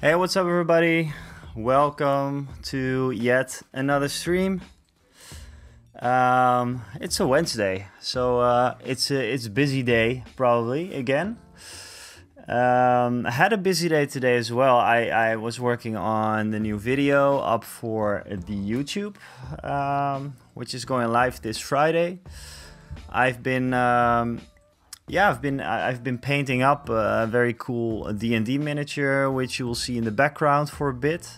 Hey, what's up everybody? Welcome to yet another stream. It's a Wednesday, so it's a busy day probably again. I had a busy day today as well. I was working on the new video up for the YouTube, which is going live this Friday. I've been I've been painting up a very cool D&D miniature, which you will see in the background for a bit.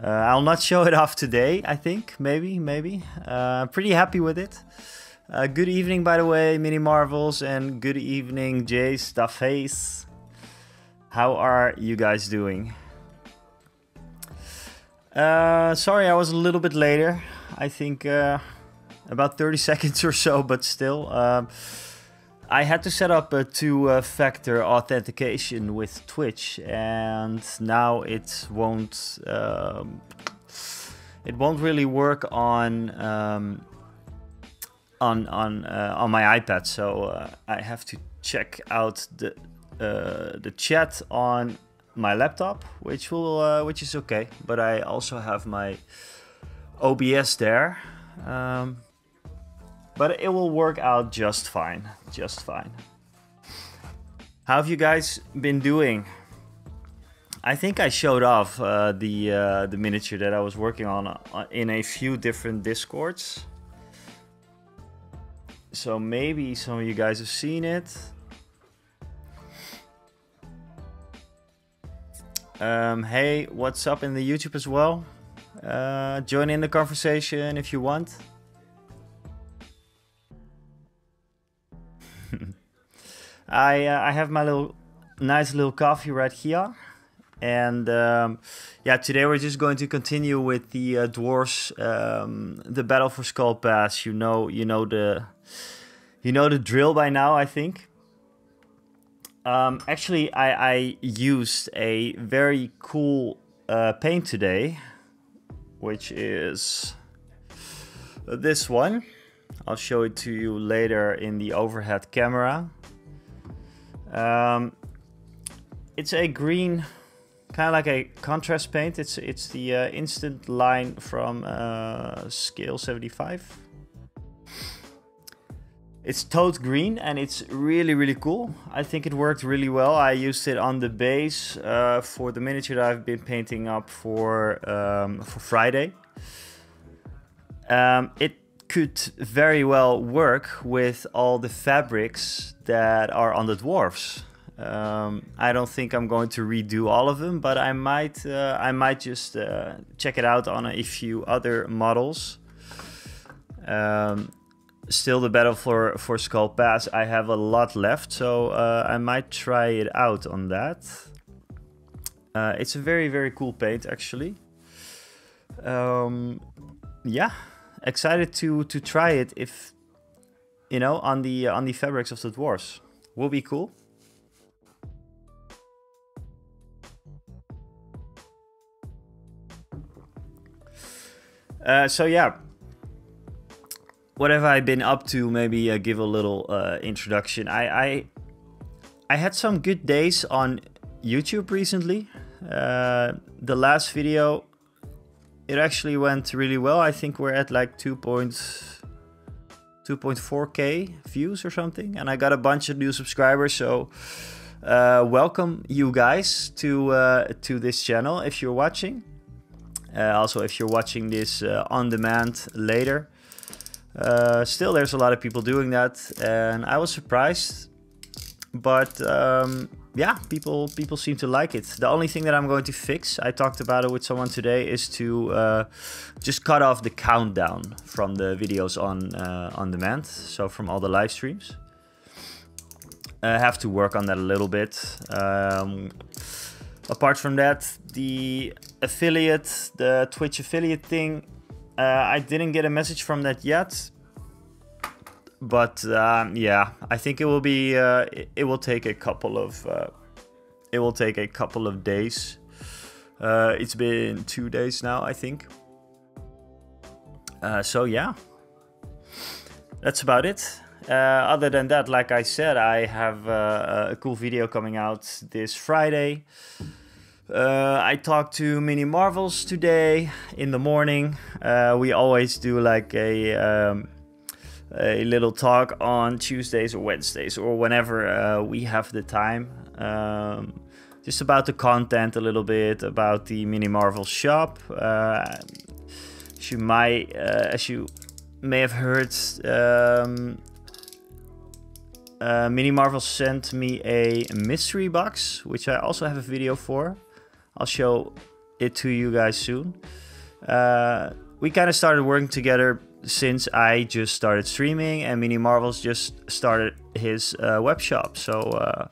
I'll not show it off today, I think, maybe. Pretty happy with it. Good evening, by the way, Mini Marvels, and good evening, Jay Stuffface. How are you guys doing? Sorry, I was a little bit later. I think about 30 seconds or so, but still. I had to set up a two-factor authentication with Twitch, and now it won't really work on my iPad. So I have to check out the chat on my laptop, which is okay. But I also have my OBS there. But it will work out just fine, How have you guys been doing? I think I showed off the miniature that I was working on in a few different Discords. So maybe some of you guys have seen it. Hey, what's up in the YouTube as well? Join in the conversation if you want. I have my nice little coffee right here, and yeah, today we're just going to continue with the dwarves, the battle for Skull Pass. You know the drill by now, I think. Actually, I used a very cool paint today, which is this one. I'll show it to you later in the overhead camera. It's a green, kind of like a contrast paint. It's the instant line from scale 75. It's toad green and it's really cool. I think it worked really well. I used it on the base for the miniature that I've been painting up for Friday. It could very well work with all the fabrics that are on the dwarves. I don't think I'm going to redo all of them, but I might just check it out on a few other models. Still, the battle for Skull Pass, I have a lot left, so I might try it out on that. It's a very cool paint, actually. Yeah. Excited to try it, if you know, on the fabrics of the dwarves. Will be cool. So yeah, what have I been up to? Maybe give a little introduction. I had some good days on YouTube recently. The last video, it actually went really well. I think we're at like 2.4k views or something, and I got a bunch of new subscribers. So welcome you guys to this channel if you're watching. Also, if you're watching this on demand later, still there's a lot of people doing that, and I was surprised. But yeah, people seem to like it. The only thing that I'm going to fix, I talked about it with someone today, is to just cut off the countdown from the videos on demand, so from all the live streams. I have to work on that a little bit. Apart from that, the Twitch affiliate thing, I didn't get a message from that yet. But yeah, I think it will be. It will take a couple of. It will take a couple of days. It's been 2 days now, I think. So yeah, that's about it. Other than that, like I said, I have a cool video coming out this Friday. I talked to Mini Marvels today in the morning. We always do like a little talk on Tuesdays or Wednesdays or whenever we have the time. Just about the content a little bit, about the Mini Marvel shop. As you may have heard, Mini Marvel sent me a mystery box, which I also have a video for. I'll show it to you guys soon. We kind of started working together since I just started streaming, and Mini Marvels just started his web shop. So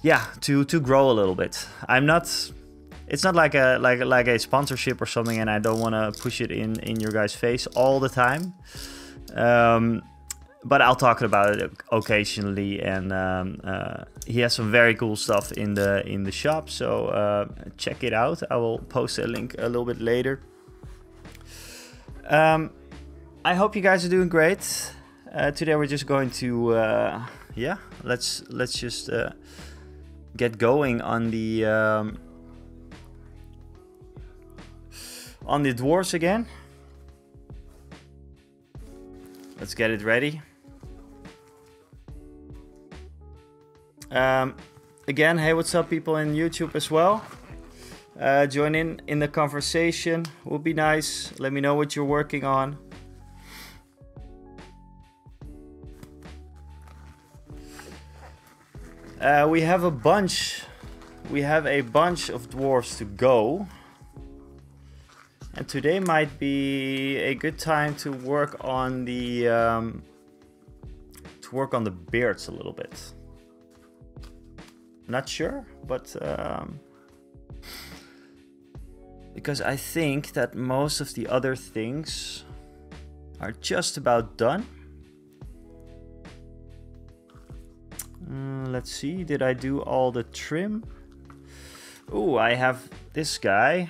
yeah, to grow a little bit. It's not like a sponsorship or something, and I don't want to push it in your guys' face all the time. But I'll talk about it occasionally, and he has some very cool stuff in the shop. So check it out. I will post a link a little bit later. I hope you guys are doing great. Today we're just going to yeah, let's just get going on the dwarves again. Let's get it ready. Again, hey, what's up, people in YouTube as well? Join in the conversation. Would be nice. Let me know what you're working on. We have a bunch of dwarves to go. And today might be a good time to work on the beards a little bit. Not sure, but because I think that most of the other things are just about done. Let's see, did I do all the trim? Oh, I have this guy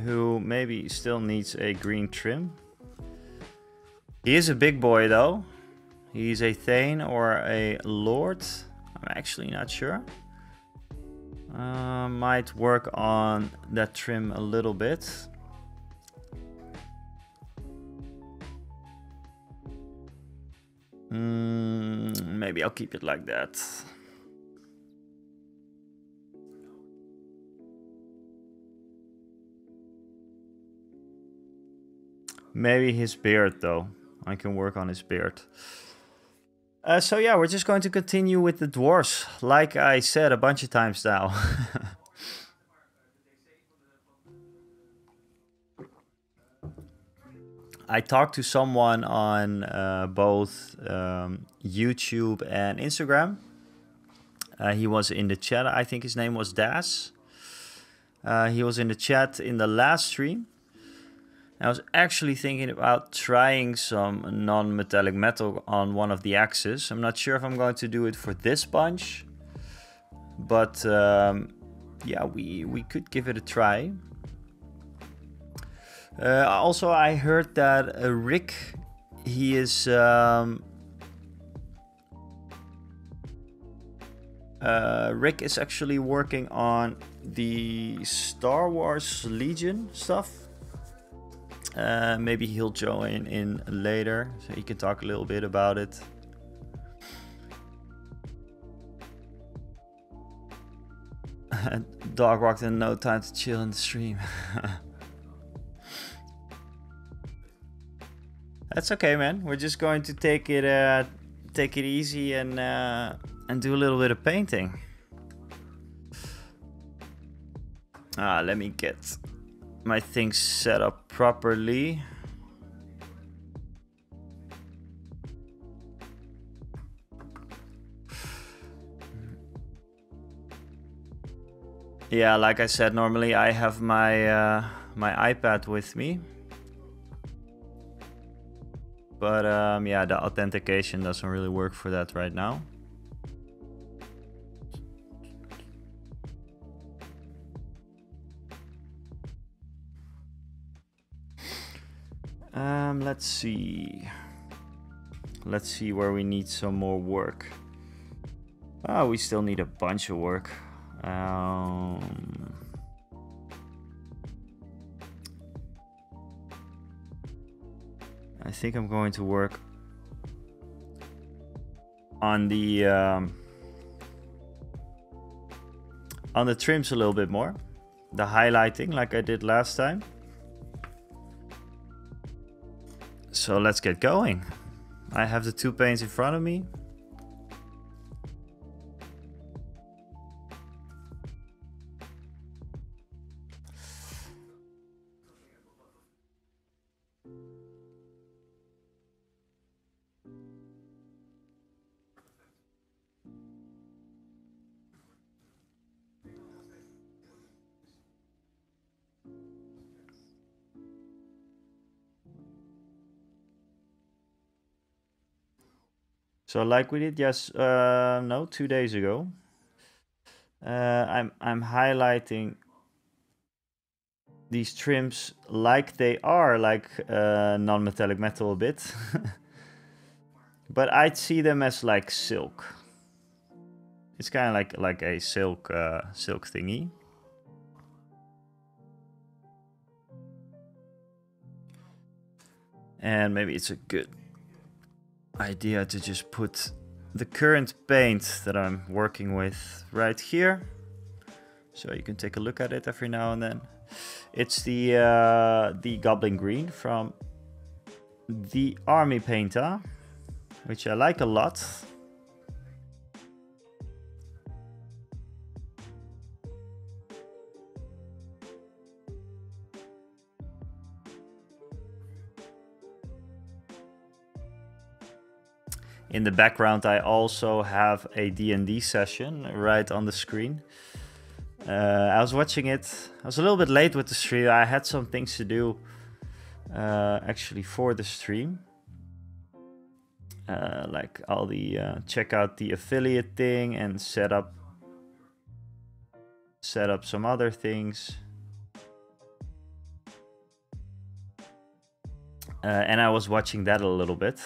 who maybe still needs a green trim. He is a big boy though. He's a Thane or a Lord. I'm actually not sure. Might work on that trim a little bit. Maybe I'll keep it like that. Maybe his beard though. I can work on his beard. So yeah, we're just going to continue with the dwarves, like I said a bunch of times now. I talked to someone on both YouTube and Instagram. He was in the chat. I think his name was Das. He was in the chat in the last stream. I was actually thinking about trying some non-metallic metal on one of the axes. I'm not sure if I'm going to do it for this bunch, but yeah, we could give it a try. Also, I heard that Rick, he is Rick is actually working on the Star Wars Legion stuff. Maybe he'll join in later, so he can talk a little bit about it. Dog walked in, no time to chill in the stream. That's okay, man. We're just going to take it easy and do a little bit of painting. Let me get my things set up properly. Yeah, like I said, normally I have my my iPad with me, but yeah, the authentication doesn't really work for that right now. Let's see. Let's see where we need some more work. Oh, we still need a bunch of work. I think I'm going to work on the trims a little bit more. The highlighting like I did last time. So let's get going. I have the 2 paints in front of me. So like we did 2 days ago, I'm highlighting these trims like they are like non-metallic metal a bit, but I'd see them as like silk. It's kind of like a silk thingy. And maybe it's a good idea to just put the current paint that I'm working with right here, so you can take a look at it every now and then. It's the Goblin Green from the Army Painter, which I like a lot. In the background, I also have a D&D session right on the screen. I was watching it. I was a little bit late with the stream. I had some things to do actually for the stream. Like all the check out the affiliate thing and set up some other things. And I was watching that a little bit.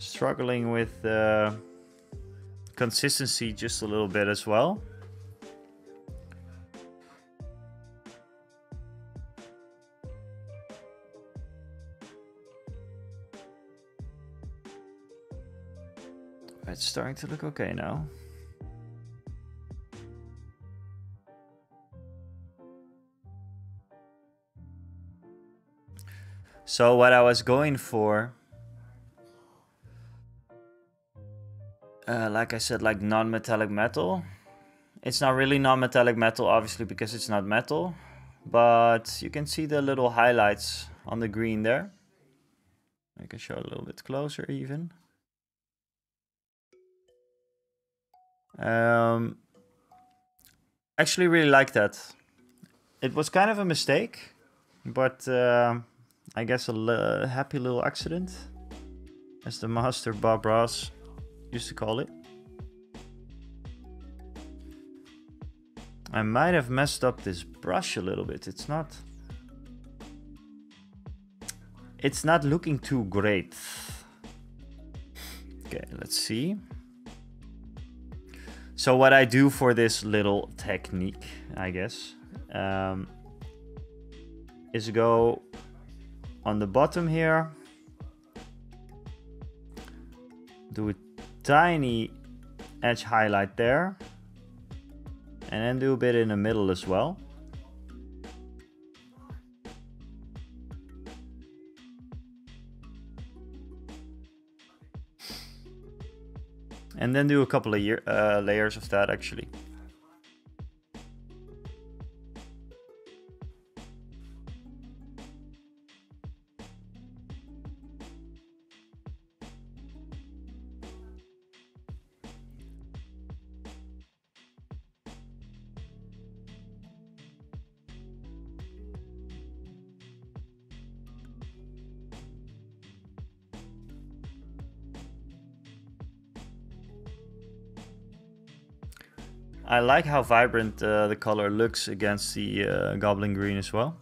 Struggling with consistency just a little bit as well. It's starting to look okay now. So what I was going for, like I said, like non-metallic metal. It's not really non-metallic metal, obviously, because it's not metal. But you can see the little highlights on the green there. I can show a little bit closer even. Actually really like that. It was kind of a mistake, but I guess a happy little accident, as the master Bob Ross used to call it. I might have messed up this brush a little bit. It's not looking too great. Okay, let's see. So what I do for this little technique, I guess, is go on the bottom here, do a tiny edge highlight there, and then do a bit in the middle as well. And then do a couple of layers of that actually. I like how vibrant the color looks against the goblin green as well.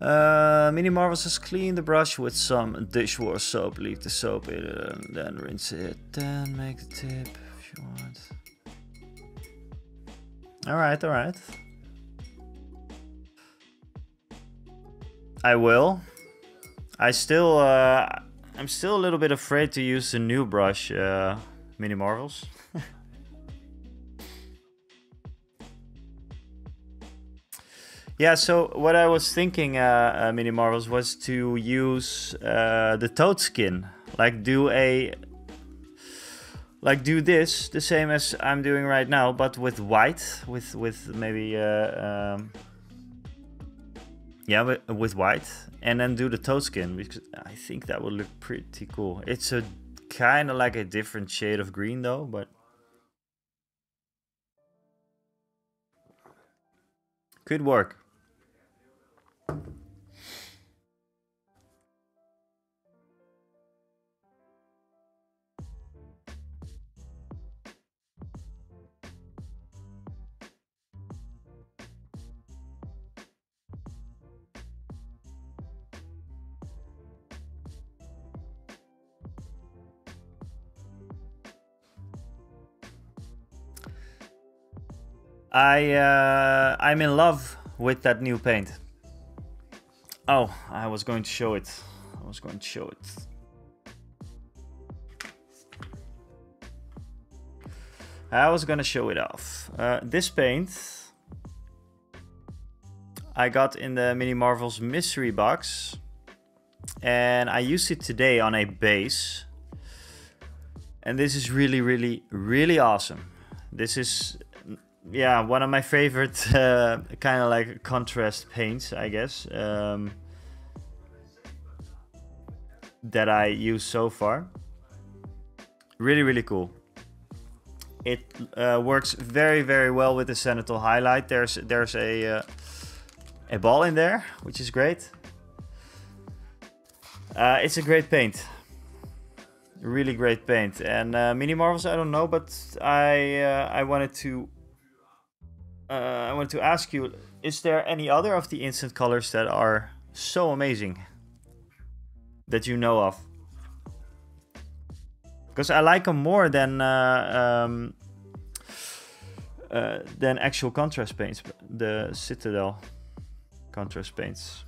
Mini Marvel says clean the brush with some dishwash soap, leave the soap in it and then rinse it, then make the tip if you want. Alright, alright. I will. I'm still a little bit afraid to use the new brush, Mini Marvels. Yeah, so what I was thinking, Mini Marvels, was to use the toad skin, like do this the same as I'm doing right now, but with white, with maybe yeah, with white, and then do the toad skin, because I think that would look pretty cool. It's a kind of like a different shade of green though, but could work. I'm in love with that new paint. Oh, I was going to show it. I was gonna show it off. This paint I got in the Mini Marvels mystery box, and I used it today on a base. And this is really awesome. This is, yeah, one of my favorite kind of like contrast paints, I guess, that I use so far. Really cool. It works very well with the zenithal highlight. There's a ball in there, which is great. It's a great paint. Really great paint. And Mini Marvels, I don't know, but I wanted to ask you, is there any other of the instant colors that are so amazing that you know of? Because I like them more than actual contrast paints, the Citadel contrast paints.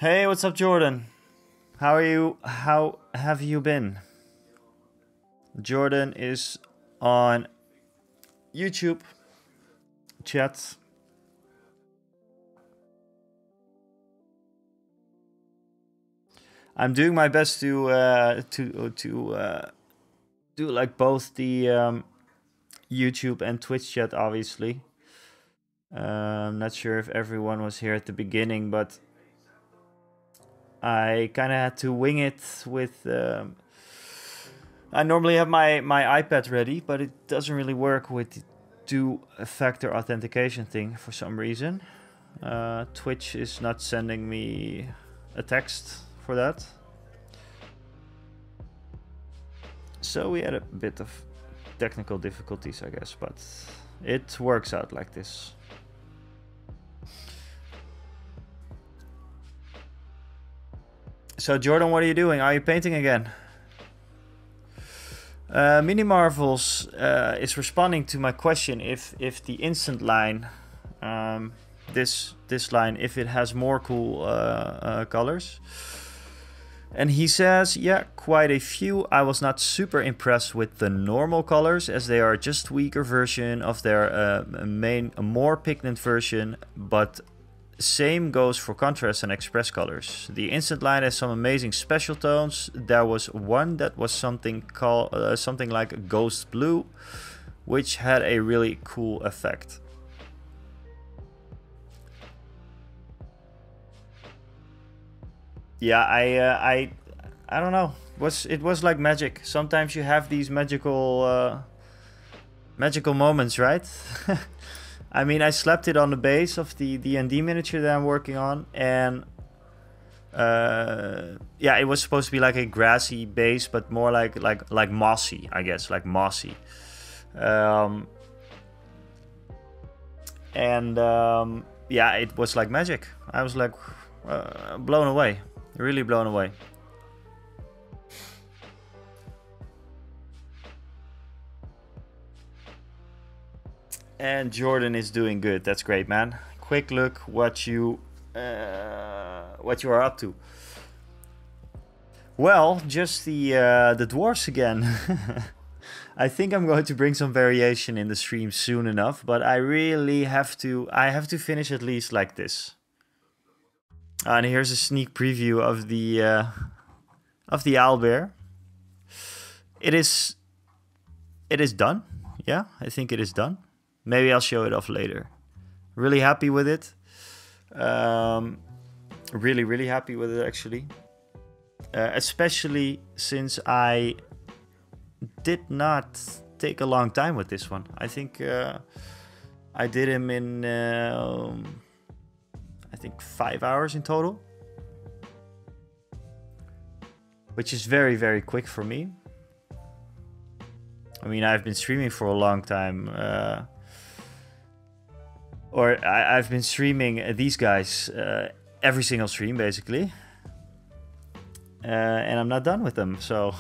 Hey, what's up, Jordan? How are you? How have you been? Jordan is on YouTube chat. I'm doing my best to do like both the YouTube and Twitch chat, obviously. I'm not sure if everyone was here at the beginning, but I kind of had to wing it with... I normally have my iPad ready, but it doesn't really work with the two-factor authentication thing for some reason. Twitch is not sending me a text for that. So we had a bit of technical difficulties, I guess, but it works out like this. So Jordan, what are you doing? Are you painting again? Mini Marvels is responding to my question if the instant line this line if it has more cool colors. And he says, yeah, quite a few. I was not super impressed with the normal colors, as they are just weaker version of their more pigment version, but same goes for contrast and express colors. The instant line has some amazing special tones. There was one that was something like ghost blue, which had a really cool effect. Yeah, I don't know. It was like magic. Sometimes you have these magical moments, right? I mean, I slapped it on the base of the D&D miniature that I'm working on, and yeah, it was supposed to be like a grassy base, but more like mossy, I guess, like mossy. Yeah, it was like magic. I was like blown away. Really blown away. And Jordan is doing good. That's great, man. Quick look what you are up to. Well, just the dwarfs again. I think I'm going to bring some variation in the stream soon enough, but I really have to. I have to finish at least like this. And here's a sneak preview of the owlbear. It is done. Yeah, I think it is done. Maybe I'll show it off later. Really happy with it. Really happy with it, actually. Especially since I did not take a long time with this one. I think I did him in I think 5 hours in total, which is very quick for me. I mean, I've been streaming for a long time, or I've been streaming these guys every single stream basically, and I'm not done with them, so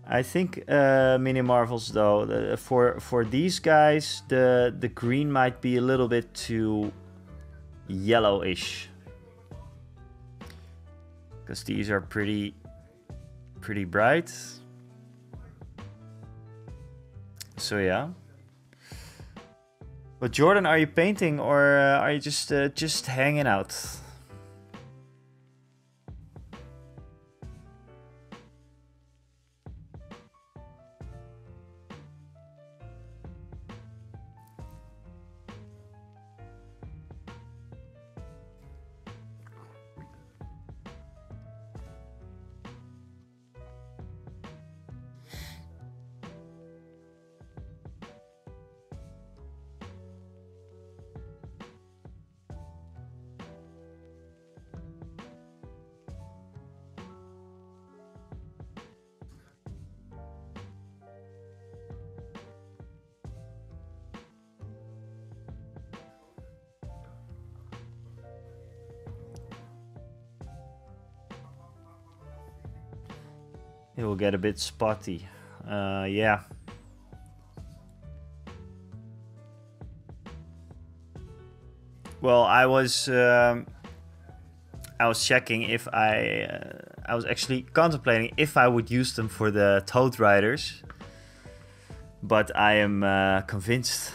I think Mini Marvels though, for these guys, the green might be a little bit too yellowish, because these are pretty bright. So yeah. But Jordan, are you painting, or are you just hanging out? It will get a bit spotty. Yeah. Well, I was checking if I was actually contemplating if I would use them for the Toad Riders, but I am convinced.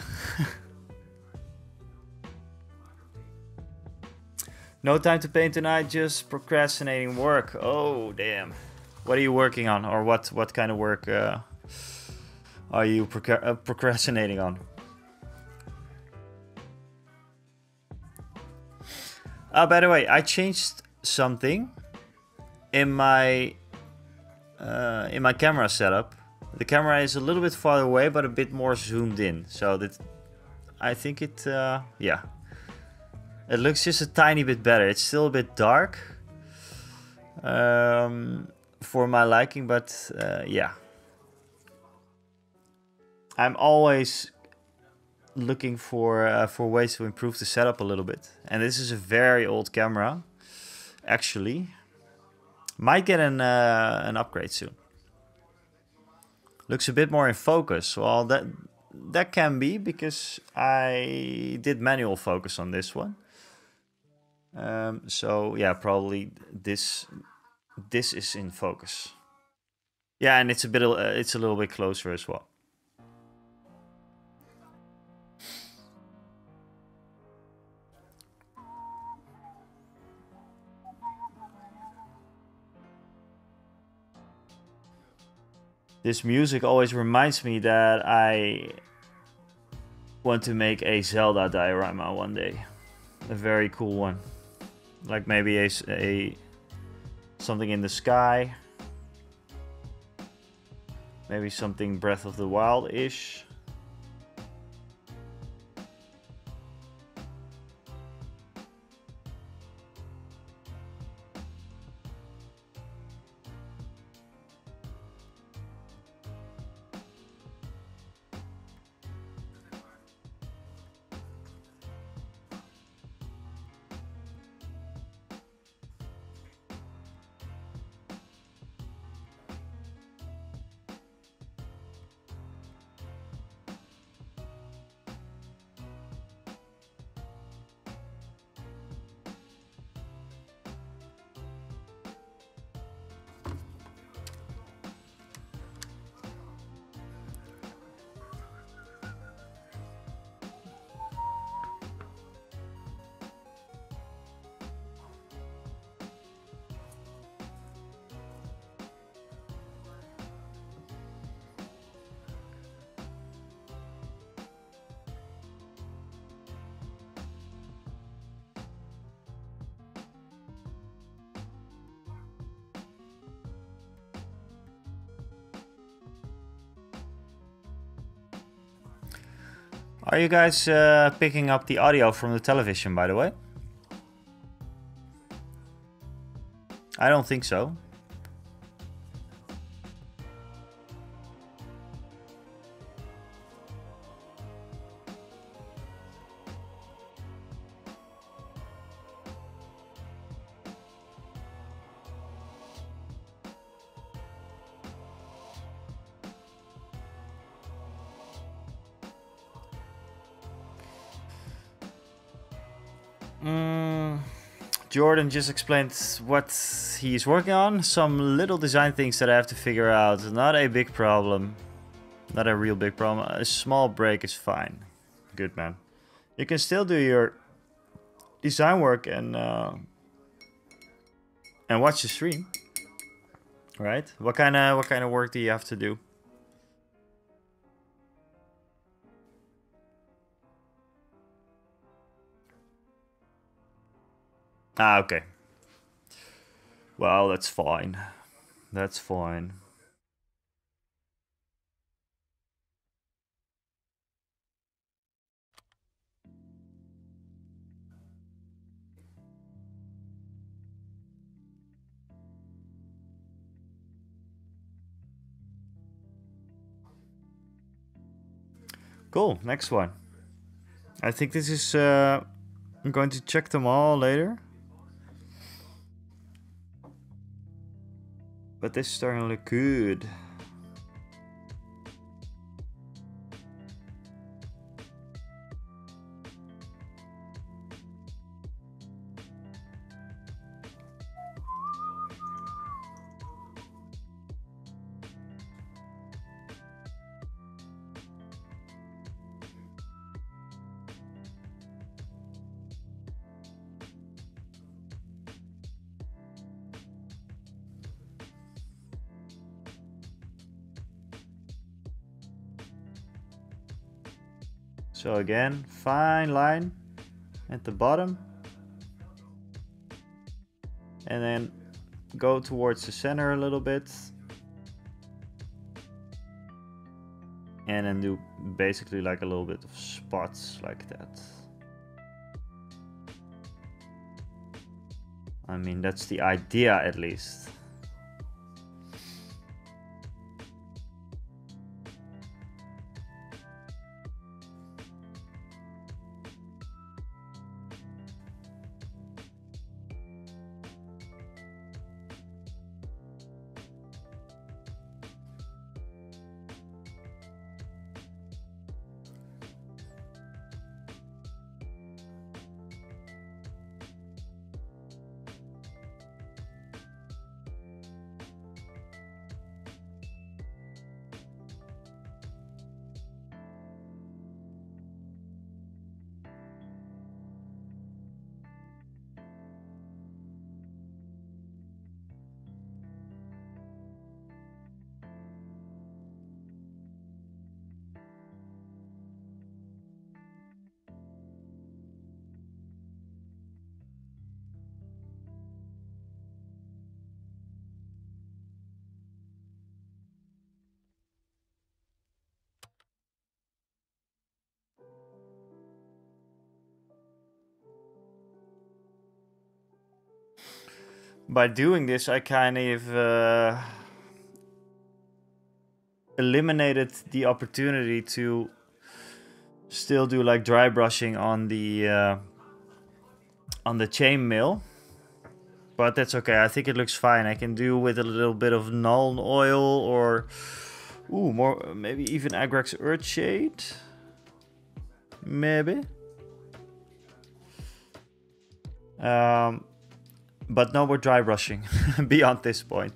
No time to paint tonight, just procrastinating work. Oh, damn. What are you working on, or what kind of work are you procrastinating on? By the way, I changed something in my camera setup. The camera is a little bit farther away, but a bit more zoomed in. So that I think it, yeah, it looks just a tiny bit better. It's still a bit dark. For my liking, but yeah, I'm always looking for ways to improve the setup a little bit, and this is a very old camera. Actually, might get an upgrade soon. looks a bit more in focus. Well, that can be because I did manual focus on this one. So yeah, probably this is in focus. Yeah, and it's a little bit closer as well. This music always reminds me that I want to make a Zelda diorama one day. A very cool one. Like maybe a something in the sky. Maybe something Breath of the Wild-ish. Are you guys picking up the audio from the television, by the way? I don't think so. Jordan just explained what he's working on. Some little design things that I have to figure out. Not a big problem. Not a real big problem. A small break is fine. Good, man. You can still do your design work and watch the stream. Right? What kind of work do you have to do? Ah, okay. Well, that's fine. That's fine. Cool, next one. I think this is... I'm going to check them all later. But this is starting to look good. So again, fine line at the bottom. And then go towards the center a little bit. And then do basically like a little bit of spots like that. I mean, that's the idea at least. by doing this, I kind of eliminated the opportunity to still do like dry brushing on the chainmail. But that's okay. I think it looks fine. I can do with a little bit of Nuln oil or more, maybe even Agrax Earthshade. Maybe. But no more dry brushing beyond this point.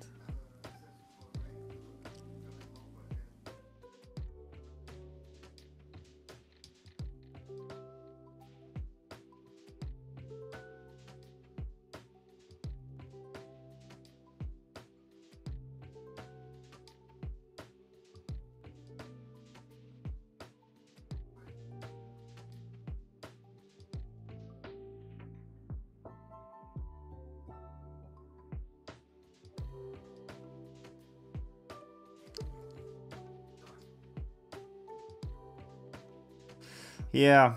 Yeah,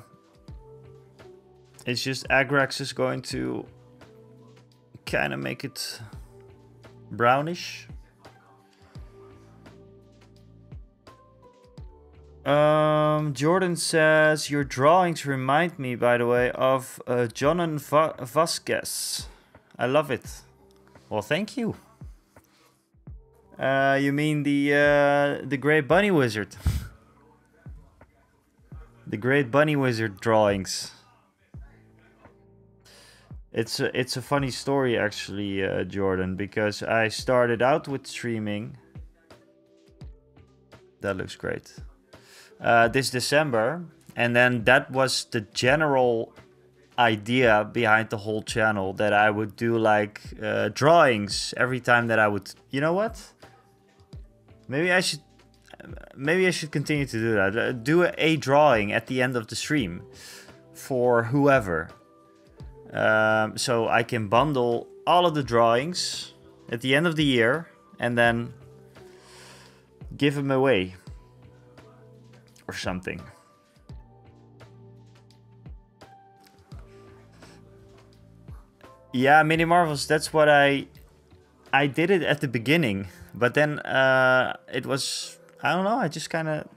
it's just Agrax is going to kind of make it brownish. Jordan says, your drawings remind me, by the way, of Jonan Vasquez. I love it. Well, thank you. You mean the Great Bunny Wizard? The Great Bunny Wizard drawings. It's a funny story actually, Jordan, because I started out with streaming. That looks great. This December, and then that was the general idea behind the whole channel, that I would do like drawings every time that I would. You know what? Maybe I should continue to do that. Do a drawing at the end of the stream for whoever. So I can bundle all of the drawings at the end of the year and then give them away or something. Yeah, Mini Marvels, that's what I did it at the beginning, but then it was, I don't know, I just kind of,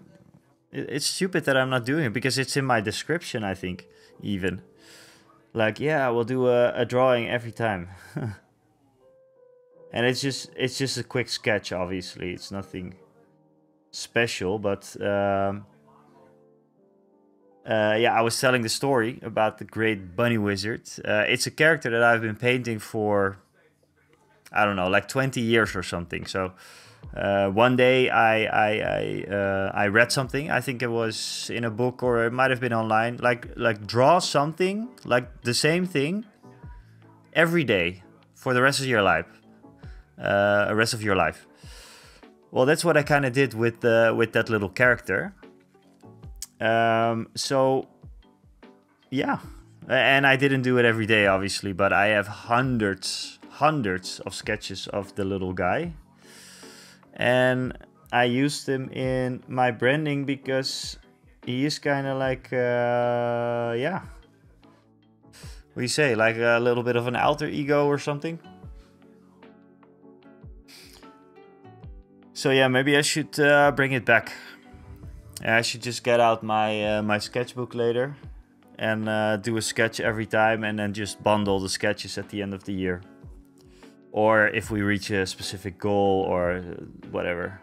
it's stupid that I'm not doing it because it's in my description, I think, even. Like, yeah, we'll do a drawing every time. And it's just a quick sketch, obviously. It's nothing special, but yeah, I was telling the story about the Great Bunny Wizard. It's a character that I've been painting for, I don't know, like 20 years or something. So one day I read something. I think it was in a book or it might have been online. Like draw something like the same thing every day for the rest of your life. Well, that's what I kind of did with that little character. So yeah, and I didn't do it every day, obviously, but I have hundreds of sketches of the little guy, and I used him in my branding because he is kind of like yeah, what do you say, like a little bit of an alter ego or something. So yeah, maybe I should bring it back. I should just get out my my sketchbook later and do a sketch every time, and then just bundle the sketches at the end of the year. Or if we reach a specific goal or whatever.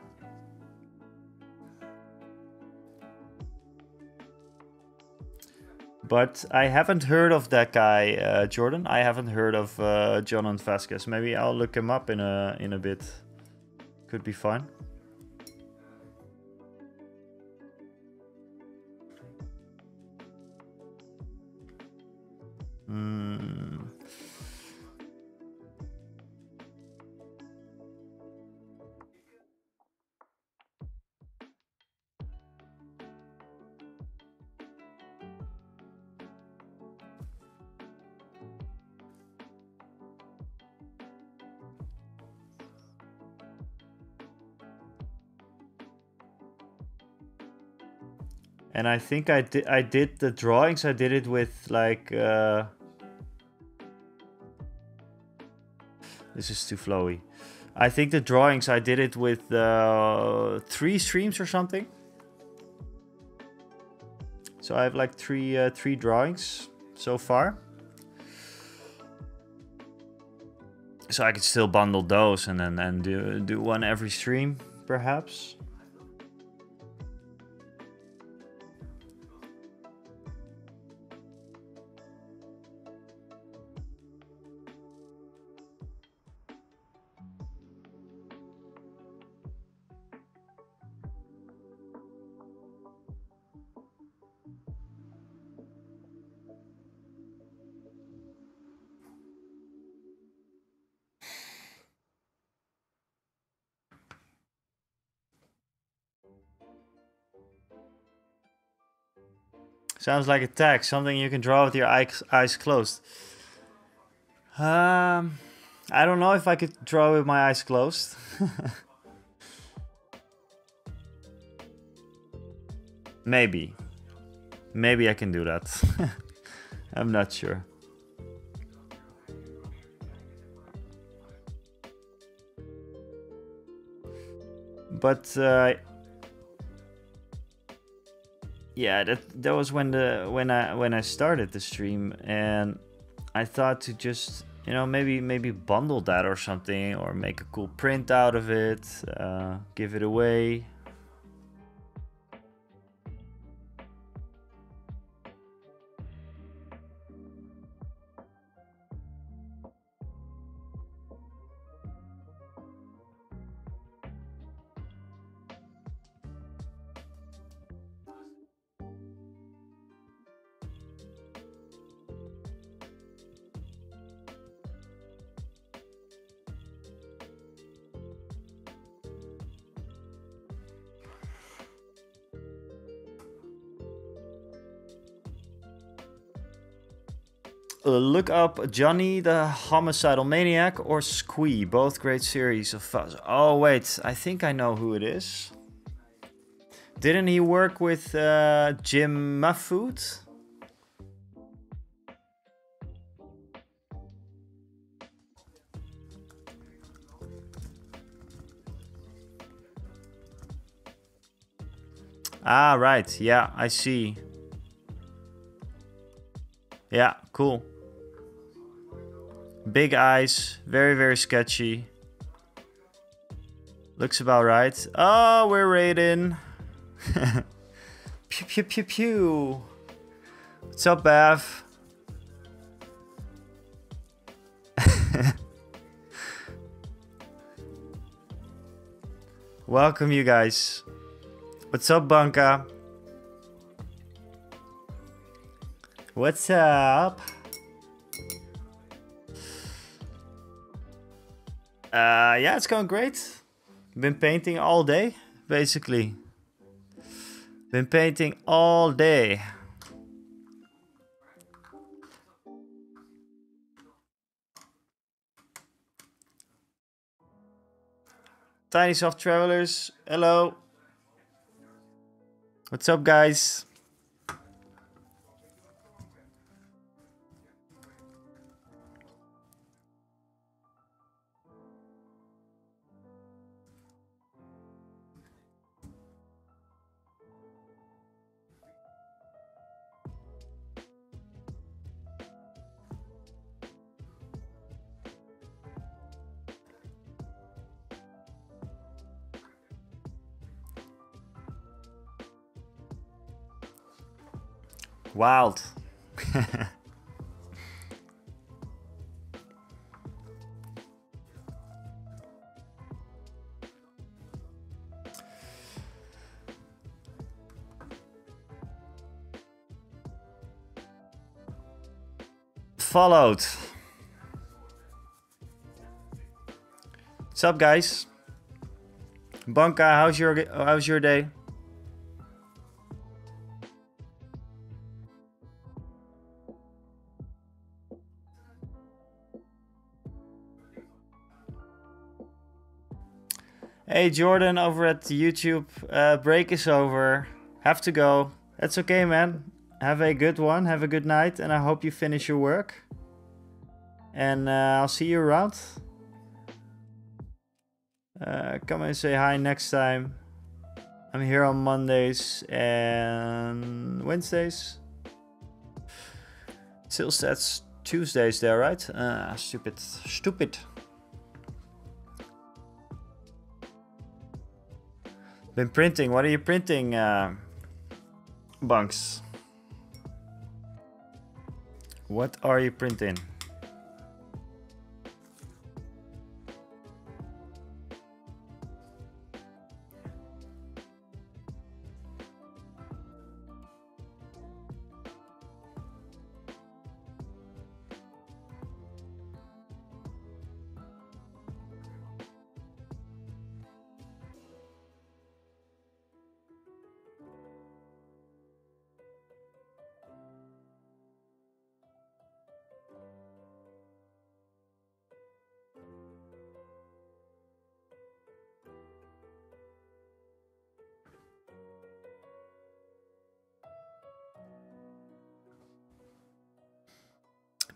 But I haven't heard of that guy, Jordan. I haven't heard of Jonan Vasquez. Maybe I'll look him up in a bit. Could be fun. And I think I did the drawings. I did it with like This is too flowy. I think the drawings, I did it with 3 streams or something. So I have like three drawings so far. So I could still bundle those and then do one every stream, perhaps. Sounds like a tag, something you can draw with your eyes closed. I don't know if I could draw with my eyes closed. Maybe. Maybe I can do that. I'm not sure. But yeah, that was when I started the stream, and I thought to just, you know, maybe bundle that or something, or make a cool print out of it, give it away. Look up Johnny the Homicidal Maniac or Squee, both great series of fuzz. Oh wait, I think I know who it is. Didn't he work with Jim Maffoot? Ah, right. Yeah, I see. Yeah, cool. Big eyes, very sketchy. Looks about right. Oh, we're raiding. Pew pew pew pew. What's up, Bav? Welcome, you guys. What's up, Banka? What's up? Yeah, it's going great. Been painting all day, basically. Been painting all day. Tiny Soft Travelers, hello. What's up, guys? Wild. Followed. What's up, guys? Banka, how's your day? Hey Jordan over at YouTube, break is over. Have to go. That's okay, man. Have a good one, have a good night, and I hope you finish your work. And I'll see you around. Come and say hi next time. I'm here on Mondays and Wednesdays. Still stats Tuesdays there, right? Stupid. Been printing. What are you printing, Bunks? What are you printing?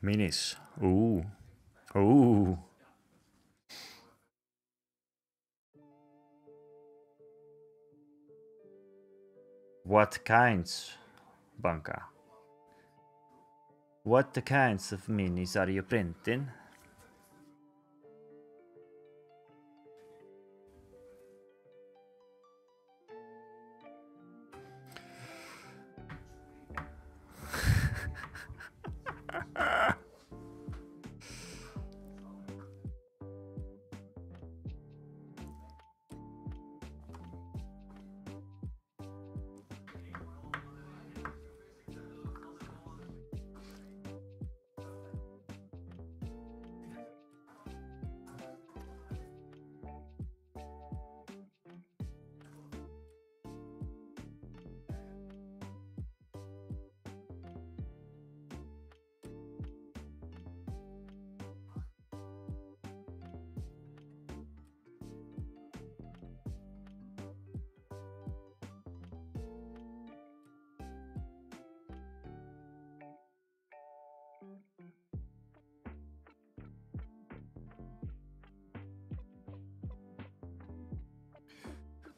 Minis. Ooh. Ooh. What kinds, Banka? What kinds of minis are you printing?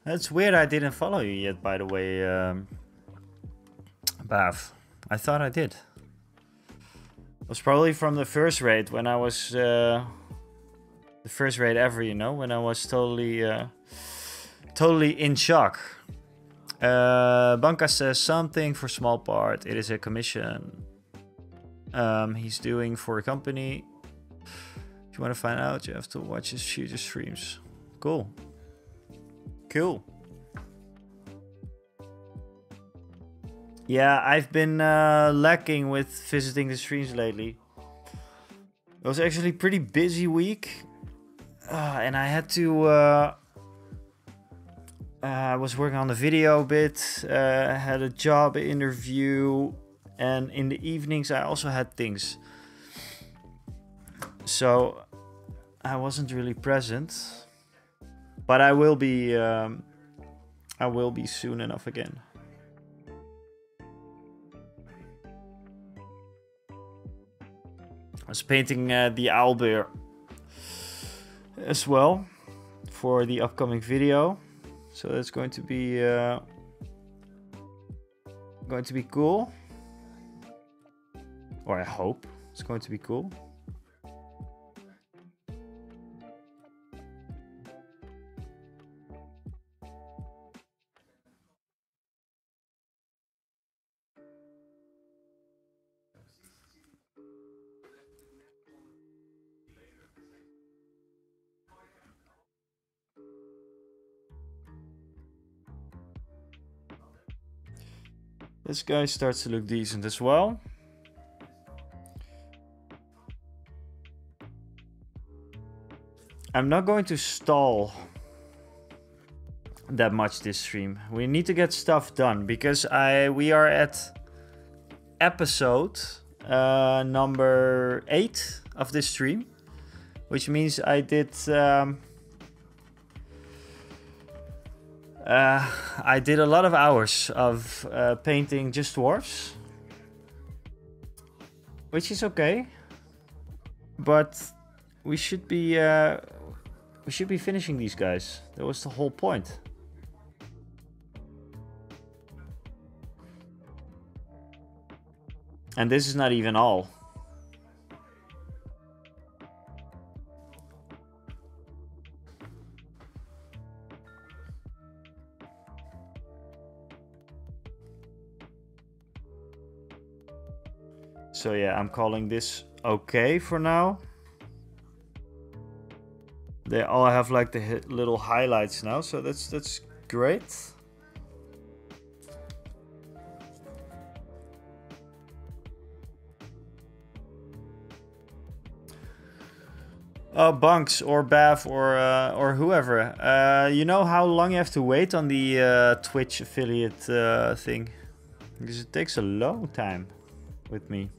That's weird, I didn't follow you yet, by the way, Bav. I thought I did. It was probably from the first raid when I was... the first raid ever, you know, when I was totally in shock. Banka says something for small part. It is a commission he's doing for a company. If you want to find out, you have to watch his future streams. Cool. Cool. Yeah, I've been lacking with visiting the streams lately. It was actually a pretty busy week. And I had to... I was working on the video a bit. Had a job interview. And in the evenings I also had things. So I wasn't really present. But I will be soon enough again. I was painting the owlbear as well for the upcoming video, so that's going to be cool. Or I hope it's going to be cool. This guy starts to look decent as well. I'm not going to stall that much this stream. We need to get stuff done because we are at episode number 8 of this stream, which means I did a lot of hours of painting just dwarfs, which is okay, but we should be We should be finishing these guys. That was the whole point. And this is not even all. So yeah, I'm calling this okay for now. They all have like the little highlights now, so that's great. Bunks or Bav or whoever. You know how long you have to wait on the Twitch affiliate thing? Because it takes a long time with me.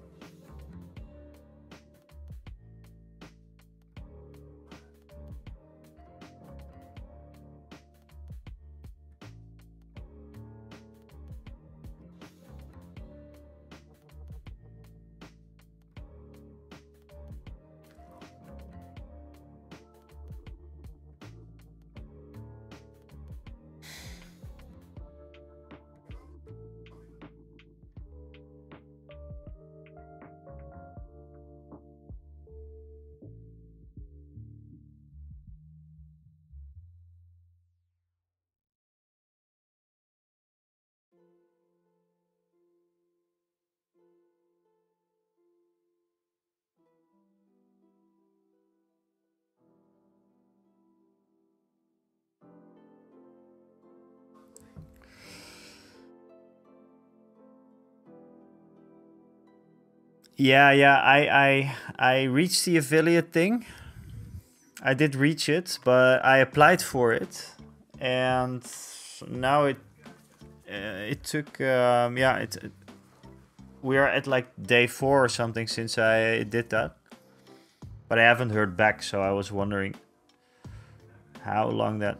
Yeah, I reached the affiliate thing. I did reach it, but I applied for it, and now it took we are at like day 4 or something since I did that, but I haven't heard back, so I was wondering how long that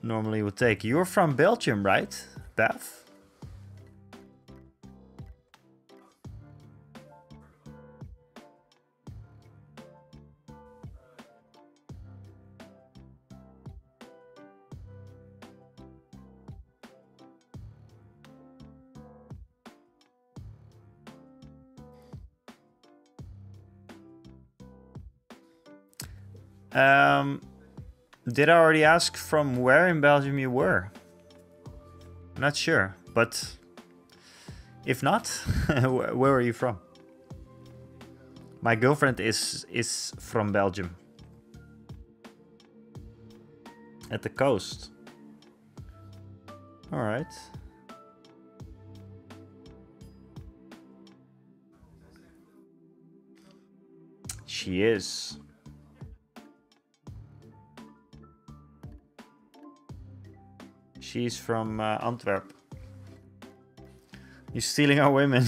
normally would take. You're from Belgium, right, Beth? Did I already ask from where in Belgium you were? I'm not sure, but if not, where are you from? My girlfriend is from Belgium. At the coast. All right. She is. She's from Antwerp. You're stealing our women.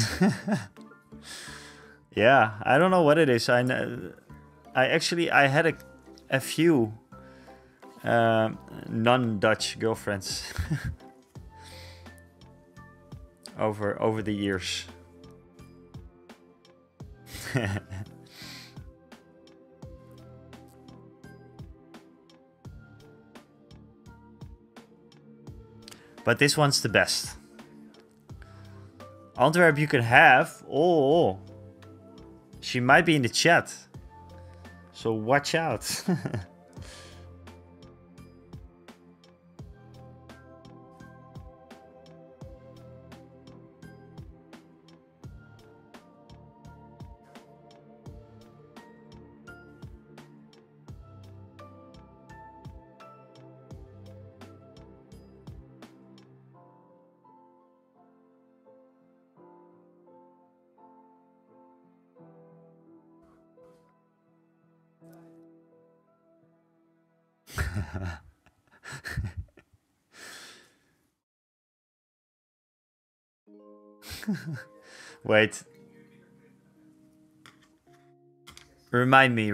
Yeah, I don't know what it is. I had a few non-Dutch girlfriends over the years. But this one's the best. Antwerp you can have. Oh, she might be in the chat. So watch out. Wait. Remind me,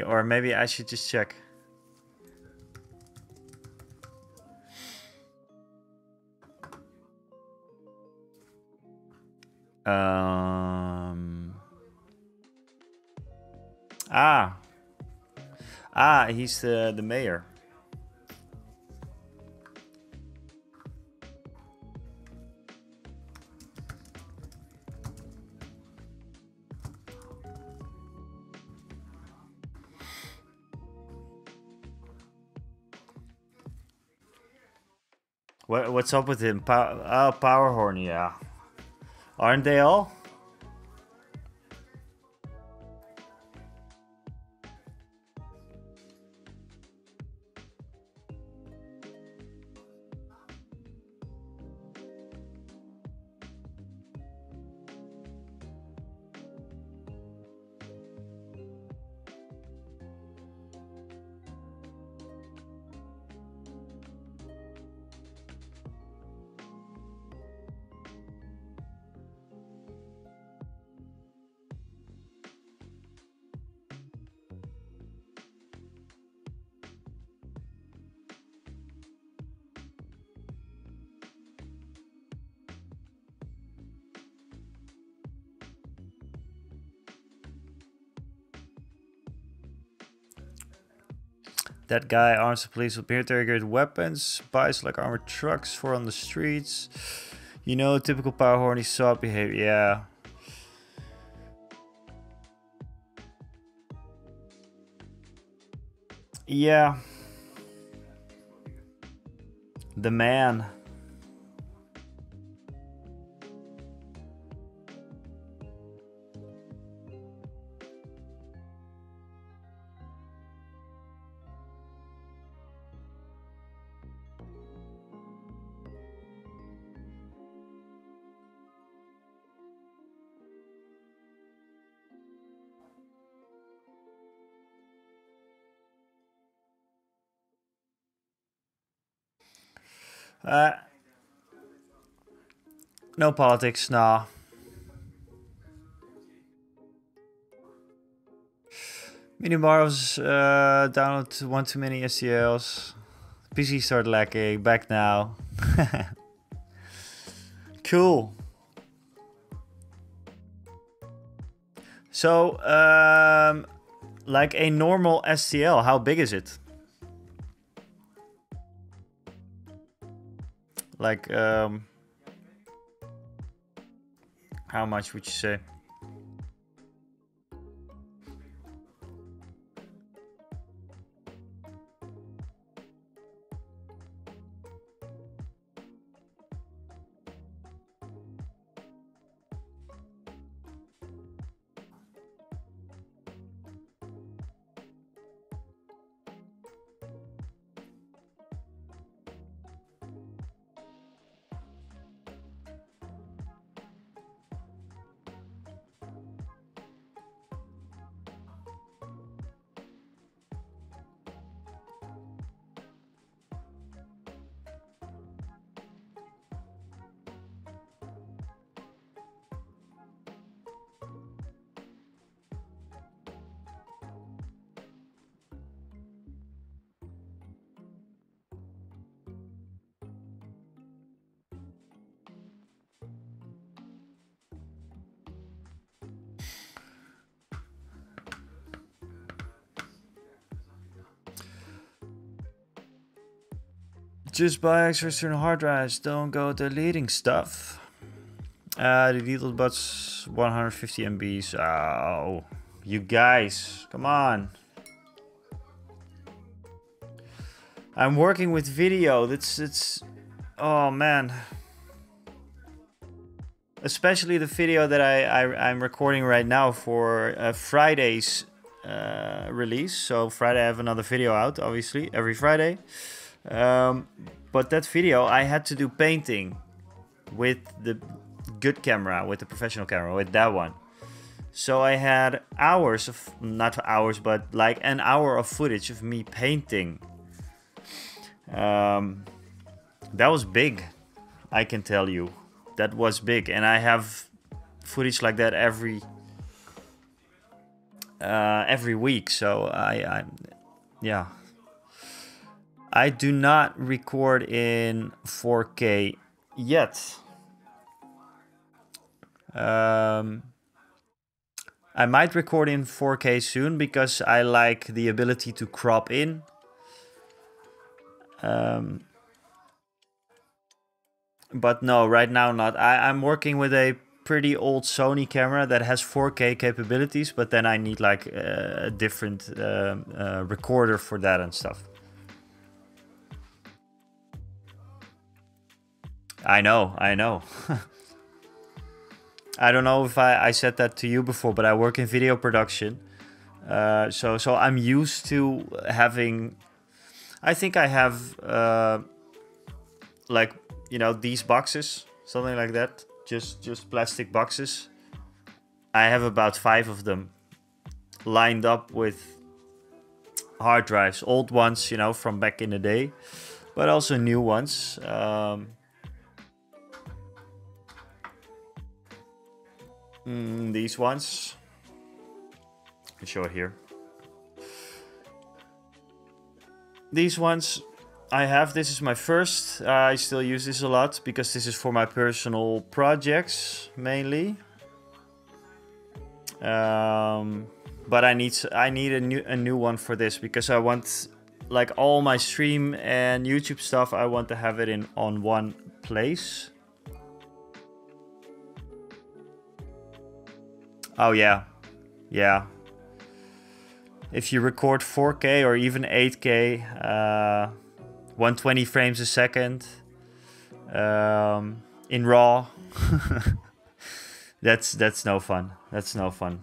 or maybe I should just check. Ah, Ah, he's the mayor. What's up with him? Power Horn, yeah. Aren't they all? That guy arms the police with military-grade weapons, buys like armored trucks for on the streets. You know, typical power horny sod behavior. Yeah. Yeah. The man. No politics, nah. Minibar was download one too many STLs. PC started lacking. Back now. Cool. So, like a normal STL, how big is it? Like, how much would you say? Just buy extra external hard drives. Don't go deleting stuff. Deleted butts 150 MBs. Oh, you guys, come on. I'm working with video. It's. Oh man. Especially the video that I'm recording right now for Friday's release. So Friday I have another video out, obviously, every Friday. But that video I had to do painting with the good camera, with the professional camera, with that one. So I had hours of, not hours, but like an hour of footage of me painting. That was big, I can tell you. That was big, and I have footage like that every week. So yeah. I do not record in 4K yet. I might record in 4K soon because I like the ability to crop in. But no, right now not. I'm working with a pretty old Sony camera that has 4K capabilities, but then I need like a different recorder for that and stuff. I know. I don't know if I said that to you before, but I work in video production. So I'm used to having, I think I have like, you know, these boxes, something like that. Just plastic boxes. I have about 5 of them lined up with hard drives, old ones, you know, from back in the day, but also new ones. These ones, I'll show it here. These ones I have. This is my first. I still use this a lot because this is for my personal projects mainly. But I need a new one for this because I want, like, all my stream and YouTube stuff, I want to have it on one place. Oh yeah. If you record 4K or even 8K, 120 frames a second, in RAW, that's no fun. That's no fun.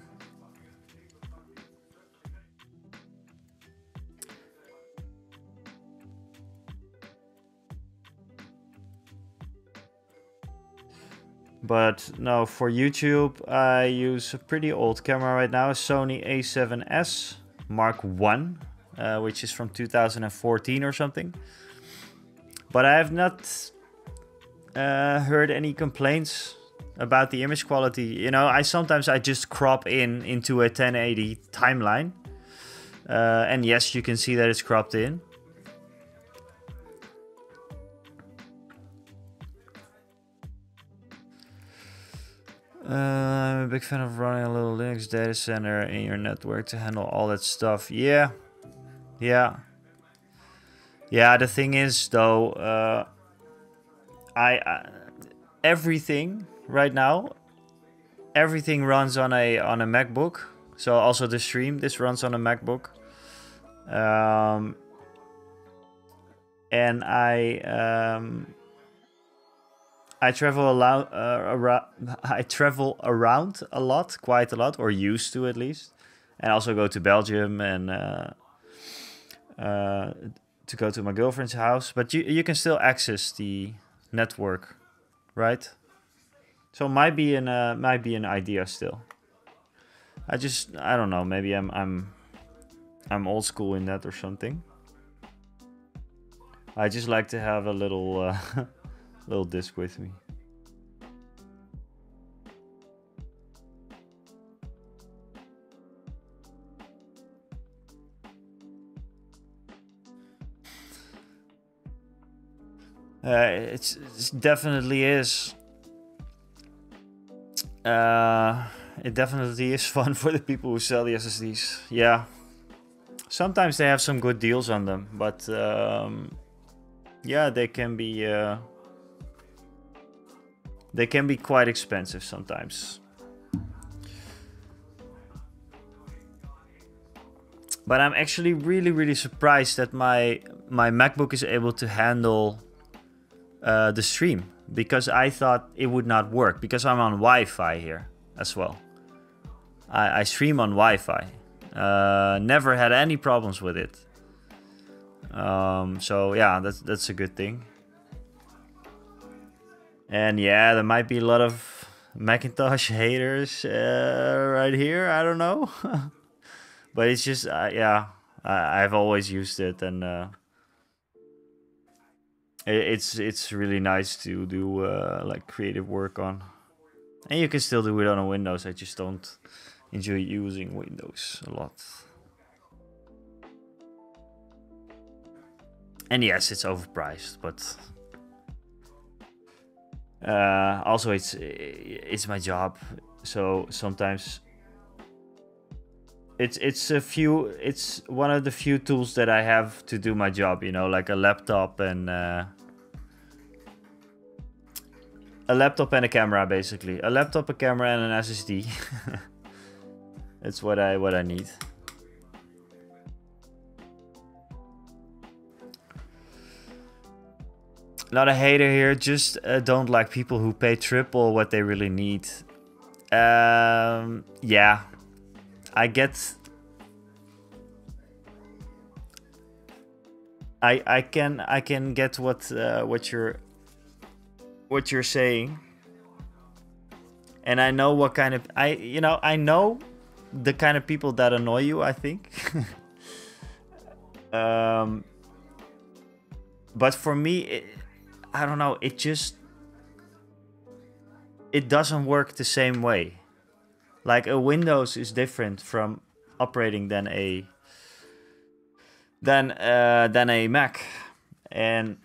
But no, for YouTube, I use a pretty old camera right now, a Sony A7S Mark I, which is from 2014 or something. But I have not heard any complaints about the image quality. You know, sometimes I just crop into a 1080 timeline. And yes, you can see that it's cropped in. I'm a big fan of running a little Linux data center in your network to handle all that stuff. Yeah. The thing is, though, everything right now, everything runs on a MacBook. So also the stream, this runs on a MacBook. And I travel around a lot, quite a lot, or used to at least, and also go to Belgium and to go to my girlfriend's house. But you can still access the network, right? So it might be an idea still. I don't know. Maybe I'm old school in that or something. I just like to have a little. Little disc with me. It definitely is. It definitely is fun for the people who sell the SSDs. Yeah. Sometimes they have some good deals on them, but yeah, they can be. They can be quite expensive sometimes. But I'm actually really surprised that my MacBook is able to handle the stream, because I thought it would not work because I'm on Wi-Fi here as well. I stream on Wi-Fi. Never had any problems with it. So yeah, that's a good thing. And yeah, there might be a lot of Macintosh haters right here. I don't know. But it's just, yeah, I've always used it. And it's really nice to do like creative work on. And you can still do it on a Windows. I just don't enjoy using Windows a lot. And yes, it's overpriced, but... also it's my job, so sometimes it's one of the few tools that I have to do my job, you know, like a laptop and a camera, basically. A laptop, a camera, and an SSD. That's what I need. Not a hater here, just don't like people who pay triple what they really need. Yeah, I get. I can get what you're saying, and I know what kind of I know the kind of people that annoy you, I think. But for me, I don't know. It doesn't work the same way. Like a Windows is different from operating than a Mac, and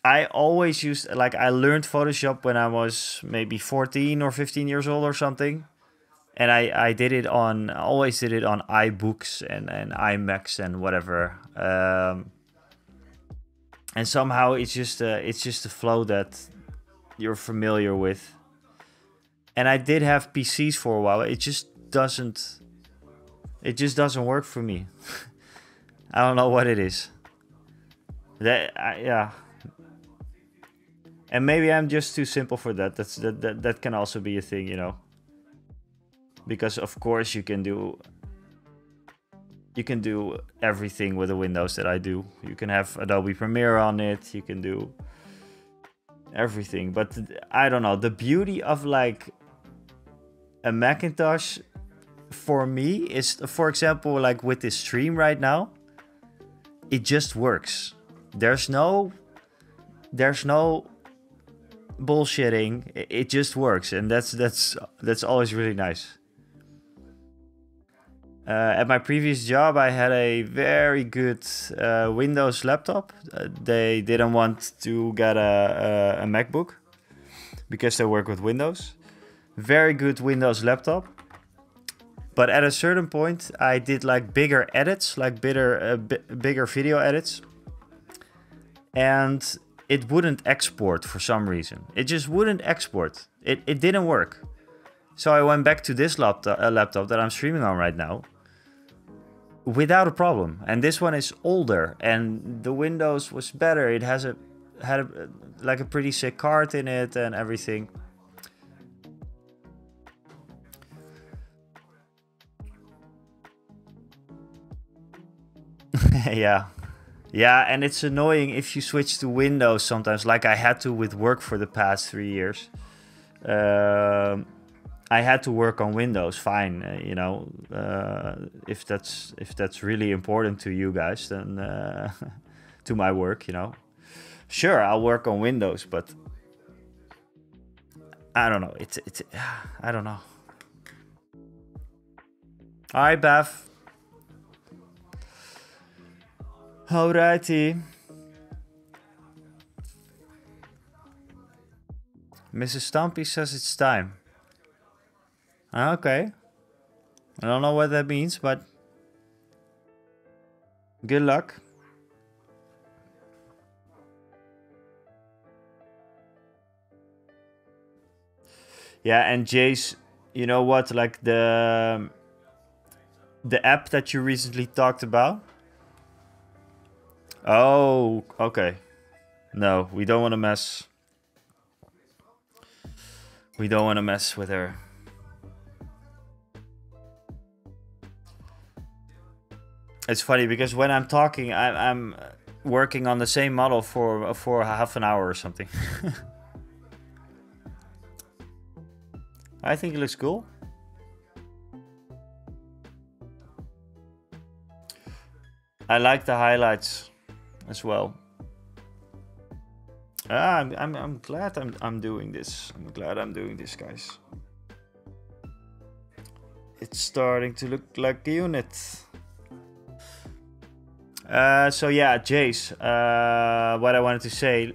I always used, like, I learned Photoshop when I was maybe 14 or 15 years old or something, and I always did it on iBooks and iMacs and whatever. And somehow it's just a flow that you're familiar with. And I did have PCs for a while. It just doesn't work for me. I don't know what it is. Yeah. And maybe I'm just too simple for that. That can also be a thing, you know. Because of course you can do everything with the Windows that I do. You can have Adobe Premiere on it. You can do everything. But I don't know. The beauty of like a Macintosh for me is, for example, like with this stream right now, it just works. There's no bullshitting. It just works, and that's always really nice. At my previous job, I had a very good Windows laptop. They didn't want to get a MacBook because they work with Windows. Very good Windows laptop. But at a certain point, I did like bigger edits, like bigger video edits. And it wouldn't export for some reason. It just wouldn't export. It didn't work. So I went back to this laptop that I'm streaming on right now without a problem. And this one is older, and the Windows was better. It had like a pretty sick card in it and everything. Yeah, and it's annoying if you switch to Windows sometimes, like I had to with work for the past 3 years. I had to work on Windows, fine, you know. If that's really important to you guys, then to my work, you know. Sure, I'll work on Windows, but I don't know. I don't know. Hi, Beth. Alrighty. Mrs. Stumpy says it's time. Okay. I don't know what that means, but good luck. Yeah, and Jace, you know what? Like the app that you recently talked about. Oh, okay. No, we don't want to mess. We don't want to mess with her. It's funny because when I'm talking, I'm working on the same model for half an hour or something. I think it looks cool. I like the highlights as well. I'm glad I'm doing this. I'm glad I'm doing this, guys. It's starting to look like a unit. So yeah, Jace, what I wanted to say,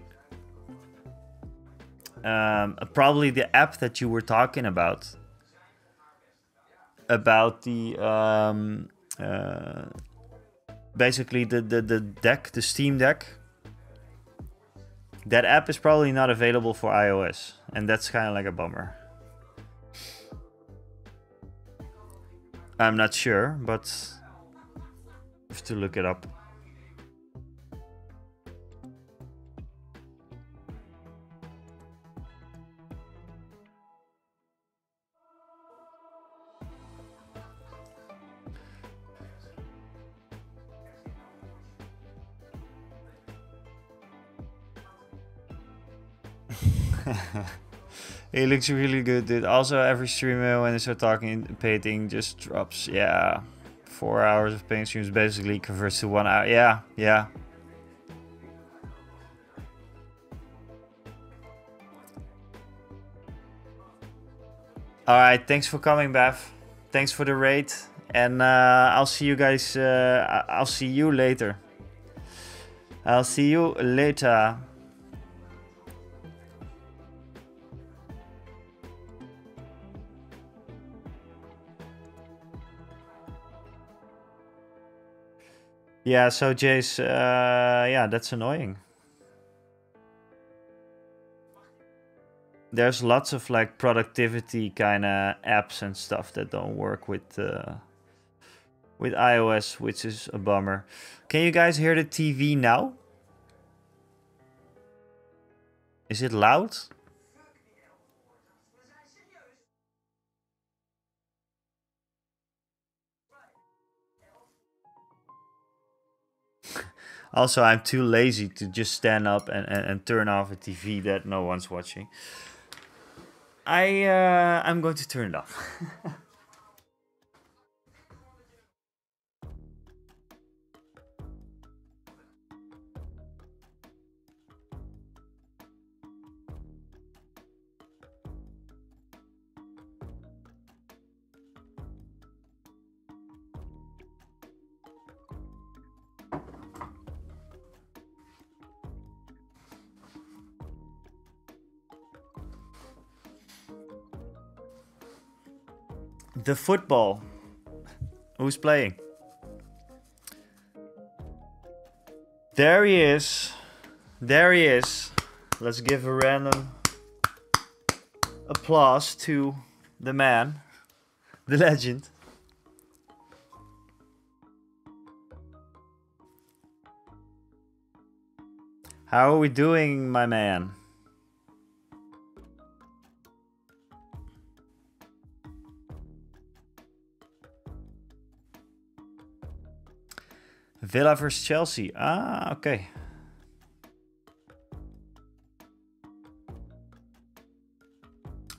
probably the app that you were talking about about the basically the deck, the Steam Deck. That app is probably not available for iOS, and that's kind of like a bummer. I'm not sure, but I have to look it up. He looks really good, dude. Also, every streamer when they start talking painting just drops. Yeah, 4 hours of paint streams basically converts to 1 hour. Yeah. All right, thanks for coming, Beth. Thanks for the raid, and I'll see you guys. I'll see you later. I'll see you later. Yeah, so Jace, yeah, that's annoying. There's lots of like productivity kind of apps and stuff that don't work with iOS, which is a bummer. Can you guys hear the TV now? Is it loud? Also, I'm too lazy to just stand up and turn off a TV that no one's watching. I'm going to turn it off. The football. Who's playing? There he is. There he is. Let's give a random applause to the man, the legend. How are we doing, my man? Villa versus Chelsea. Ah, okay.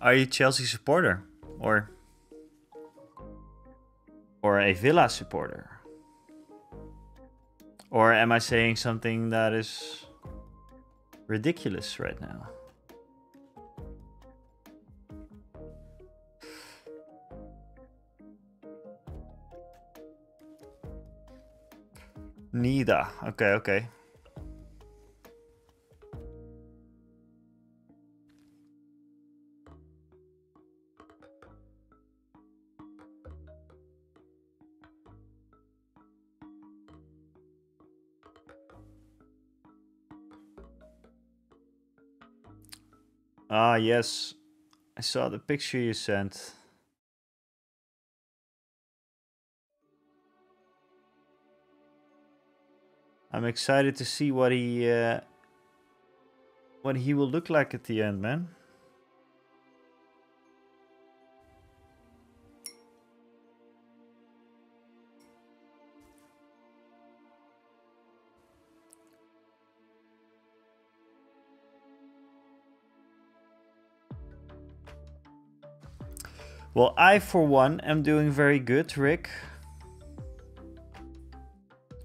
Are you a Chelsea supporter or a Villa supporter? Or am I saying something that is ridiculous right now? Neither. Okay. Ah, yes. I saw the picture you sent. I'm excited to see what he will look like at the end, man. Well, I, for one, am doing very good, Rick.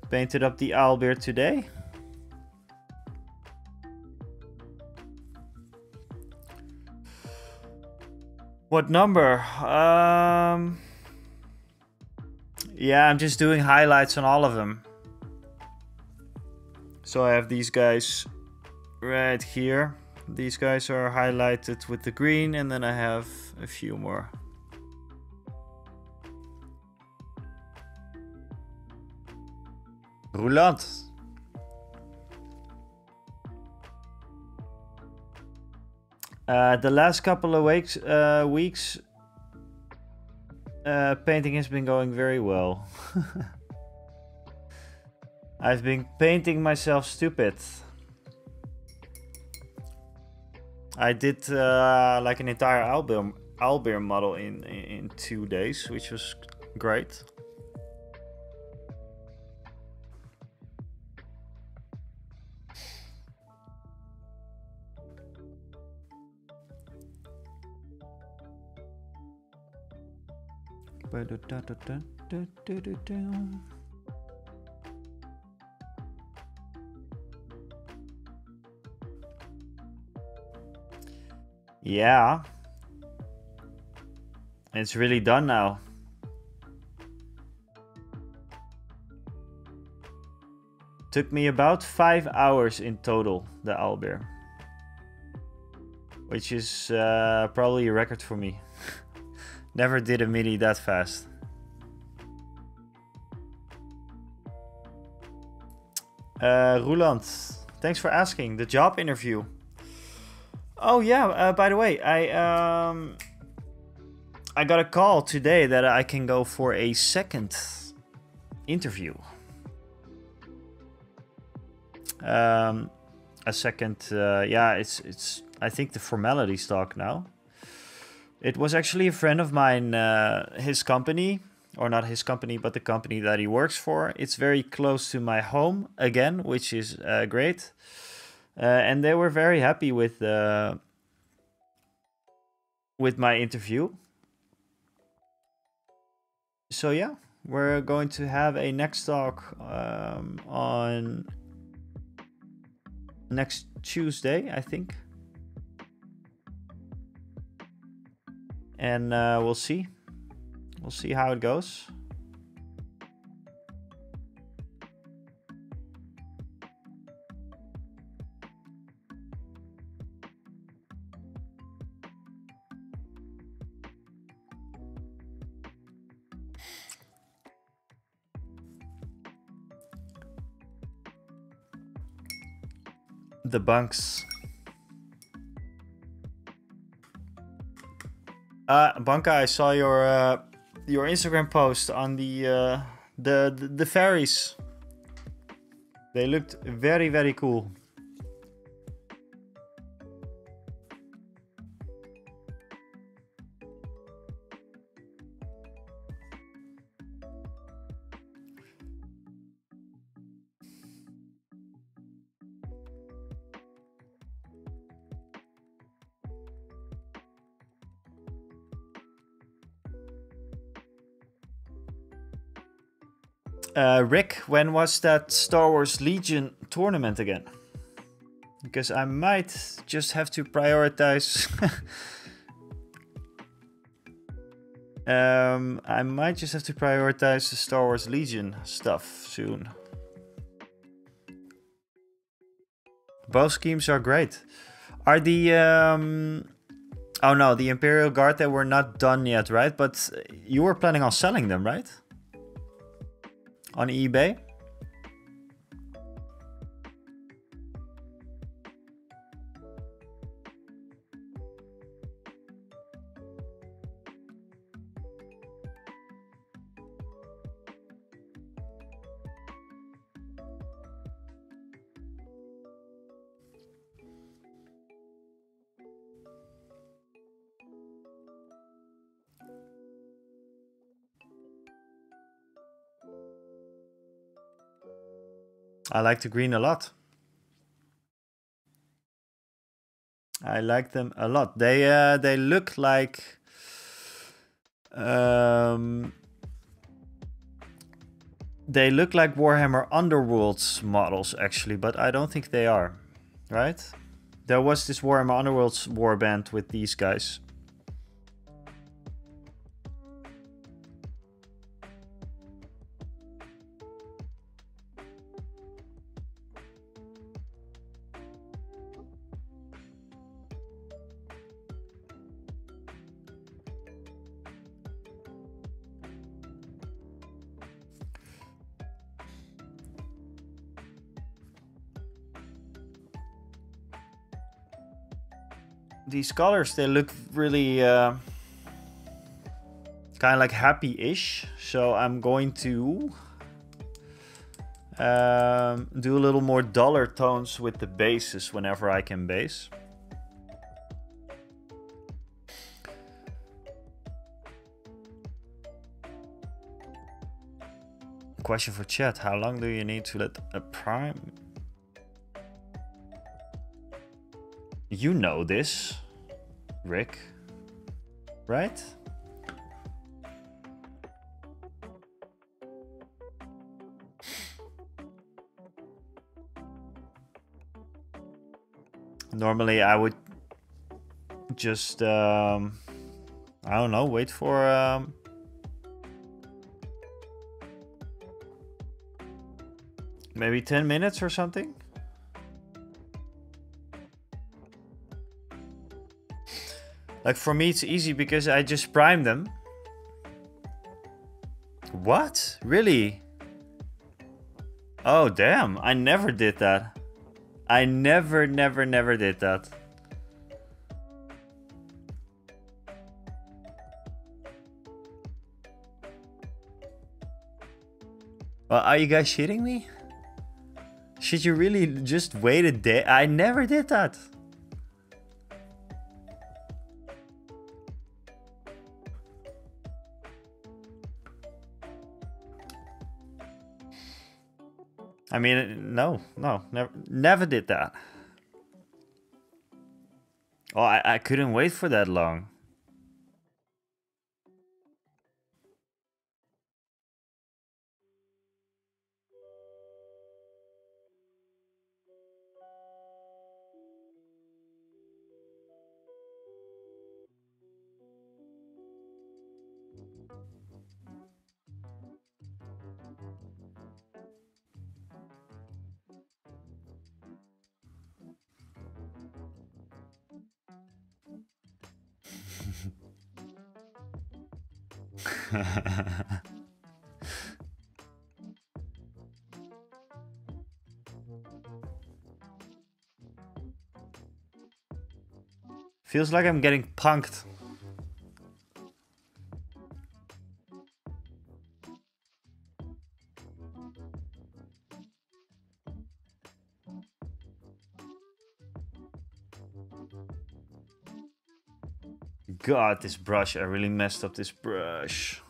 Painted up the owlbear today. What number? Yeah, I'm just doing highlights on all of them. So I have these guys right here. These guys are highlighted with the green, and then I have a few more. Roulant. The last couple of weeks, painting has been going very well. I've been painting myself stupid. I did like an entire Owlbear model in 2 days, which was great. Yeah, it's really done now. Took me about 5 hours in total, the owlbear, which is probably a record for me. Never did a mini that fast. Roland, thanks for asking. The job interview. Oh yeah, by the way, I got a call today that I can go for a second interview. A second, yeah, it's I think the formalities talk now. It was actually a friend of mine, his company, or not his company, but the company that he works for. It's very close to my home again, which is great. And they were very happy with my interview. So yeah, we're going to have a next talk on next Tuesday, I think. And we'll see. We'll see how it goes. The bunks. Banka, I saw your Instagram post on the fairies. They looked very, very cool. Rick, when was that Star Wars Legion tournament again? Because I might just have to prioritize. I might just have to prioritize the Star Wars Legion stuff soon. Both schemes are great. Are the oh no, the Imperial Guard, they were not done yet, right? But you were planning on selling them, right? On eBay? I like the green a lot. I like them a lot. They look like Warhammer Underworlds models actually, but I don't think they are, right? There was this Warhammer Underworlds warband with these guys. these colors, they look really kind of like happy-ish. So I'm going to do a little more duller tones with the bases whenever I can base. Question for chat: how long do you need to let a prime? You know this, Rick, right? Normally I would just, I don't know, wait for maybe 10 minutes or something. Like for me it's easy because I just prime them. What? Really? Oh damn, I never did that. I never did that. Well, are you guys shitting me? Should you really just wait a day? I never did that. I mean, no, never did that. Oh, I couldn't wait for that long. Feels like I'm getting punked. God, this brush, I really messed up this brush.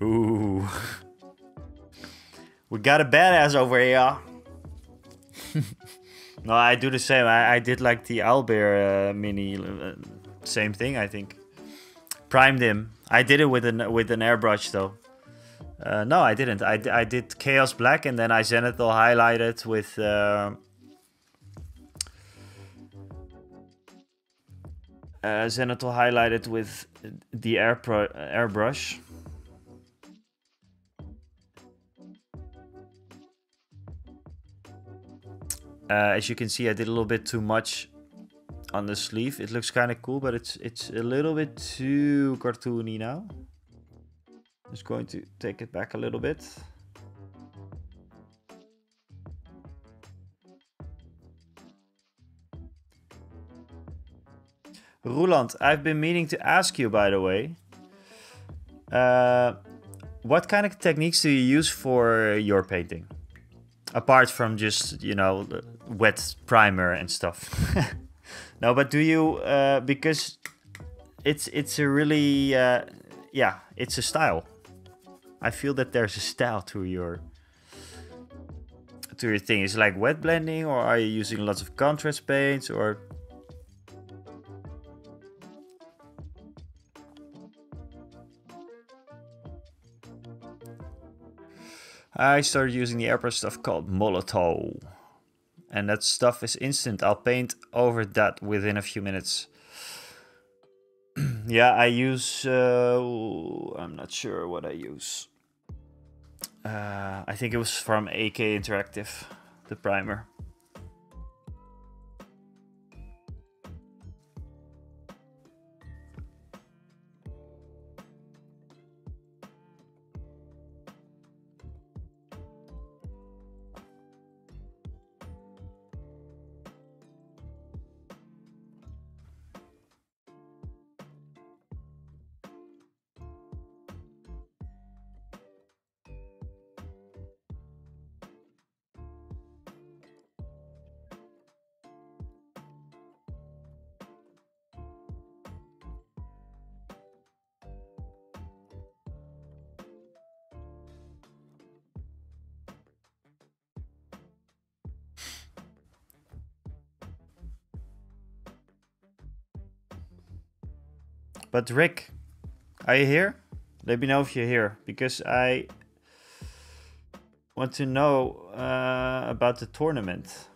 Ooh. We got a badass over here. No, I do the same. I did like the owlbear mini, same thing, I think. Primed him. I did it with an airbrush though. No, I didn't. I did Chaos Black and then I zenithal highlighted with the airbrush. As you can see, I did a little bit too much on the sleeve. It looks kind of cool, but it's a little bit too cartoony now. Just going to take it back a little bit. Roland, I've been meaning to ask you, by the way. What kind of techniques do you use for your painting? Apart from just, you know, wet primer and stuff. No, but do you, because it's a really, yeah, it's a style. I feel that there's a style to your thing. Is it like wet blending, or are you using lots of contrast paints, or? I started using the airbrush stuff called Molotov. And that stuff is instant. I'll paint over that within a few minutes. Yeah, I use... I'm not sure what I use. I think it was from AK Interactive, the primer. But Rick, are you here? Let me know if you're here, because I want to know about the tournament.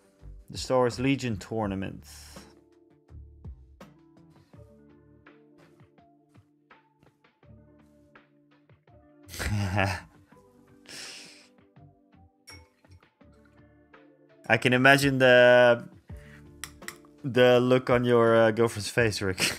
The Star Wars Legion tournament. I can imagine the look on your girlfriend's face, Rick.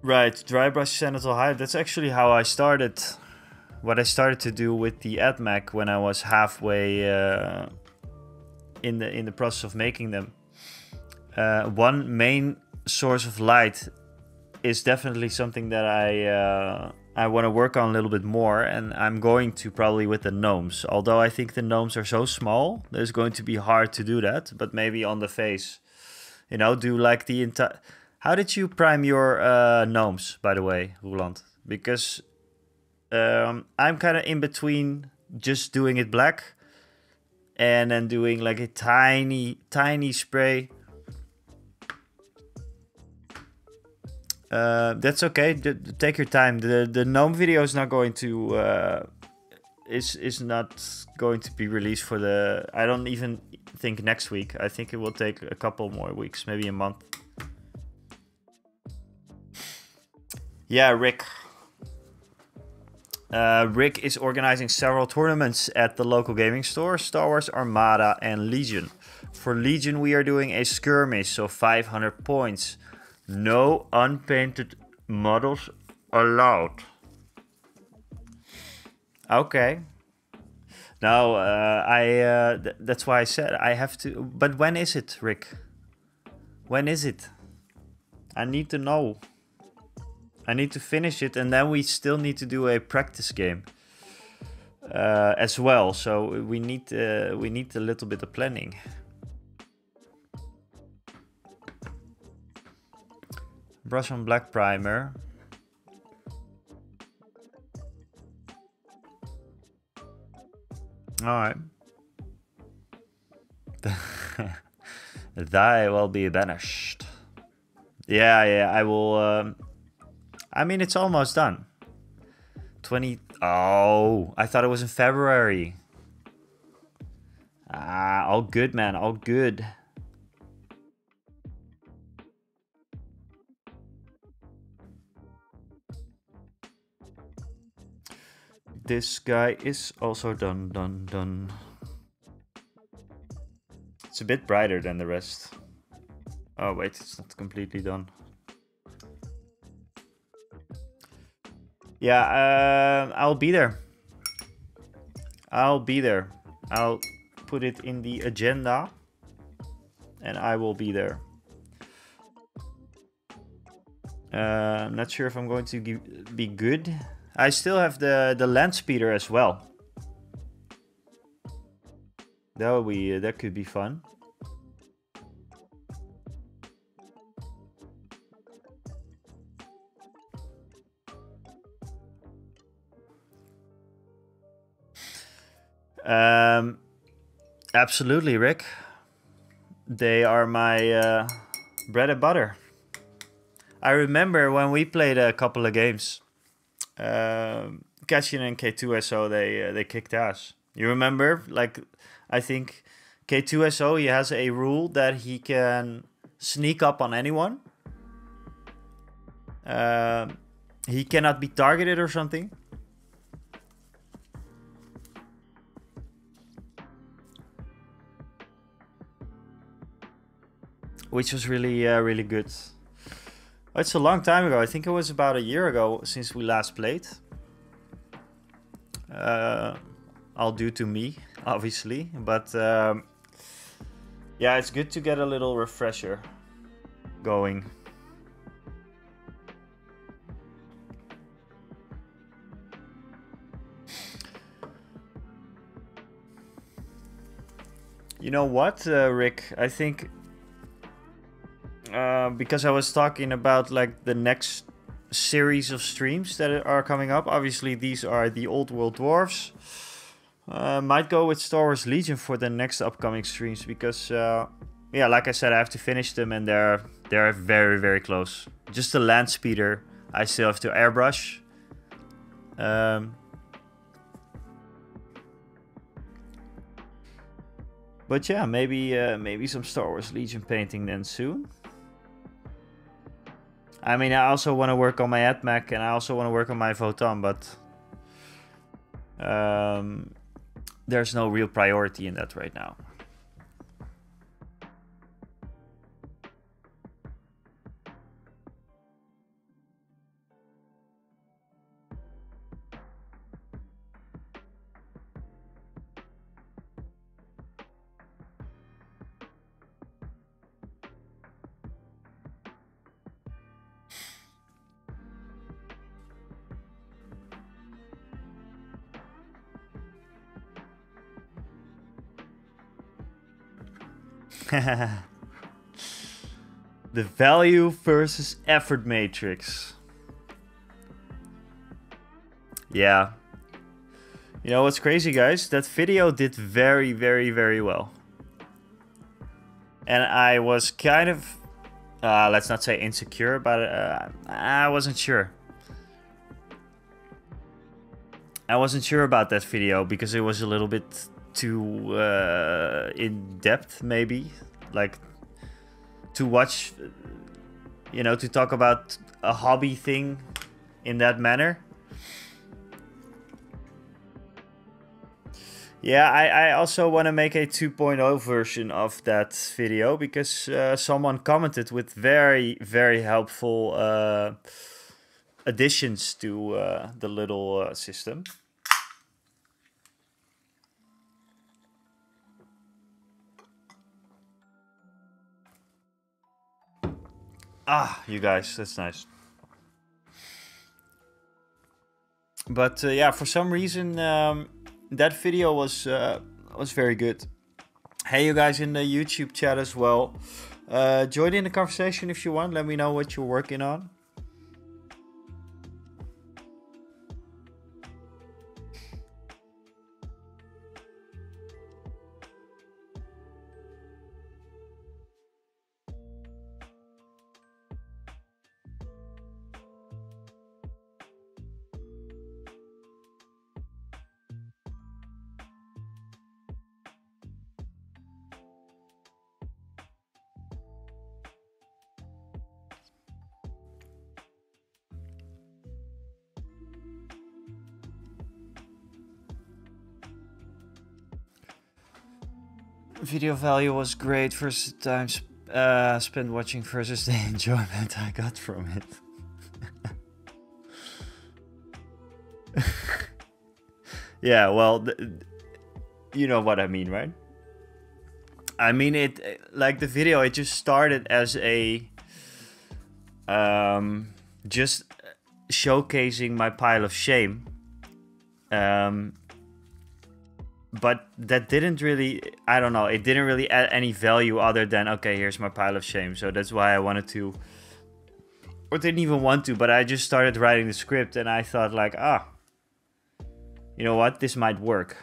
Right, dry brush genital height. That's actually how I started. What I started to do with the AdMac when I was halfway in the process of making them. One main source of light is definitely something that I want to work on a little bit more, and I'm going to probably with the gnomes. Although I think the gnomes are so small, it's going to be hard to do that. But maybe on the face, you know, do like the entire. How did you prime your gnomes, by the way, Roland? Because I'm kind of in between just doing it black and then doing like a tiny spray. That's okay. Take your time. The gnome video is not going to is not going to be released for the. I don't even think next week. I think it will take a couple more weeks, maybe a month. Yeah, Rick. Rick is organizing several tournaments at the local gaming store, Star Wars Armada and Legion. For Legion, we are doing a skirmish, so 500 points. No unpainted models allowed. Okay. No, that's why I said I have to. But when is it, Rick? When is it? I need to know. I need to finish it, and then we still need to do a practice game as well. So we need a little bit of planning. Brush on black primer. All right. Thy will be banished. Yeah, I will. I mean, it's almost done. 20. Oh, I thought it was in February. Ah, all good, man. All good. This guy is also done. It's a bit brighter than the rest. Oh, wait, it's not completely done. Yeah, I'll be there. I'll put it in the agenda, and I will be there. I'm not sure if I'm going to be good. I still have the land speeder as well. That could be fun. Absolutely, Rick. They are my bread and butter. I remember when we played a couple of games. Cashin and K2SO, they kicked ass. You remember? Like, I think K2SO, he has a rule that he can sneak up on anyone. He cannot be targeted or something. Which was really, really good. It's a long time ago. I think it was about a year ago since we last played. All due to me, obviously. But yeah, it's good to get a little refresher going. You know what, Rick? I think because I was talking about like the next series of streams that are coming up. Obviously, these are the Old World Dwarfs. Might go with Star Wars Legion for the next upcoming streams because, yeah, like I said, I have to finish them and they're very, very close. Just the land speeder, I still have to airbrush. But yeah, maybe some Star Wars Legion painting then soon. I mean, I also want to work on my AdMech and I also want to work on my Photon, but there's no real priority in that right now. The value versus effort matrix. Yeah. You know what's crazy, guys? That video did very, very, very well. And I was kind of, let's not say insecure, but I wasn't sure. I wasn't sure about that video because it was a little bit too in depth, maybe. Like, to watch, you know, to talk about a hobby thing in that manner. Yeah, I also want to make a 2.0 version of that video because someone commented with very, very helpful additions to the little system. Ah, you guys, that's nice. But yeah, for some reason, that video was very good. Hey, you guys in the YouTube chat as well. Join in the conversation if you want. Let me know what you're working on. Video value was great versus the time spent watching versus the enjoyment I got from it. Yeah, well, you know what I mean, right? I mean, it like the video, it just started as a just showcasing my pile of shame. But that didn't really, I don't know, it didn't really add any value other than, okay, here's my pile of shame. So that's why I wanted to, or didn't even want to, but I just started writing the script and I thought like, you know what, this might work.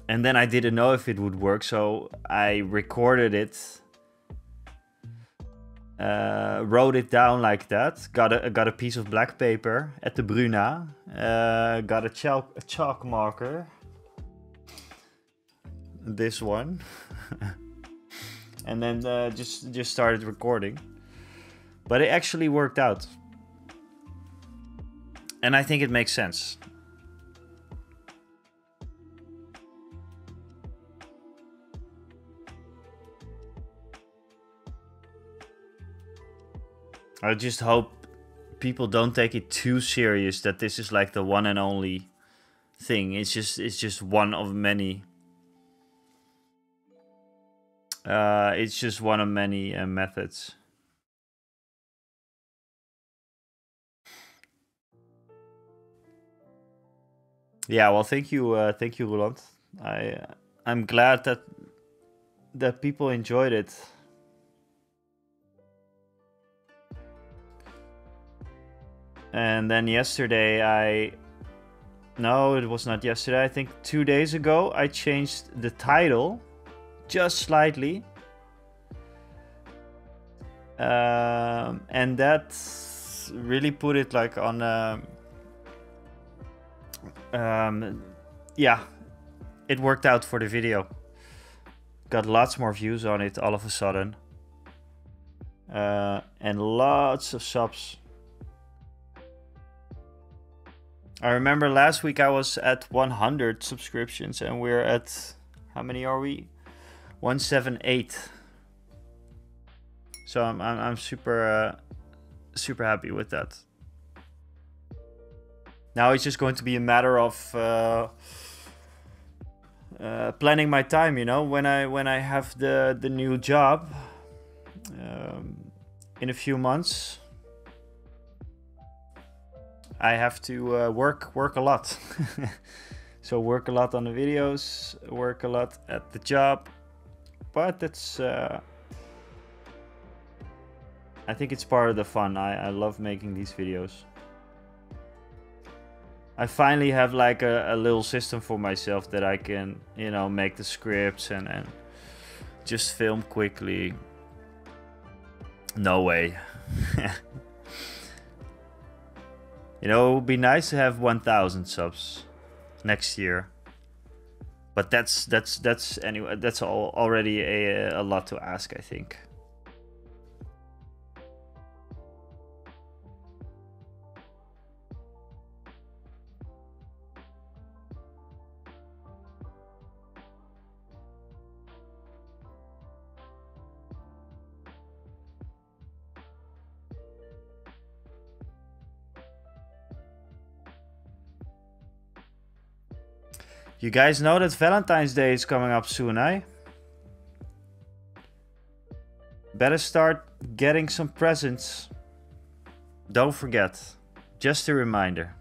And then I didn't know if it would work, so I recorded it, wrote it down like that, got a piece of black paper at the Bruna, got a chalk marker, this one, and then just started recording. But it actually worked out, and I think it makes sense. I just hope people don't take it too serious that this is like the one and only thing. It's just one of many. It's just one of many methods. Yeah, well, thank you, Roland. I'm glad that people enjoyed it. And then yesterday no, it was not yesterday. I think 2 days ago I changed the title just slightly. And that really put it like on yeah, it worked out for the video. Got lots more views on it all of a sudden. And lots of subs. I remember last week I was at 100 subscriptions and we're at, how many are we? 178. So I'm super super happy with that. Now it's just going to be a matter of planning my time, you know, when I have the new job in a few months. I have to work a lot. So work a lot on the videos, work a lot at the job, but that's I think it's part of the fun. I love making these videos. I finally have like a little system for myself that I can, you know, make the scripts and just film quickly. No way. You know, it would be nice to have 1,000 subs next year. But that's anyway, that's already a lot to ask, I think. You guys know that Valentine's Day is coming up soon, eh? Better start getting some presents. Don't forget. Just a reminder.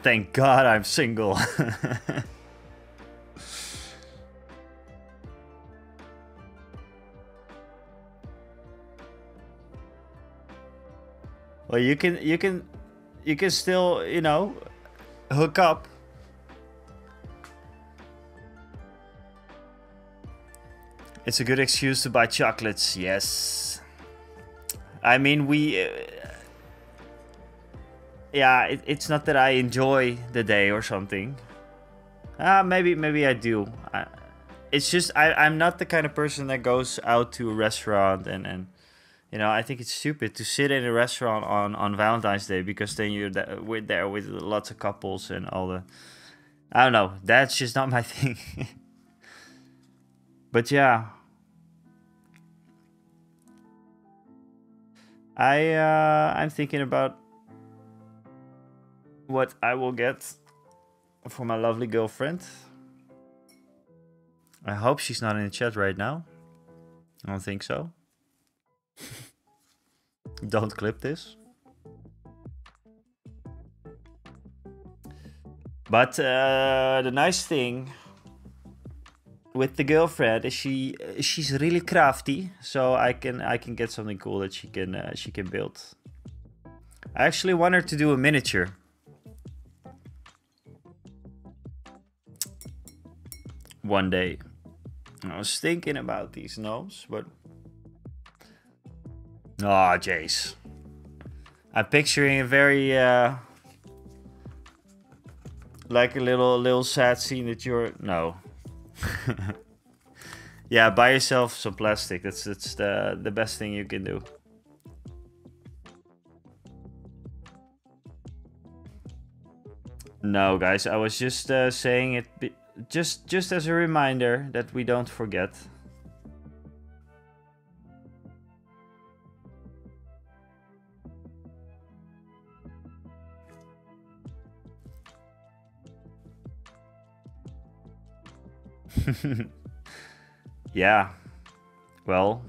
Thank God I'm single. Well, you can still, you know, hook up. It's a good excuse to buy chocolates. Yes. I mean, yeah, it's not that I enjoy the day or something. Maybe I do. It's just I'm not the kind of person that goes out to a restaurant and you know, I think it's stupid to sit in a restaurant on Valentine's Day because then you're there with lots of couples and all the... I don't know. That's just not my thing. But yeah. I'm thinking about what I will get for my lovely girlfriend. I hope she's not in the chat right now. I don't think so. Don't clip this. But the nice thing with the girlfriend is she's really crafty, so I can get something cool that she can build. I actually want her to do a miniature. One day. I was thinking about these gnomes, but... Oh, Jace. I'm picturing a very... like a little sad scene that you're... No. Yeah, buy yourself some plastic. That's the best thing you can do. No, guys, I was just saying it just as a reminder that we don't forget. Yeah. Well.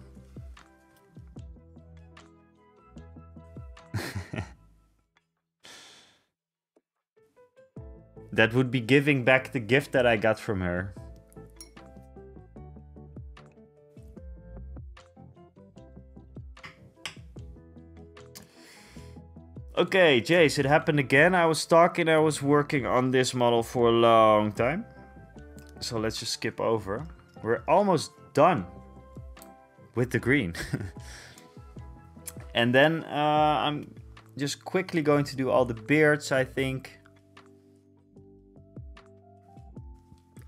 That would be giving back the gift that I got from her. Okay, Jace, it happened again. I was working on this model for a long time. So let's just skip over. We're almost done with the green. And then I'm just quickly going to do all the beards, I think.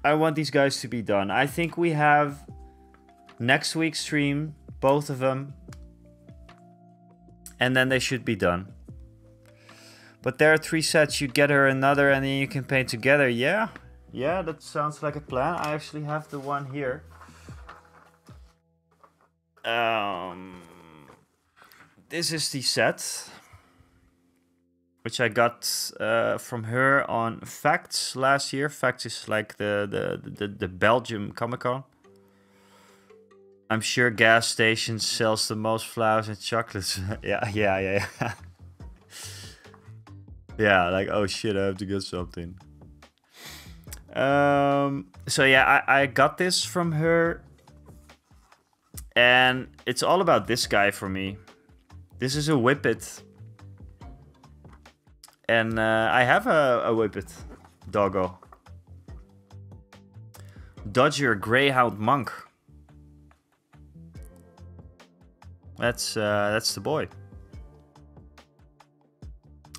I want these guys to be done. I think we have next week's stream, both of them. And then they should be done. But there are 3 sets. You get her another and then you can paint together. Yeah, yeah, that sounds like a plan. I actually have the one here. This is the set, which I got from her on Facts last year. Facts is like the Belgium Comic-Con. I'm sure gas stations sells the most flowers and chocolates. Yeah. Yeah, like, oh shit, I have to get something. So yeah, I got this from her. And it's all about this guy for me. This is a Whippet. And I have a Whippet doggo. Dodger Greyhound Monk. That's the boy.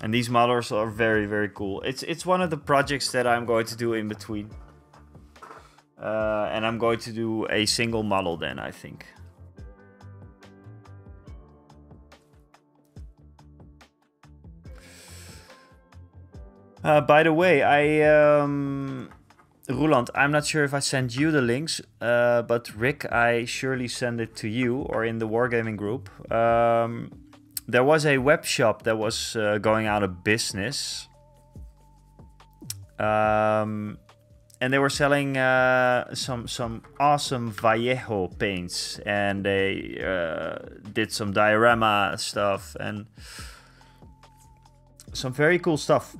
And these models are very, very cool. It's one of the projects that I'm going to do in between. And I'm going to do a single model then, I think. By the way, Roland, I'm not sure if I sent you the links, but Rick, I surely send it to you or in the Wargaming group. There was a web shop that was going out of business. And they were selling some awesome Vallejo paints. And they did some diorama stuff and some very cool stuff.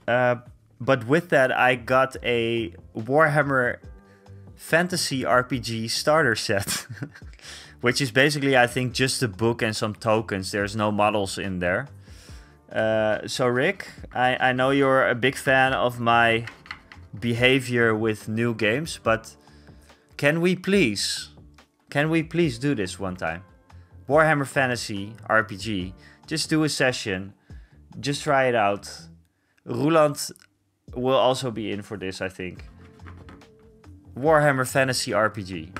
But with that, I got a Warhammer Fantasy RPG starter set. Which is basically, I think, just a book and some tokens. There's no models in there. So Rick, I know you're a big fan of my behavior with new games. But can we please do this one time? Warhammer Fantasy RPG. Just do a session. Just try it out. Roland will also be in for this, I think. Warhammer Fantasy RPG.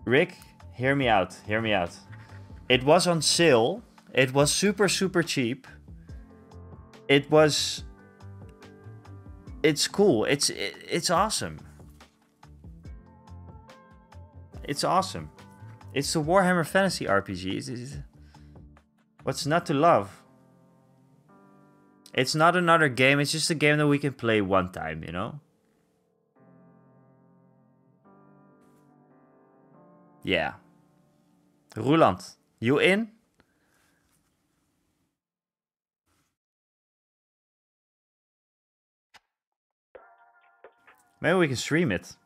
Rick, hear me out. Hear me out. It was on sale. It was super, super cheap. It's cool. It's awesome. It's awesome. It's the Warhammer Fantasy RPG. What's not to love? It's not another game. It's just a game that we can play one time, you know? Yeah. Roland, you in? Maybe we can stream it.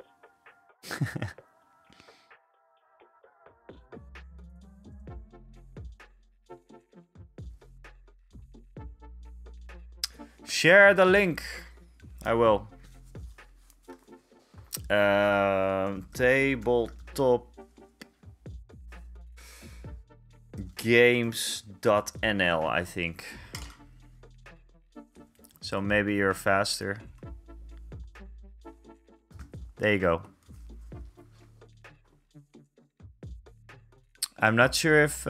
Share the link. I will. Tabletop games.nl, I think. So maybe you're faster. There you go. I'm not sure if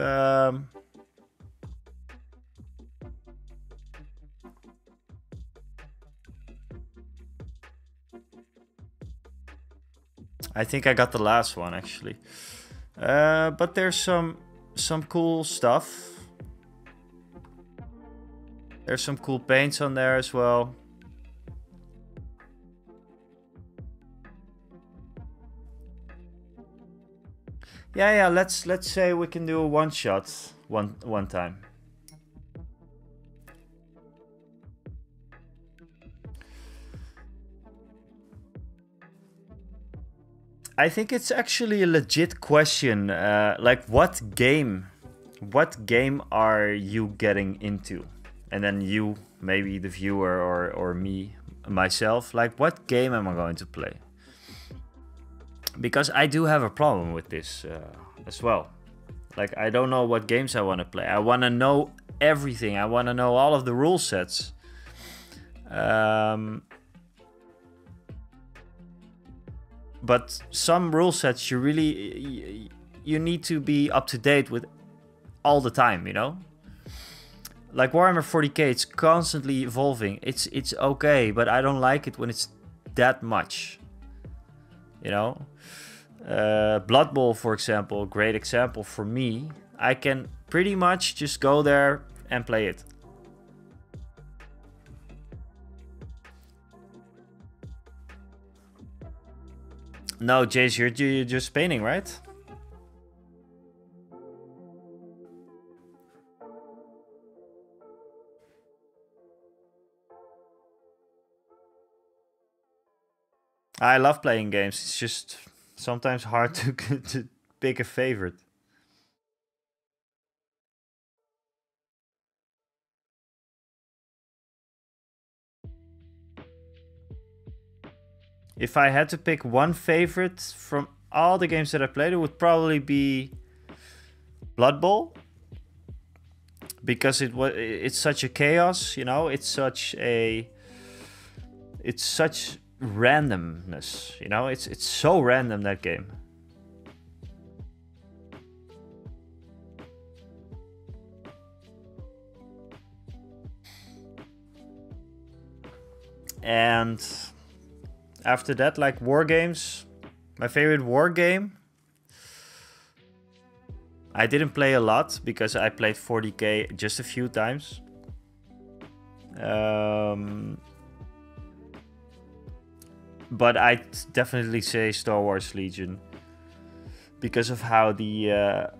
I think I got the last one actually. But there's some cool stuff. There's some cool paints on there as well. Yeah, let's say we can do a one shot one time. I think it's actually a legit question. Like, what game are you getting into? And then you, maybe the viewer or me, myself, like, what game am I going to play? Because I do have a problem with this as well. Like, I don't know what games I want to play. I want to know everything. I want to know all of the rule sets. But some rule sets you need to be up to date with all the time, you know? Like Warhammer 40k, it's constantly evolving. It's okay, but I don't like it when it's that much. You know? Blood Bowl, for example, great example for me. I can pretty much just go there and play it. No, Jace, you're just painting, right? I love playing games. It's just sometimes hard to pick a favorite. If I had to pick one favorite from all the games that I played, it would probably be Blood Bowl. Because it's such a chaos, you know, it's such randomness, you know, it's so random, that game. And after that, like war games, my favorite war game, I didn't play a lot because I played 40k just a few times. But I'd definitely say Star Wars Legion because of how the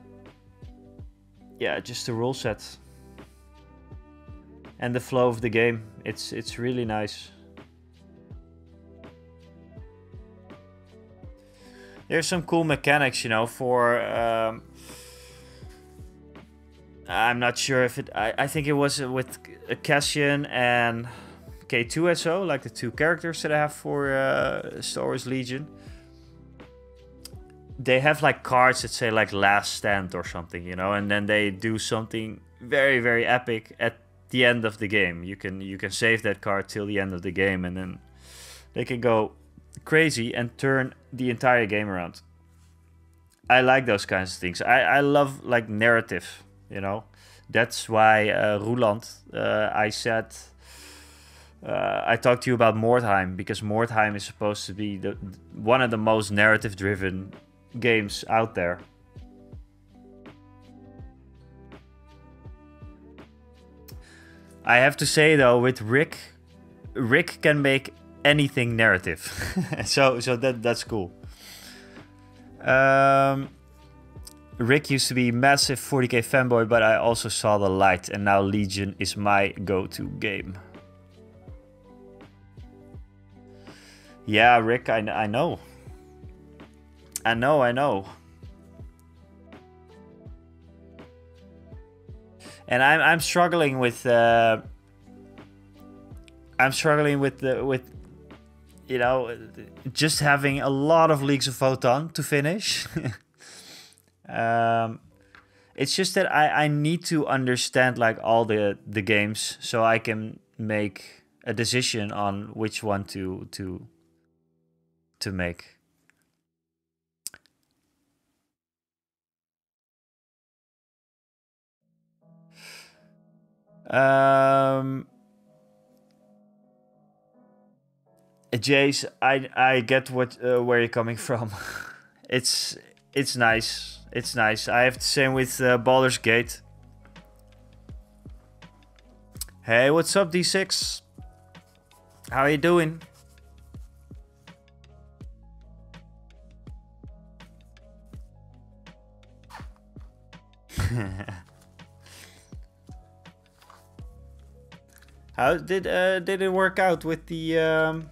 just the rule set and the flow of the game. It's really nice. There's some cool mechanics, you know, for I'm not sure if it... I think it was with Cassian and K2SO, like the two characters that I have for Star Wars Legion. They have like cards that say like Last Stand or something, you know, and then they do something very, very epic at the end of the game. You can save that card till the end of the game, and then they can go crazy and turn the entire game around. I like those kinds of things. I love like narrative, you know. That's why Roland, I said, I talked to you about Mordheim, because Mordheim is supposed to be one of the most narrative driven games out there. I have to say though, with Rick can make anything narrative. so that's cool. Rick used to be massive 40k fanboy, but I also saw the light, and now Legion is my go-to game. Yeah, Rick, I know. I know. And I'm struggling with you know, just having a lot of Leagues of Photon to finish. It's just that I need to understand like all the games so I can make a decision on which one to make. Jace, I get where you're coming from. It's nice. It's nice. I have the same with Baldur's Gate. Hey, what's up, D6? How are you doing? How did it work out with the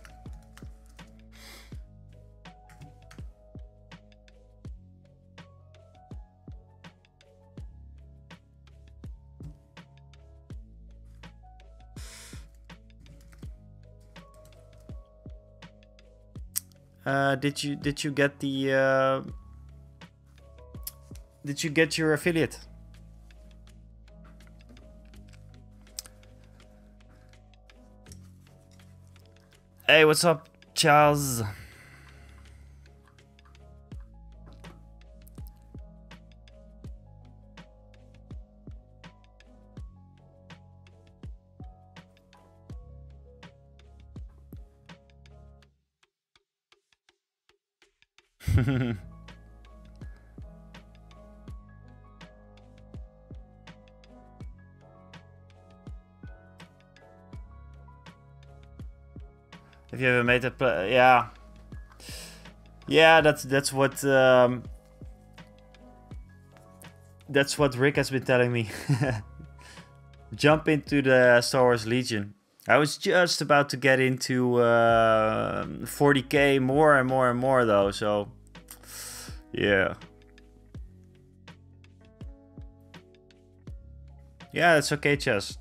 did you get the did you get your affiliate? Hey, what's up, Charles? Have you ever made a play? Yeah. Yeah, that's what Rick has been telling me. Jump into the Star Wars Legion. I was just about to get into 40k more and more and more though, so yeah. Yeah, that's okay, chess.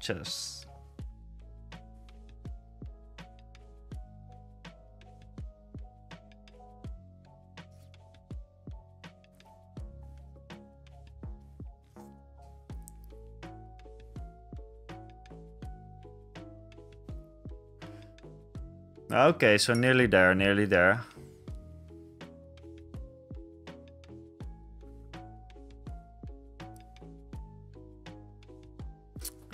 Okay, so nearly there, nearly there.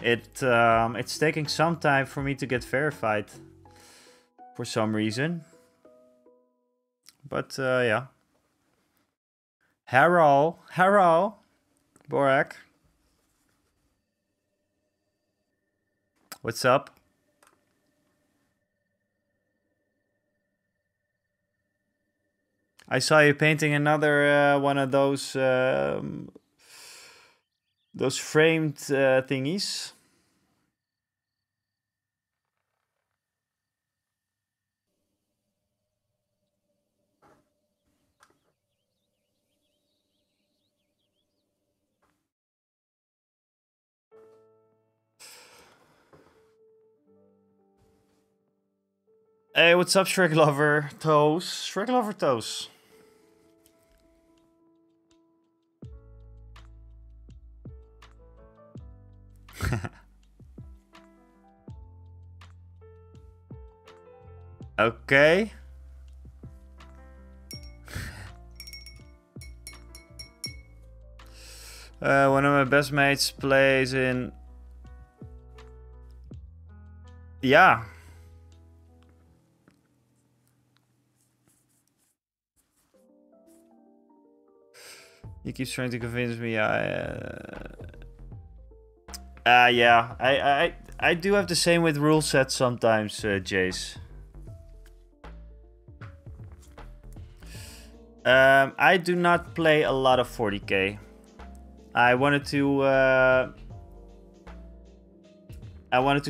It's taking some time for me to get verified for some reason. But yeah. Hello, Borak. What's up? I saw you painting another one of those framed thingies. Hey, what's up, Shrek Lover Toes? Shrek Lover Toes. Okay. One of my best mates plays in... Yeah. He keeps trying to convince me. Yeah. I do have the same with rule sets sometimes, Jace. I do not play a lot of 40k. I wanted to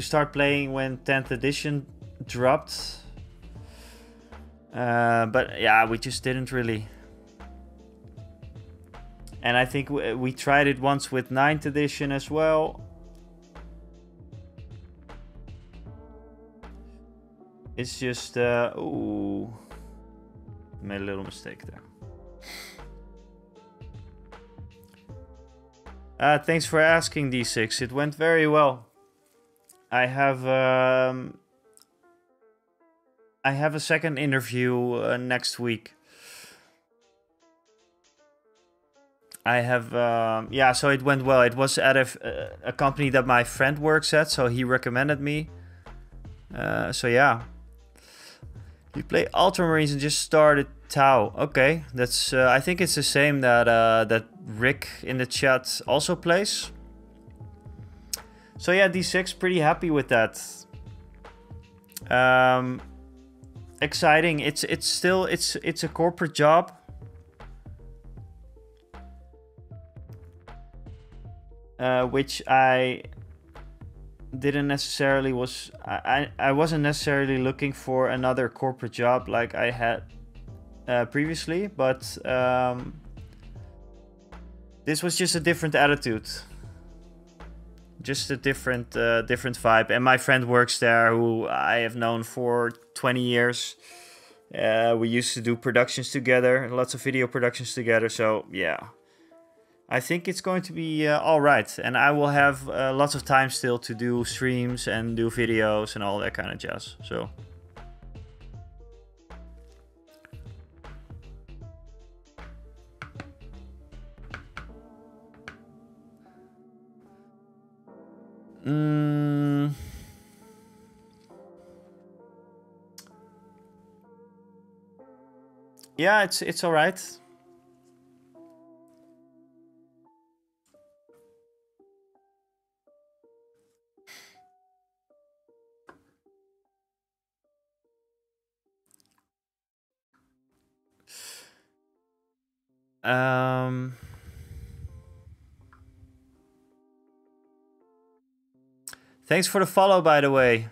start playing when 10th edition dropped. But yeah, we just didn't really. And I think we tried it once with 9th edition as well. It's just, ooh, made a little mistake there. Thanks for asking, D6. It went very well. I have a second interview next week. I have, yeah, so it went well. It was at a company that my friend works at, so he recommended me. So yeah. You play Ultramarines and just started Tau. Okay, that's, I think it's the same that, that Rick in the chat also plays. So yeah, D6, pretty happy with that. Exciting. It's still a corporate job. Which I didn't necessarily I wasn't necessarily looking for another corporate job like I had previously, but this was just a different attitude, just a different vibe. And my friend works there, who I have known for 20 years. We used to do productions together, lots of video productions together. So yeah, I think it's going to be all right, and I will have lots of time still to do streams and do videos and all that kind of jazz. So yeah, it's all right. Thanks for the follow, by the way.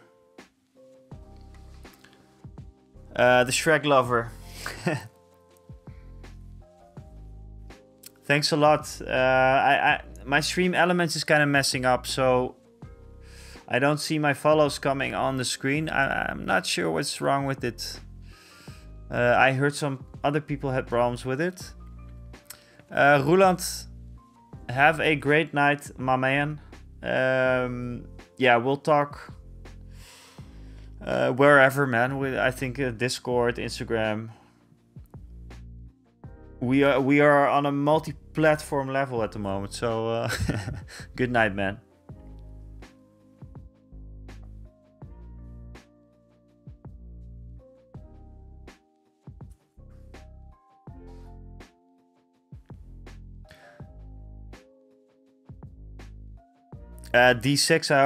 The Shrek lover. Thanks a lot. My stream elements is kind of messing up, so I don't see my follows coming on the screen. I'm not sure what's wrong with it. I heard some other people had problems with it. Roland, have a great night, my man. Yeah, we'll talk wherever, man. I think Discord, Instagram. We are on a multi-platform level at the moment. So good night, man. D6, I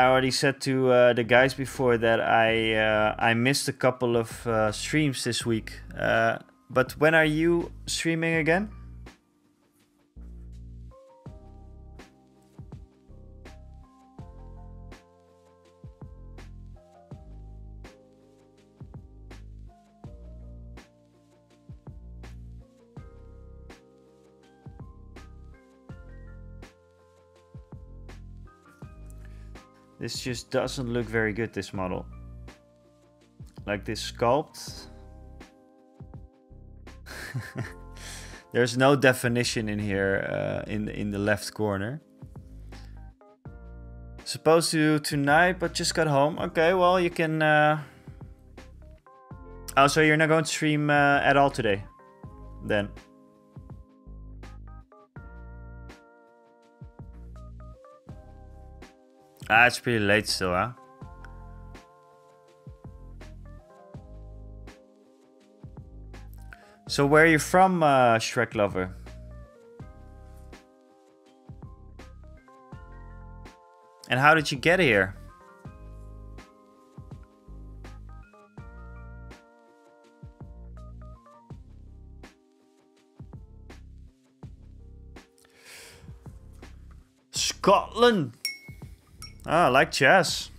already said to the guys before that I missed a couple of streams this week. But when are you streaming again? This just doesn't look very good, this model. Like this sculpt. There's no definition in here in the left corner. Supposed to do tonight, but just got home. Okay, well, you can... Oh, so you're not going to stream at all today, then? Ah, it's pretty late still, huh? So where are you from, Shrek lover? And how did you get here? Scotland! Ah, I like chess.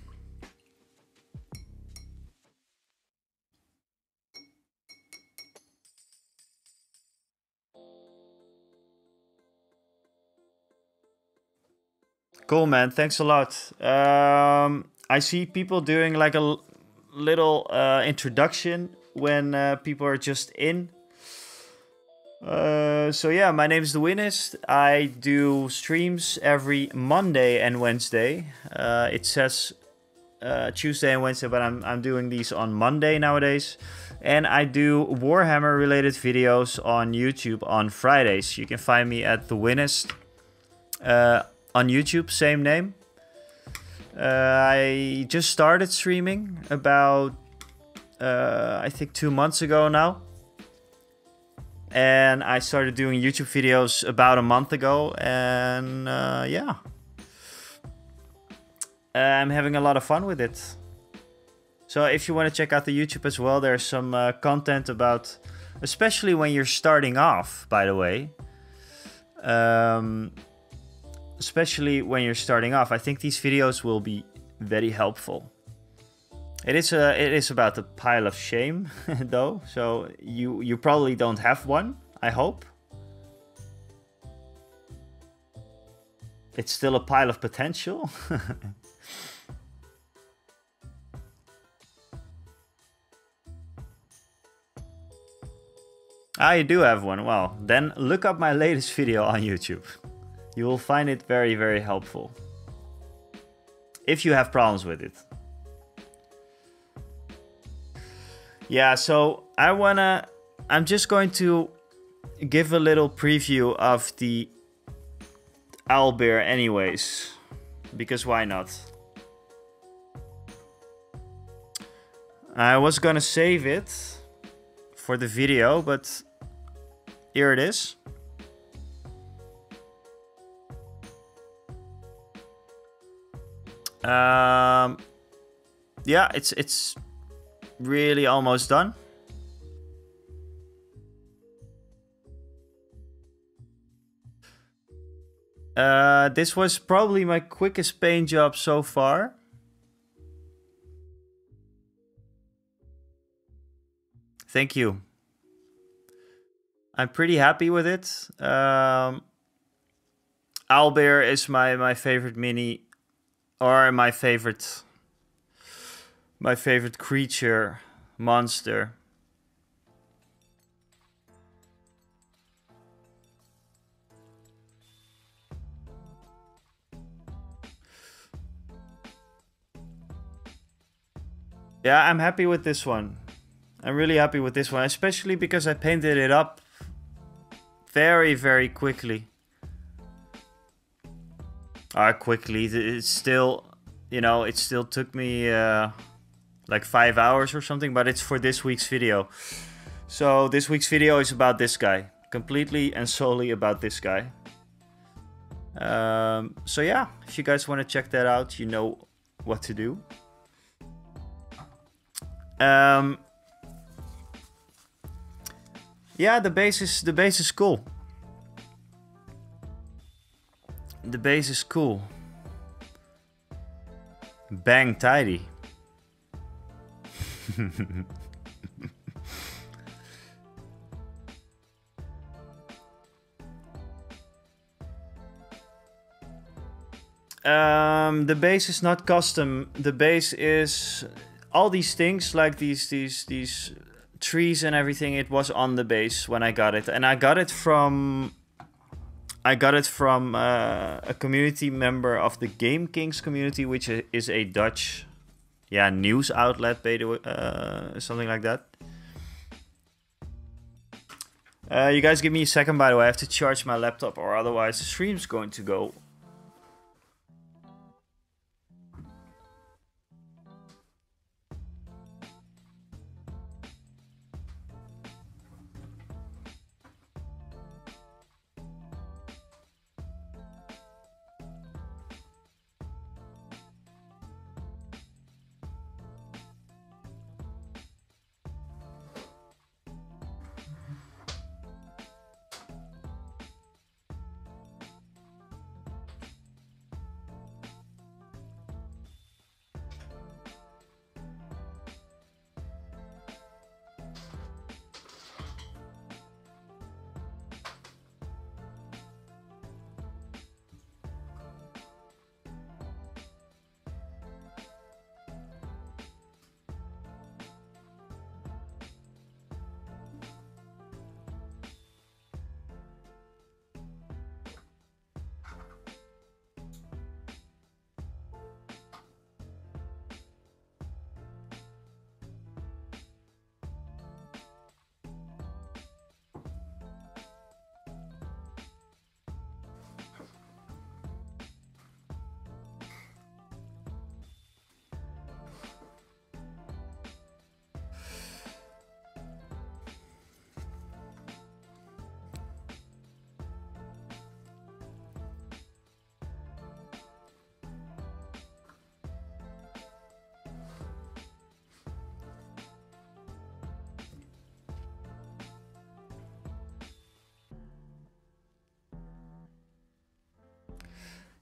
Cool, man. Thanks a lot. I see people doing like a little introduction when people are just in. So yeah, my name is The Winnest. I do streams every Monday and Wednesday. It says Tuesday and Wednesday, but I'm doing these on Monday nowadays. And I do Warhammer related videos on YouTube on Fridays. You can find me at The Winnest on YouTube, same name. I just started streaming about I think 2 months ago now. And I started doing YouTube videos about a month ago, and yeah, I'm having a lot of fun with it. So if you want to check out the YouTube as well, there's some content about, especially when you're starting off, by the way. Especially when you're starting off, I think these videos will be very helpful. It is about the pile of shame, though. So you probably don't have one, I hope. It's still a pile of potential. I do have one. Well, then look up my latest video on YouTube. You will find it very, very helpful. If you have problems with it. Yeah, so I'm just going to give a little preview of the owlbear anyways. Because why not? I was gonna save it for the video, but here it is. Yeah, it's really almost done. This was probably my quickest paint job so far. Thank you. I'm pretty happy with it. Owlbear is my favorite mini, or my favorite creature, monster. Yeah, I'm happy with this one. I'm really happy with this one, especially because I painted it up very, very quickly. Quickly. It's still, you know, it still took me like 5 hours or something, but it's for this week's video. So this week's video is about this guy. Completely and solely about this guy. So yeah, if you guys want to check that out, you know what to do. Yeah, the base is cool. The base is cool. Bang tidy. The base is not custom. The base is all these things, like these trees and everything. It was on the base when I got it, and I got it from a community member of the Game Kings community, which is a Dutch, yeah, news outlet, something like that. You guys give me a second, by the way. I have to charge my laptop, or otherwise the stream's going to go.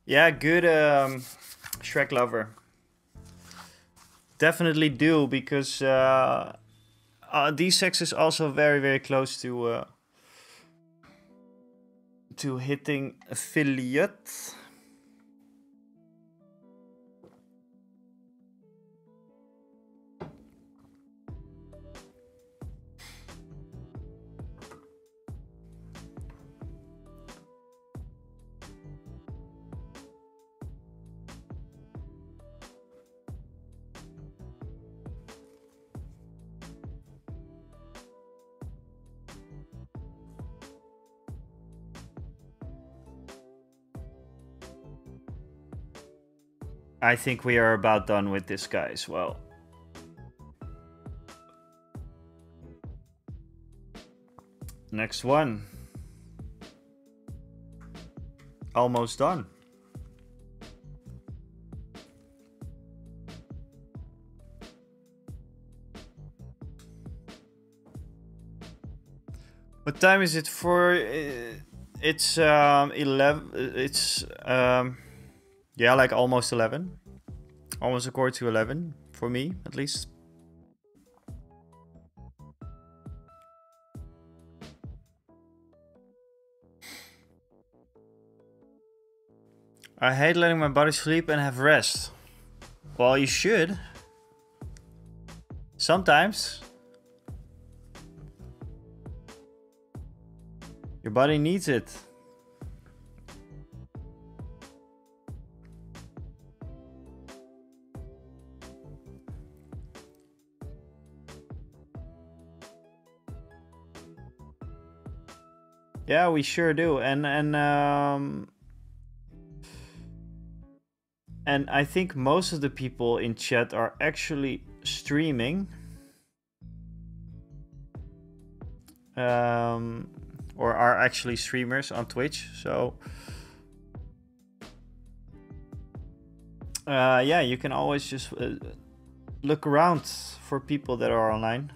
Yeah, good Shrek lover. Definitely do, because D6 is also very, very close to hitting affiliate. I think we are about done with this guy as well. Next one. Almost done. What time is it for? It's 11. It's yeah, like almost 11. Almost a quarter to 11 for me, at least. I hate letting my body sleep and have rest. Well, you should. Sometimes. Your body needs it. Yeah, we sure do. And I think most of the people in chat are actually streaming. Or are actually streamers on Twitch. So yeah, you can always just look around for people that are online.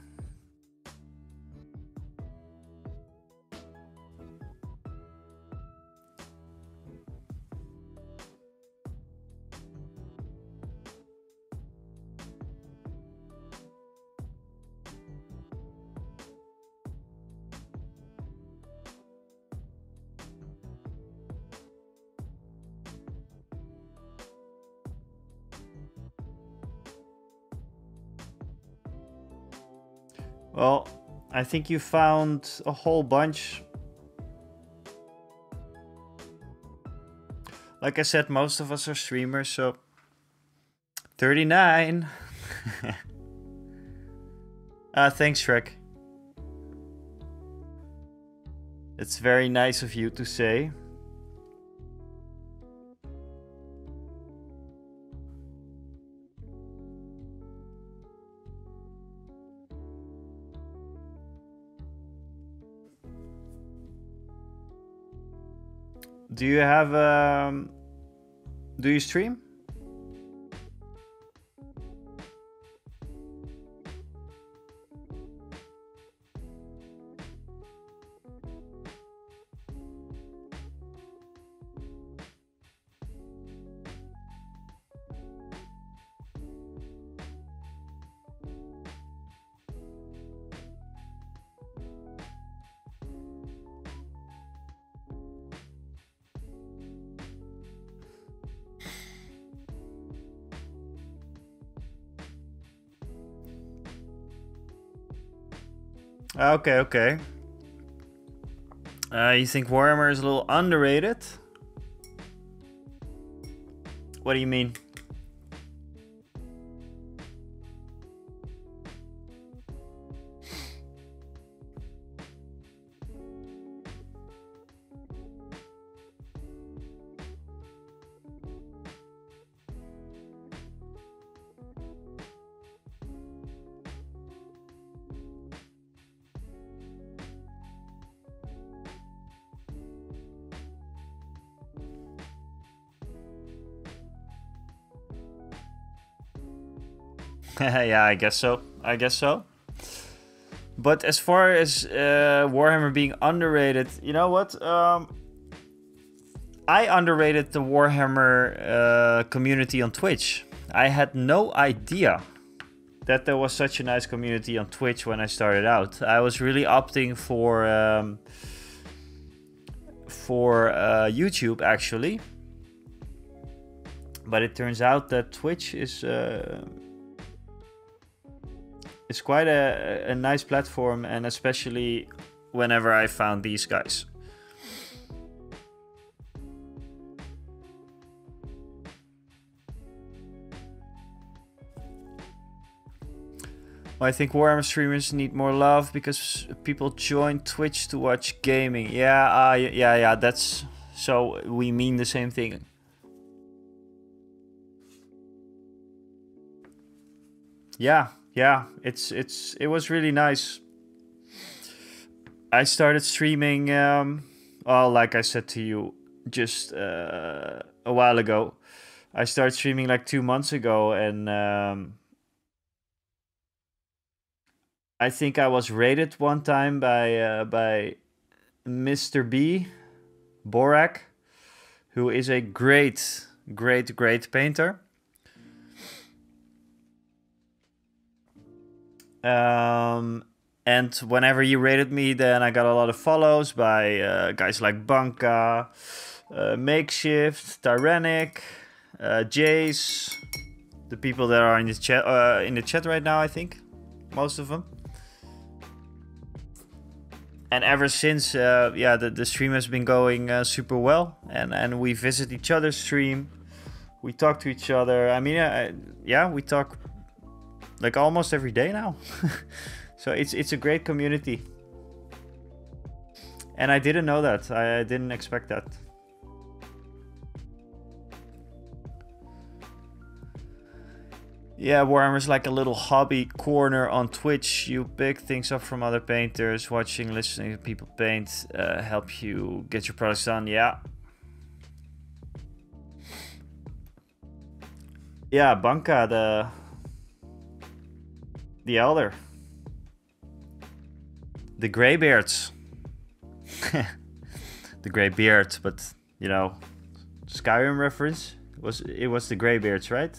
Well, I think you found a whole bunch. Like I said, most of us are streamers, so 39. Thanks, Shrek. It's very nice of you to say. Do you have do you stream? Okay, okay. You think Warhammer is a little underrated? What do you mean? Yeah, I guess so. I guess so. But as far as Warhammer being underrated, you know what? I underrated the Warhammer community on Twitch. I had no idea that there was such a nice community on Twitch when I started out. I was really opting for YouTube actually, but it turns out that Twitch is quite a nice platform, and especially whenever I found these guys. I think Warhammer streamers need more love because people join Twitch to watch gaming. Yeah, that's... So we mean the same thing. Yeah, it was really nice. I started streaming, well, like I said to you just a while ago. I started streaming like 2 months ago, and I think I was rated one time by Mr. B, Borak, who is a great painter. And whenever he rated me, then I got a lot of follows by guys like Banka, Makeshift, Tyrannic, Jace, the people that are in the chat right now, I think, most of them. And ever since, the stream has been going super well, and we visit each other's stream, we talk to each other. I mean, we talk like almost every day now. So it's a great community, and I didn't know that. I didn't expect that. Yeah, Warhammer's like a little hobby corner on Twitch. You pick things up from other painters, watching, listening to people paint, help you get your products done. Yeah. Yeah, Banka, the elder. The Greybeards. The Greybeard, but you know, Skyrim reference. It was the Greybeards, right?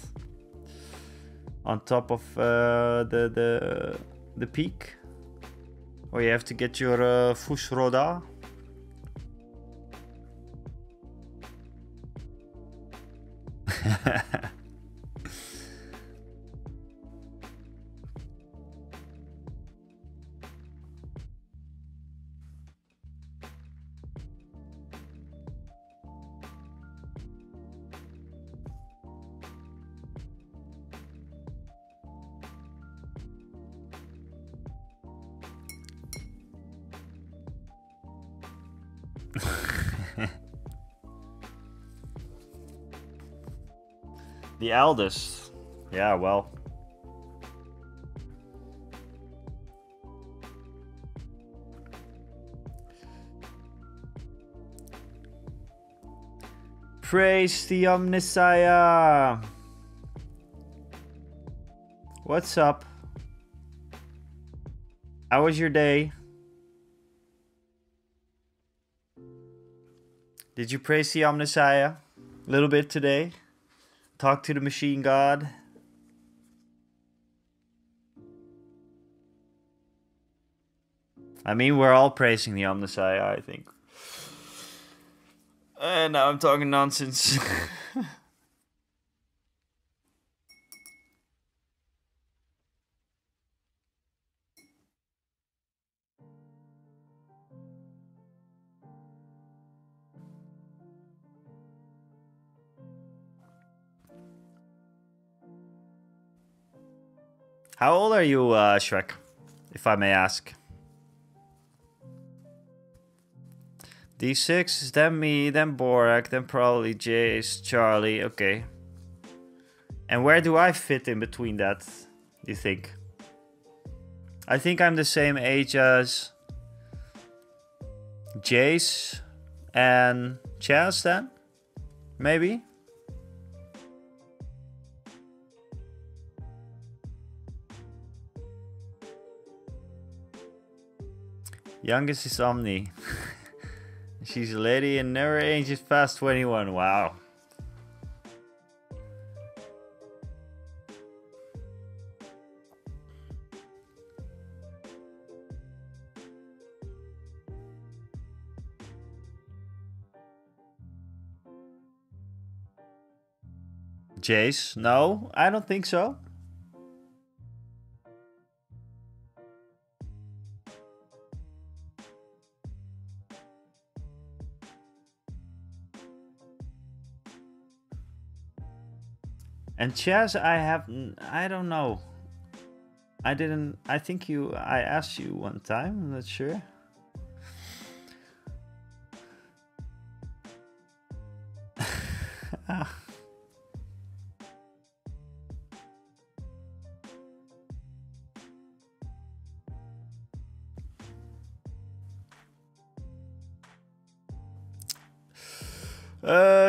On top of the peak, where you have to get your Fusroda. The eldest. Yeah, well. Praise the Omnissiah. What's up? How was your day? Did you praise the Omnissiah a little bit today? Talk to the machine god? I mean, we're all praising the Omnissiah, I think. And now I'm talking nonsense. How old are you, Shrek, if I may ask? D6, then me, then Borak, then probably Jace, Charlie, okay. And where do I fit in between that, do you think? I think I'm the same age as Jace and Chaz then? Maybe? Youngest is Omni. She's a lady and never ages past 21. Wow. Jace? No, I don't think so. And Chaz, I don't know. I think I asked you one time, I'm not sure. Ah.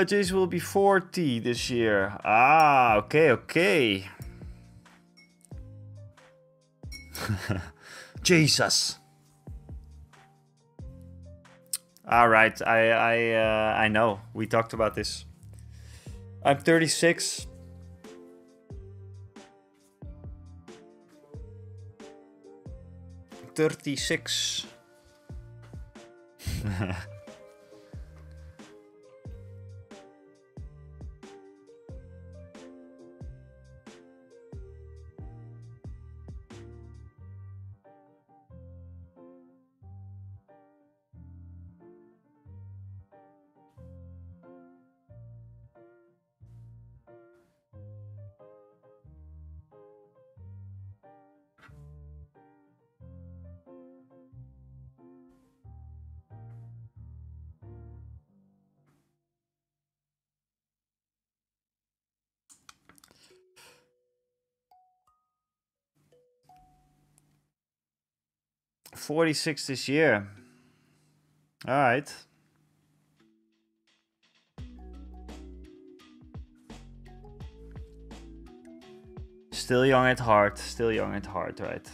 Jace will be 40 this year. Ah, okay. Jesus. All right, I know. We talked about this. I'm 36. $46 this year. All right. Still young at heart. Still young at heart, right?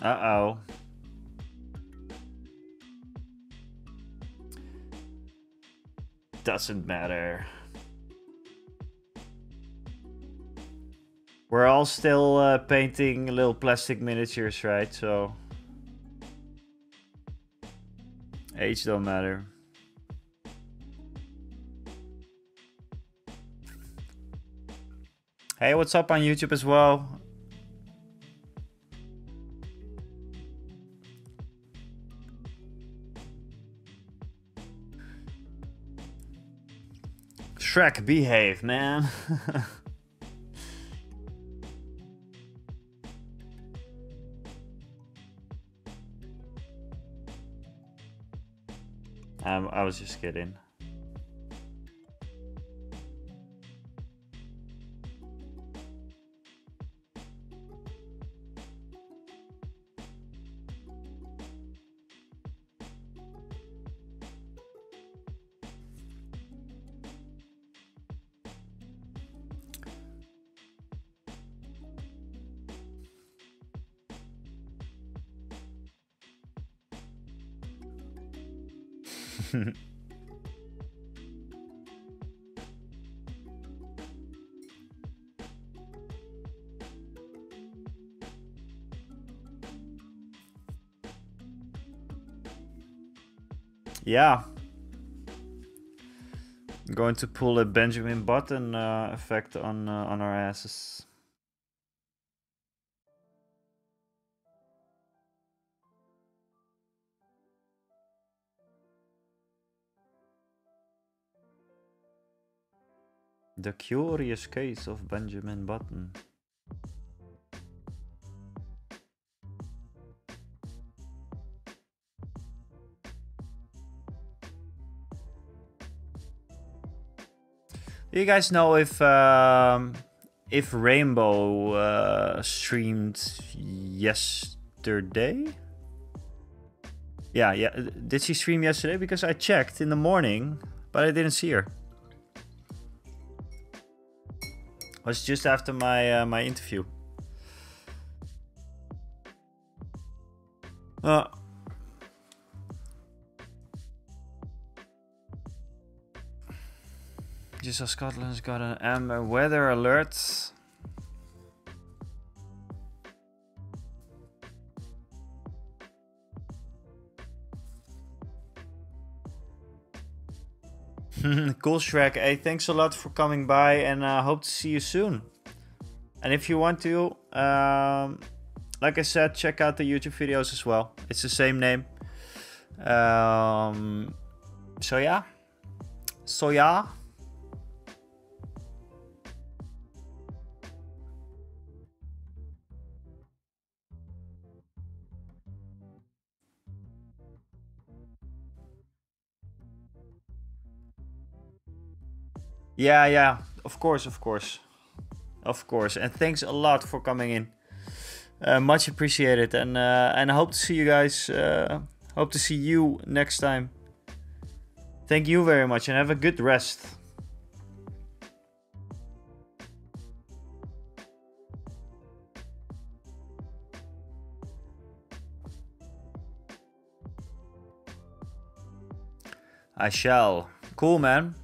Uh-oh. Doesn't matter. We're all still painting little plastic miniatures, right? So age don't matter. Hey, what's up on YouTube as well? Shrek, behave, man. I was just kidding. Yeah. I'm going to pull a Benjamin Button effect on our asses. The Curious Case of Benjamin Button. You guys know if Rainbow streamed yesterday? Yeah. Did she stream yesterday? Because I checked in the morning, but I didn't see her. It was just after my my interview. Just so Scotland's got an amber weather alert. Cool, Shrek. Hey, thanks a lot for coming by, and hope to see you soon. And if you want to, like I said, check out the YouTube videos as well. It's the same name. So yeah. Yeah. Of course. And thanks a lot for coming in. Much appreciated, and I hope to see you guys. Hope to see you next time. Thank you very much, and have a good rest. I shall. Cool, man.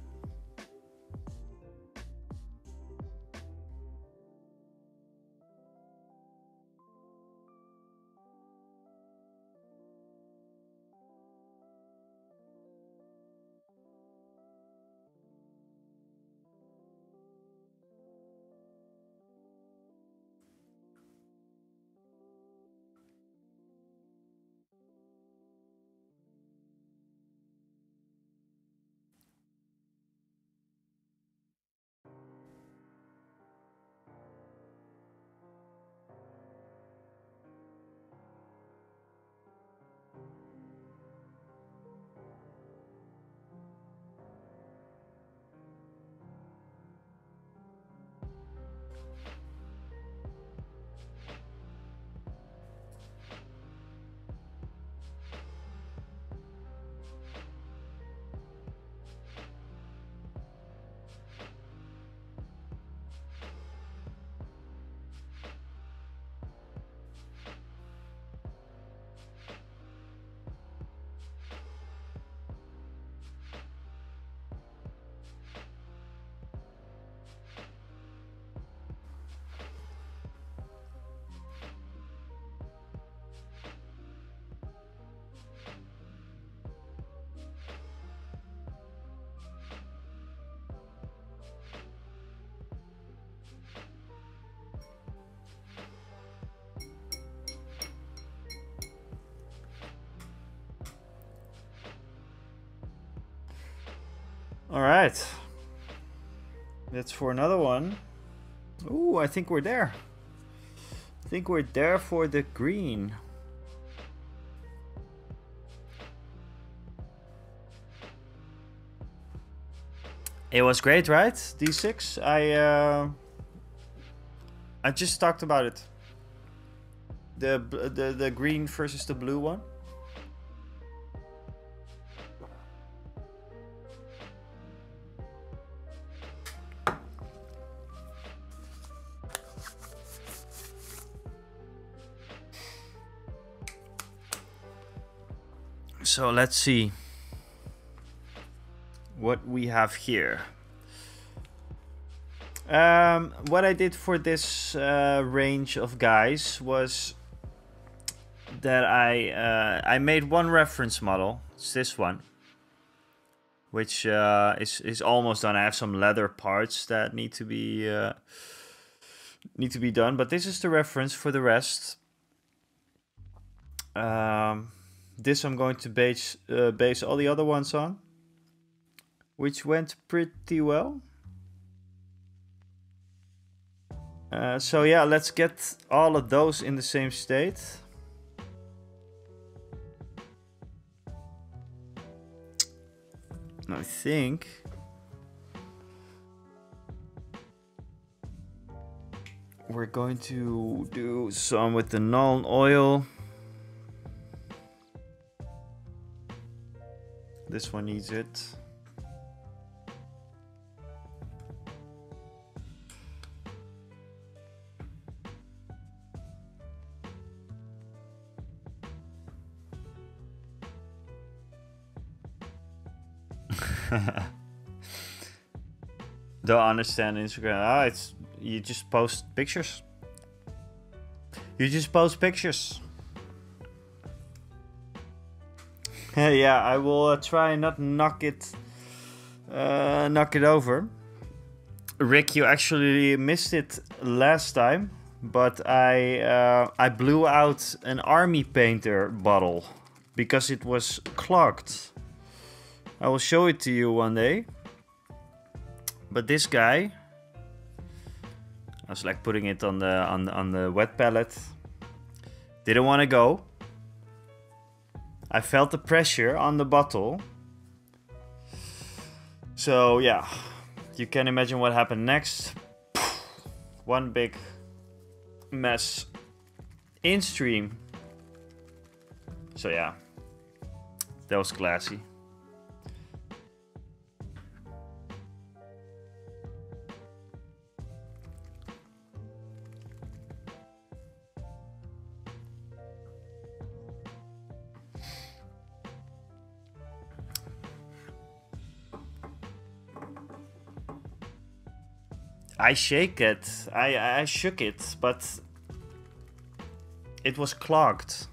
All right. That's for another one. Ooh, I think we're there. I think we're there for the green. It was great, right? D6. I just talked about it. The green versus the blue one. So let's see what we have here. What I did for this range of guys was that I made one reference model. It's this one, which is almost done. I have some leather parts that need to be done, but this is the reference for the rest. This I'm going to base all the other ones on, which went pretty well. So yeah, let's get all of those in the same state. I think we're going to do some with the Nuln oil. This one needs it. Don't understand Instagram. Ah, it's you just post pictures. You just post pictures. Yeah, I will try and not knock it over. Rick, you actually missed it last time, but I blew out an army painter bottle because it was clogged. I will show it to you one day. But this guy, I was like putting it on the wet palette. Didn't want to go. I felt the pressure on the bottle. So yeah, you can imagine what happened next. One big mess in stream. So yeah, that was classy. I shake it. I shook it, but it was clogged.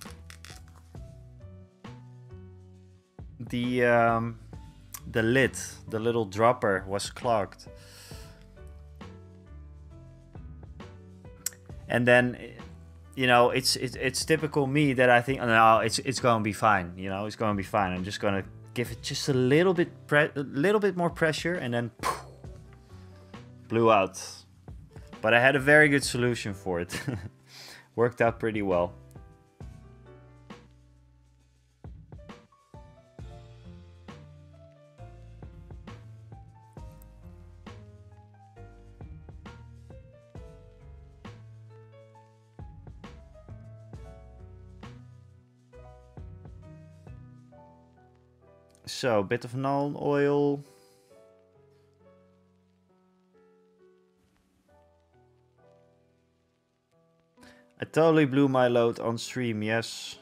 The lid, the little dropper, was clogged. And then, you know, it's typical me that I think, oh, no, it's gonna be fine. You know, it's gonna be fine. I'm just gonna give it just a little bit more pressure, and then poof, blew out. But I had a very good solution for it. Worked out pretty well. So, a bit of Nuln oil. I totally blew my load on stream, yes.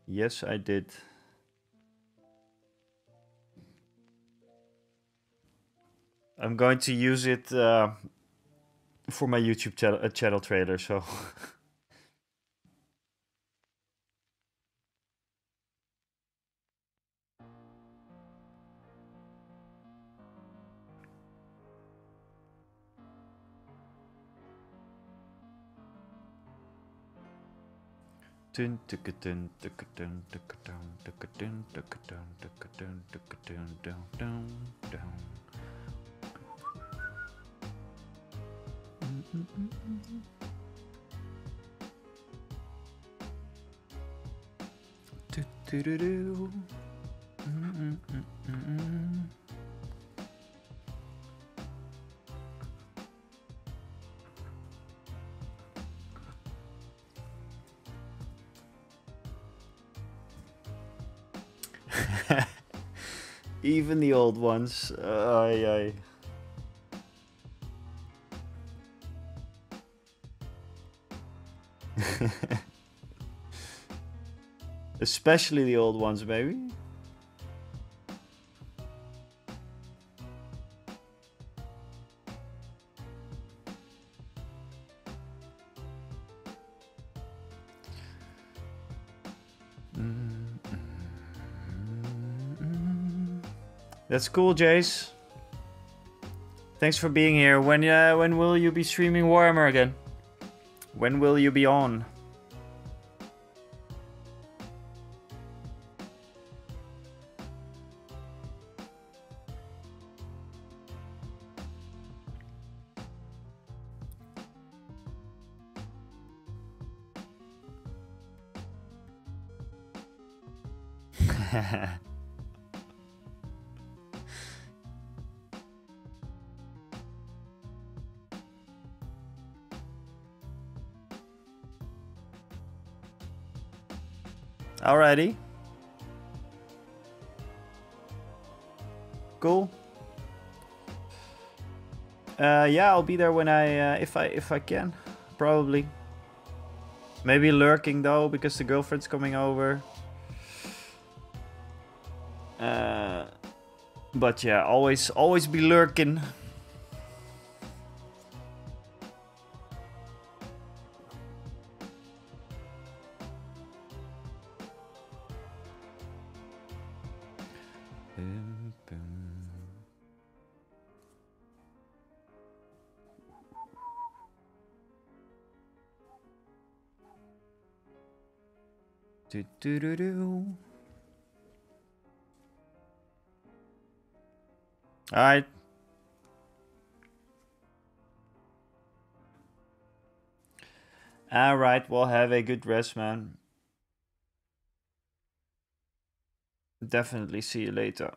Yes, I did. I'm going to use it for my YouTube channel trailer, so... Even the old ones. Aye. Especially the old ones, maybe. That's cool, Jace. Thanks for being here. When will you be streaming Warhammer again? When will you be on? Alrighty. Cool. Yeah, I'll be there when if I can, probably. Maybe lurking though, because the girlfriend's coming over. But yeah, always be lurking. Do do do do. All right. All right. Well, have a good rest, man. Definitely see you later.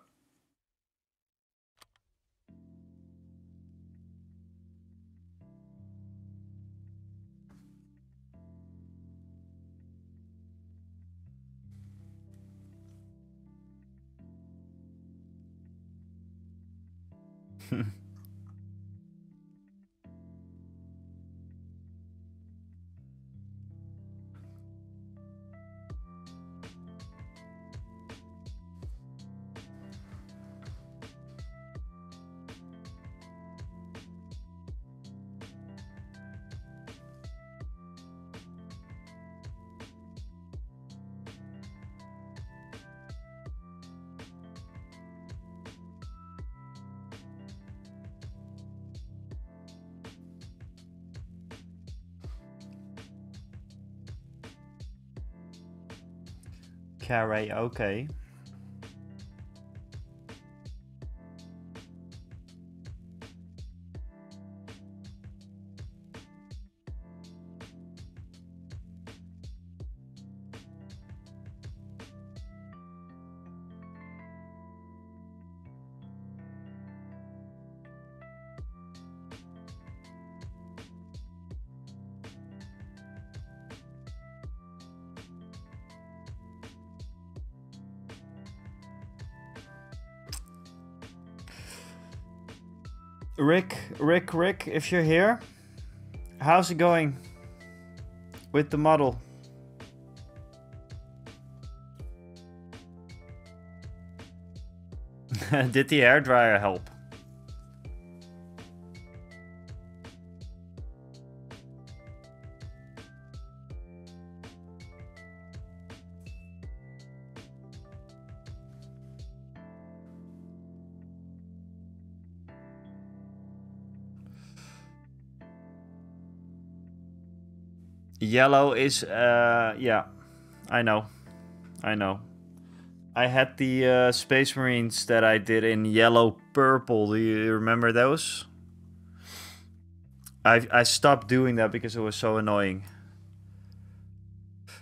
Karaoke. Rick, if you're here, how's it going with the model? Did the hairdryer help? Yellow is, yeah, I know. I had the Space Marines that I did in yellow purple. Do you remember those? I stopped doing that because it was so annoying.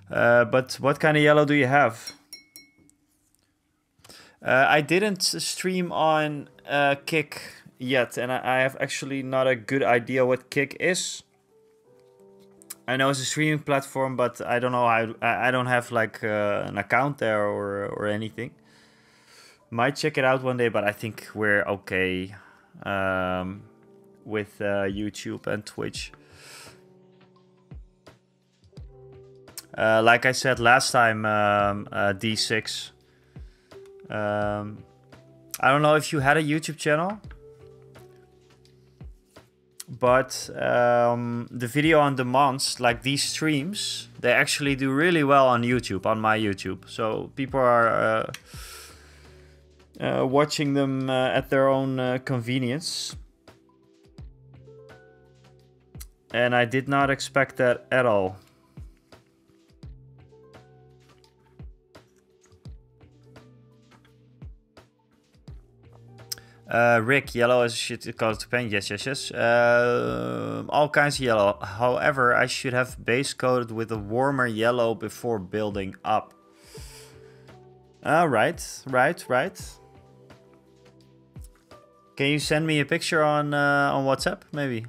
But what kind of yellow do you have? I didn't stream on Kick yet, and I have actually not a good idea what Kick is. I know it's a streaming platform, but I don't know. I don't have like an account there or anything. Might check it out one day, but I think we're okay with YouTube and Twitch. Like I said last time, D6. I don't know if you had a YouTube channel. But the video on demands, like these streams, they actually do really well on YouTube, on my YouTube. So people are watching them at their own convenience. And I did not expect that at all. Rick, yellow is shit color to paint. Yes. All kinds of yellow. However, I should have base coated with a warmer yellow before building up. Right. Can you send me a picture on WhatsApp, maybe?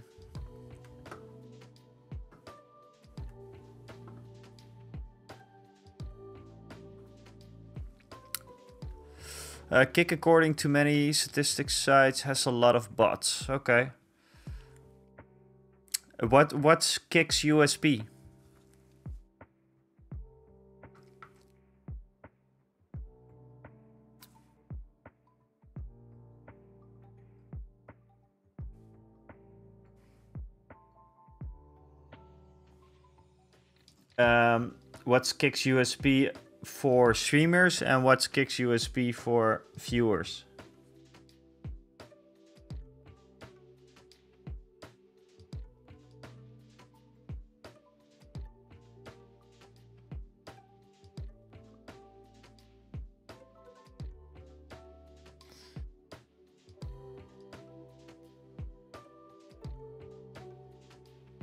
Kick, according to many statistics sites, has a lot of bots. Okay. What's Kick's USP? What's Kick's USP for streamers and what's Kick's USP for viewers?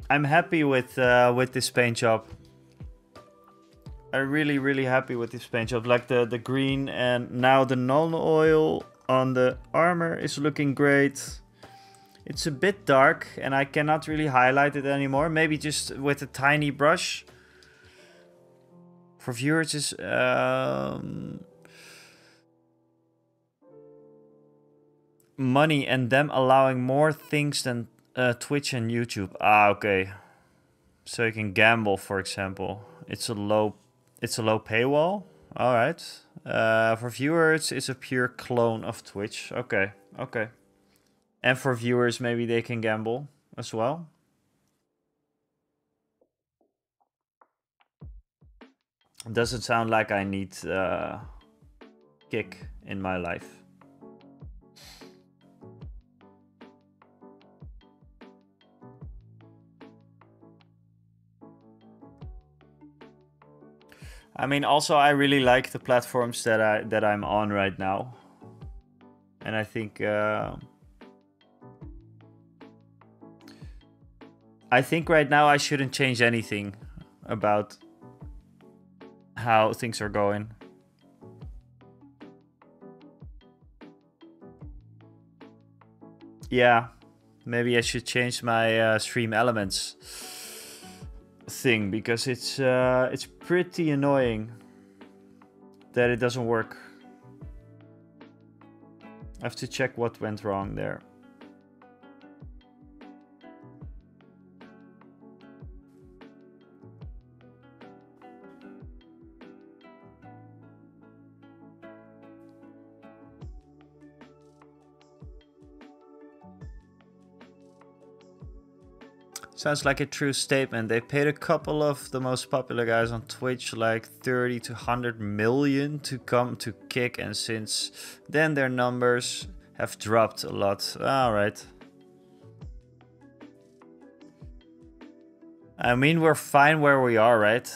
I'm happy with this paint job. I'm really happy with this paint job. Like the green and now the null oil on the armor is looking great. It's a bit dark and I cannot really highlight it anymore. Maybe just with a tiny brush. For viewers is money and them allowing more things than Twitch and YouTube. Ah, okay. So you can gamble, for example. It's a low paywall. All right. For viewers, it's a pure clone of Twitch. Okay. Okay. And for viewers, maybe they can gamble as well. Doesn't sound like I need Kick in my life. I mean, also I really like the platforms that I'm on right now, and I think right now I shouldn't change anything about how things are going. Yeah, maybe I should change my stream elements thing because it's pretty annoying that it doesn't work. I have to check what went wrong there. Sounds like a true statement. They paid a couple of the most popular guys on Twitch like 30 to 100 million to come to Kick, and since then their numbers have dropped a lot. Alright. I mean, we're fine where we are, right?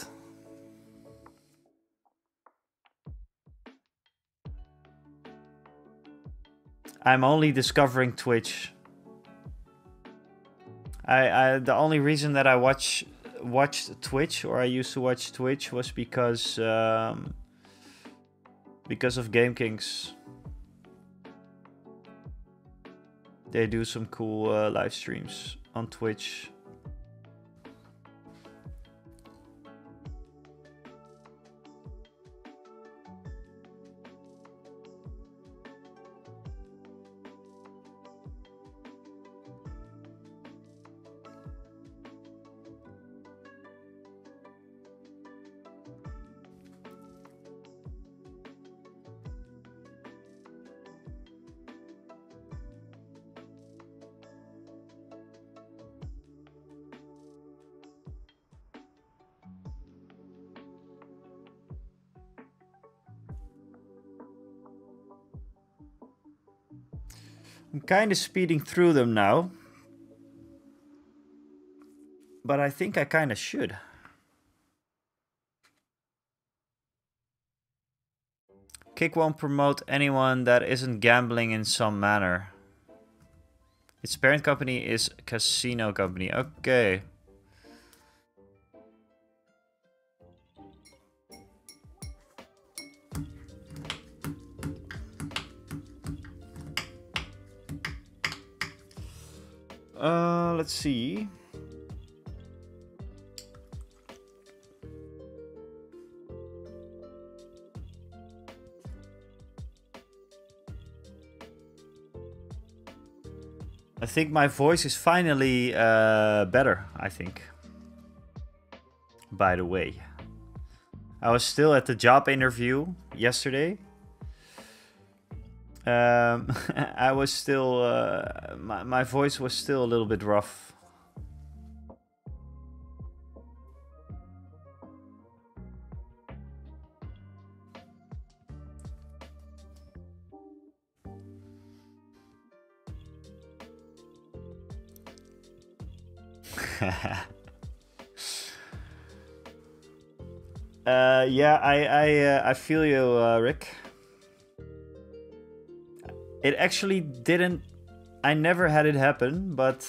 I'm only discovering Twitch. The only reason that I watched Twitch, or I used to watch Twitch, was because of Game Kings. They do some cool live streams on Twitch. I'm kind of speeding through them now, but I think I kind of should. Kick won't promote anyone that isn't gambling in some manner. Its parent company is Casino Company. Okay. Let's see. I think my voice is finally better, I think. By the way. I was still at the job interview yesterday. I was still... my voice was still a little bit rough. Yeah, I feel you, Rick. It actually didn't... I never had it happen, but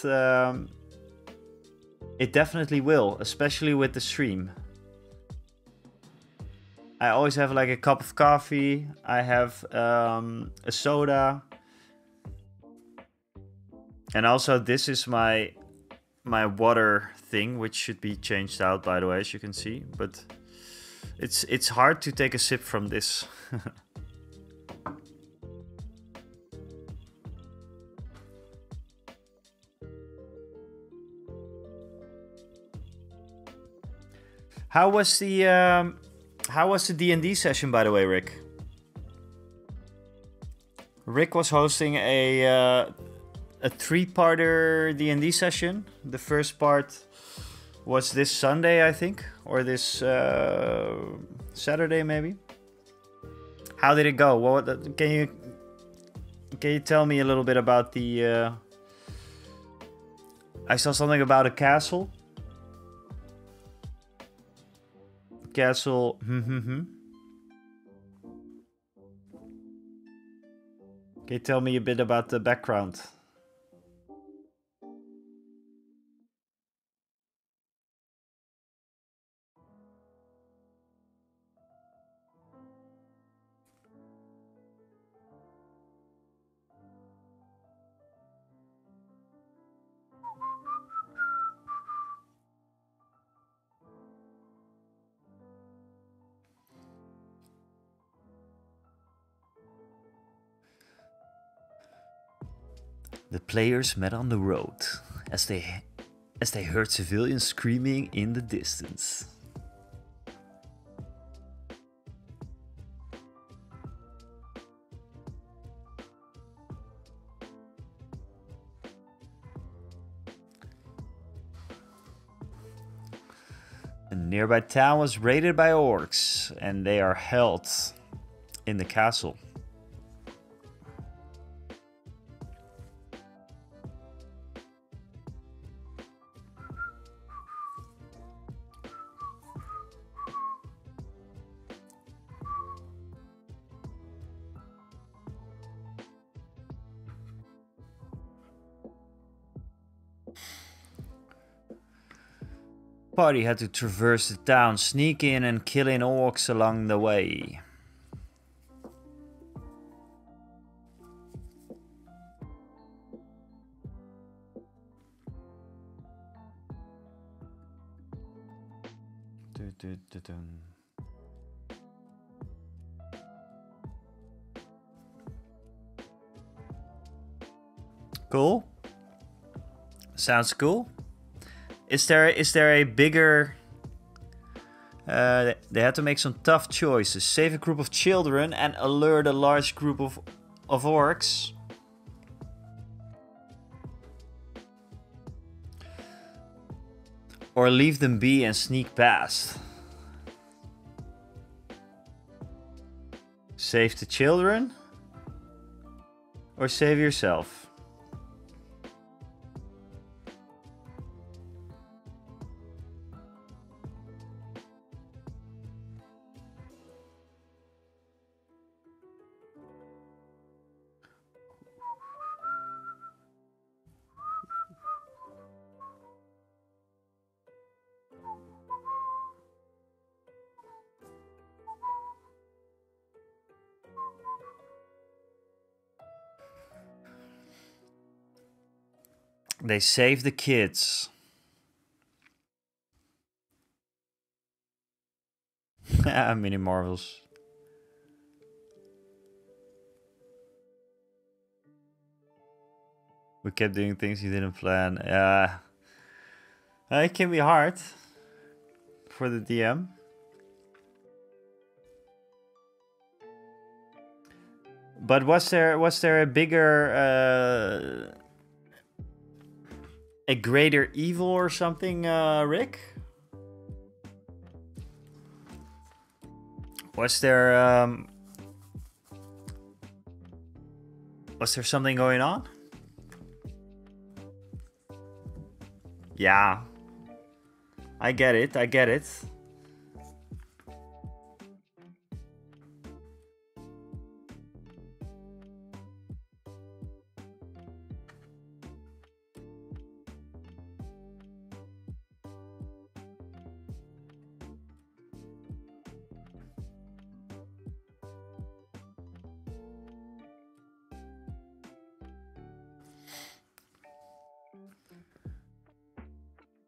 it definitely will, especially with the stream. I always have like a cup of coffee. I have a soda. And also this is my water thing, which should be changed out, by the way, as you can see. But it's hard to take a sip from this. How was the D&D session, by the way, Rick? Rick was hosting a 3-parter D&D session. The first part was this Sunday, I think, or this Saturday maybe. How did it go? What can you tell me a little bit about the? I saw something about a castle. Castle. Can you tell me a bit about the background? The players met on the road as they heard civilians screaming in the distance. A nearby town was raided by orcs, and they are held in the castle. Party had to traverse the town, sneak in and kill in orcs along the way. Cool. Sounds cool. Is there a bigger... they had to make some tough choices. Save a group of children and alert a large group of orcs. Or leave them be and sneak past. Save the children? Or save yourself? They save the kids. Mini Marvels. We kept doing things you didn't plan. It can be hard for the DM. But was there a bigger, a greater evil or something, Rick? Was there something going on? Yeah. I get it.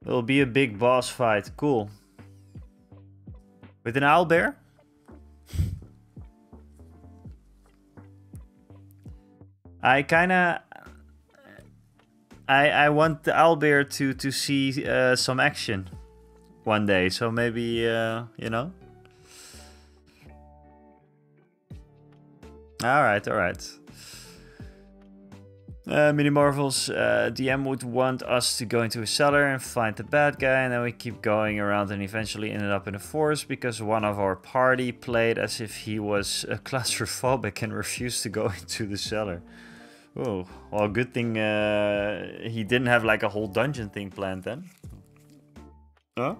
It'll be a big boss fight. Cool. With an owlbear? I kinda... I want the owlbear to see some action one day. So maybe, you know? Alright. Mini Marvels, DM would want us to go into a cellar and find the bad guy, and then we keep going around and eventually ended up in a forest because one of our party played as if he was claustrophobic and refused to go into the cellar. Oh, well, good thing he didn't have like a whole dungeon thing planned then. Huh?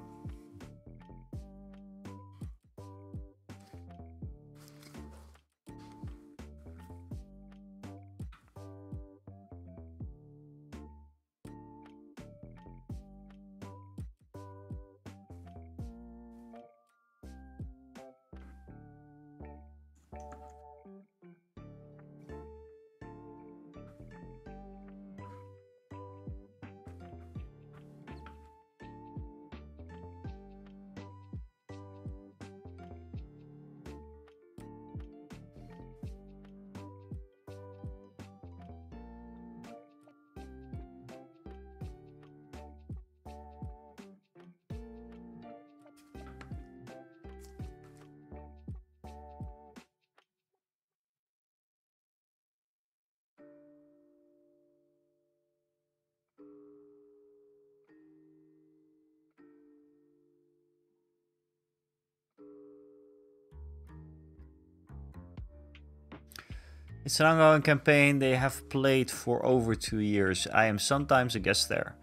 It's an ongoing campaign they have played for over 2 years. I am sometimes a guest there.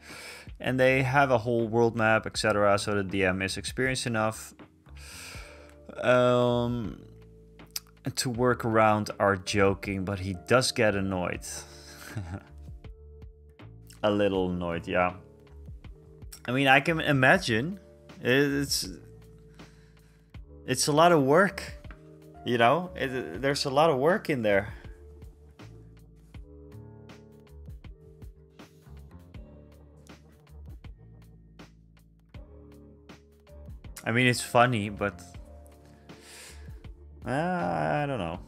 And they have a whole world map, etc. So the DM is experienced enough to work around our joking, but he does get annoyed. A little annoyed, yeah. I mean, I can imagine. It's a lot of work, you know? There's a lot of work in there. I mean, it's funny, but I don't know.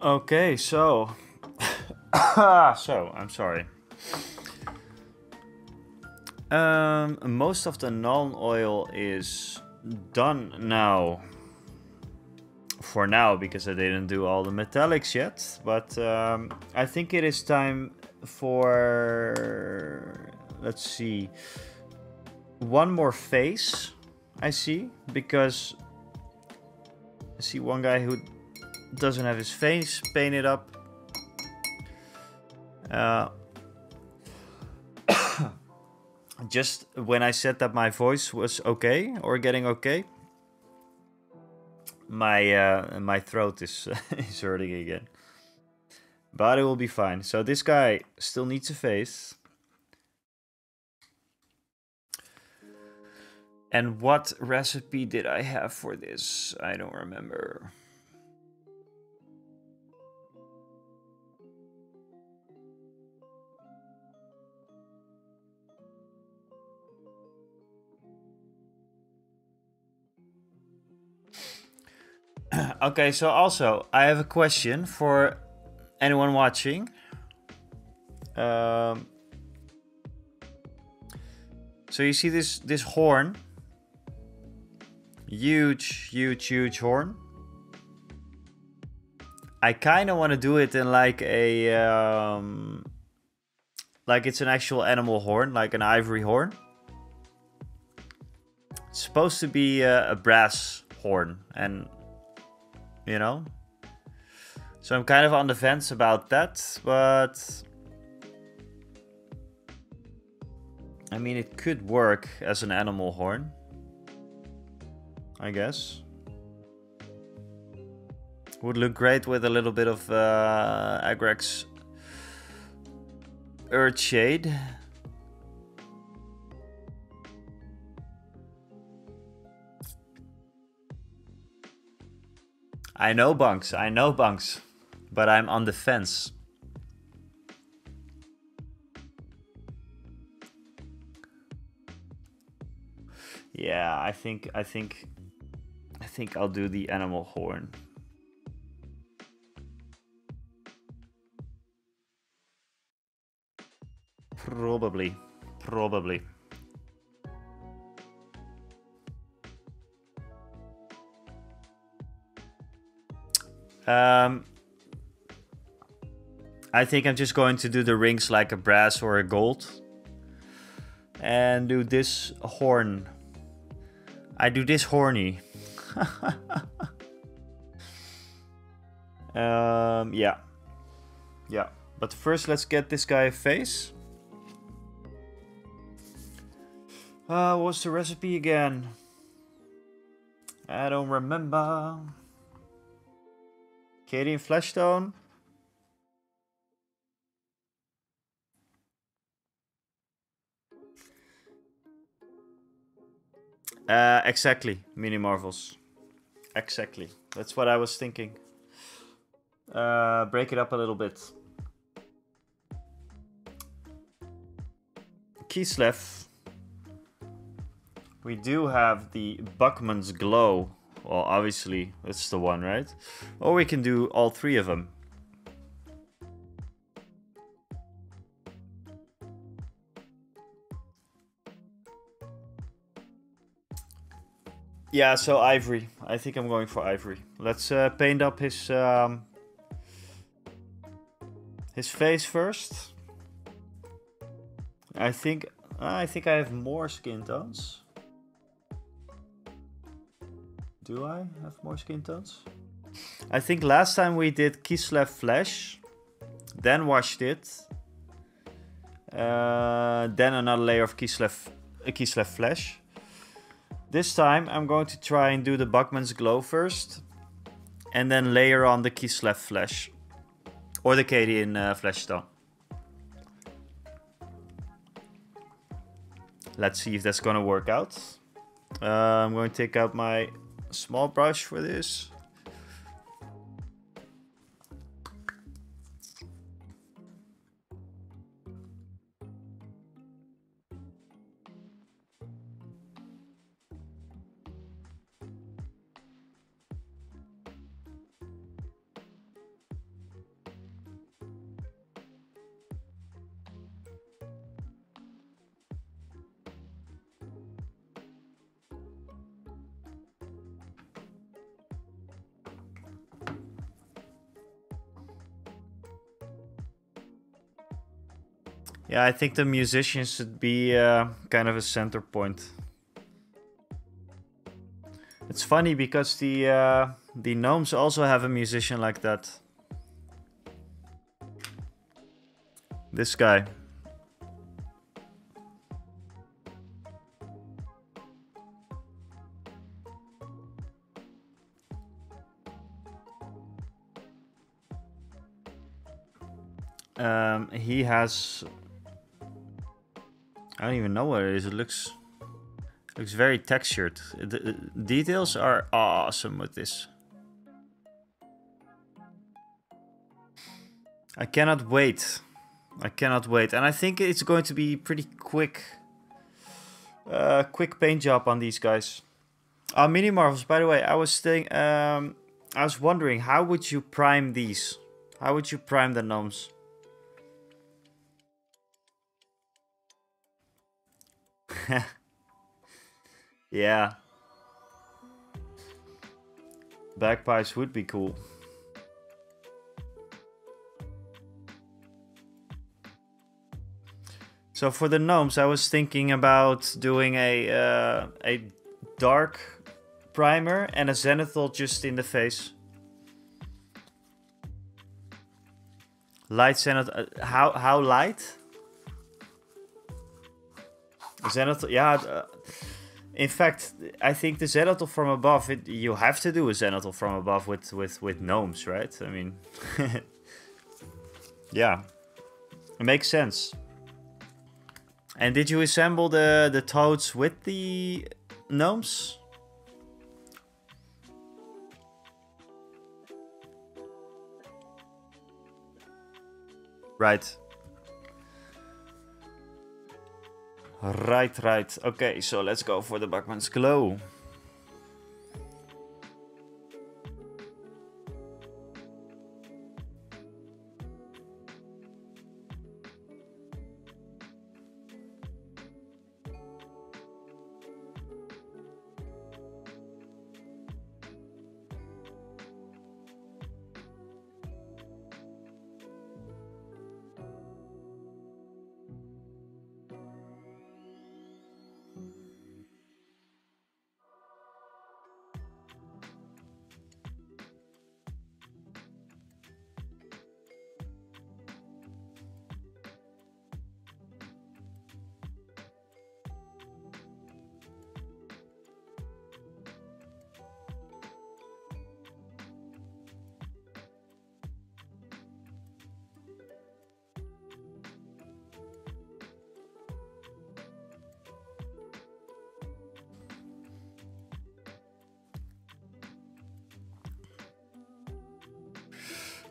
Okay, so so I'm sorry. Most of the null oil is done now. For now, because I didn't do all the metallics yet. But I think it is time for, let's see, one more face, I see. Because I see one guy who doesn't have his face painted up. Just when I said that my voice was okay or getting okay, my throat is is hurting again. But it will be fine. So this guy still needs a face. And what recipe did I have for this? I don't remember. Okay, so also I have a question for anyone watching. So you see this horn? Huge horn. I kind of want to do it in like a like it's an actual animal horn, like an ivory horn. It's supposed to be a brass horn, and you know. So I'm kind of on the fence about that, but I mean, it could work as an animal horn, I guess. Would look great with a little bit of Agrax Earth Shade. I know bunks, but I'm on the fence. Yeah, I think I'll do the animal horn. Probably. I think I'm just going to do the rings like a brass or a gold. And do this horn. I do this horny. Yeah. But first, let's get this guy a face. What's the recipe again? I don't remember. Cadian Fleshstone. Exactly, Mini Marvels. Exactly. That's what I was thinking. Break it up a little bit. Kislev. We do have the Buckman's Glow. Well, obviously, that's the one, right? Or we can do all three of them. Yeah, so ivory. I think I'm going for ivory. Let's paint up his face first. I think I have more skin tones. Do I have more skin tones? I think last time we did Kislev Flesh, then washed it, then another layer of Kislev Flesh. This time I'm going to try and do the Buckman's Glow first, and then layer on the Kislev Flesh, or the Cadian Fleshstone. Let's see if that's gonna work out. I'm going to take out my small brush for this. Yeah, I think the musicians should be kind of a center point. It's funny because the gnomes also have a musician like that. This guy. He has... I don't even know what it is. It looks very textured. The details are awesome with this. I cannot wait. I cannot wait. And I think it's going to be pretty quick. Quick paint job on these guys. Mini Marvels, by the way, I was wondering, how would you prime these? How would you prime the gnomes? Yeah. Bagpipes would be cool. So for the gnomes, I was thinking about doing a dark primer and a zenithal just in the face. Light zenithal. How light? Zenithal, yeah. In fact, I think the zenithal from above, you have to do a zenithal from above with gnomes, right? I mean, yeah, it makes sense. And did you assemble the toads with the gnomes? Right. Right. Okay, so let's go for the Bachmann's Glow.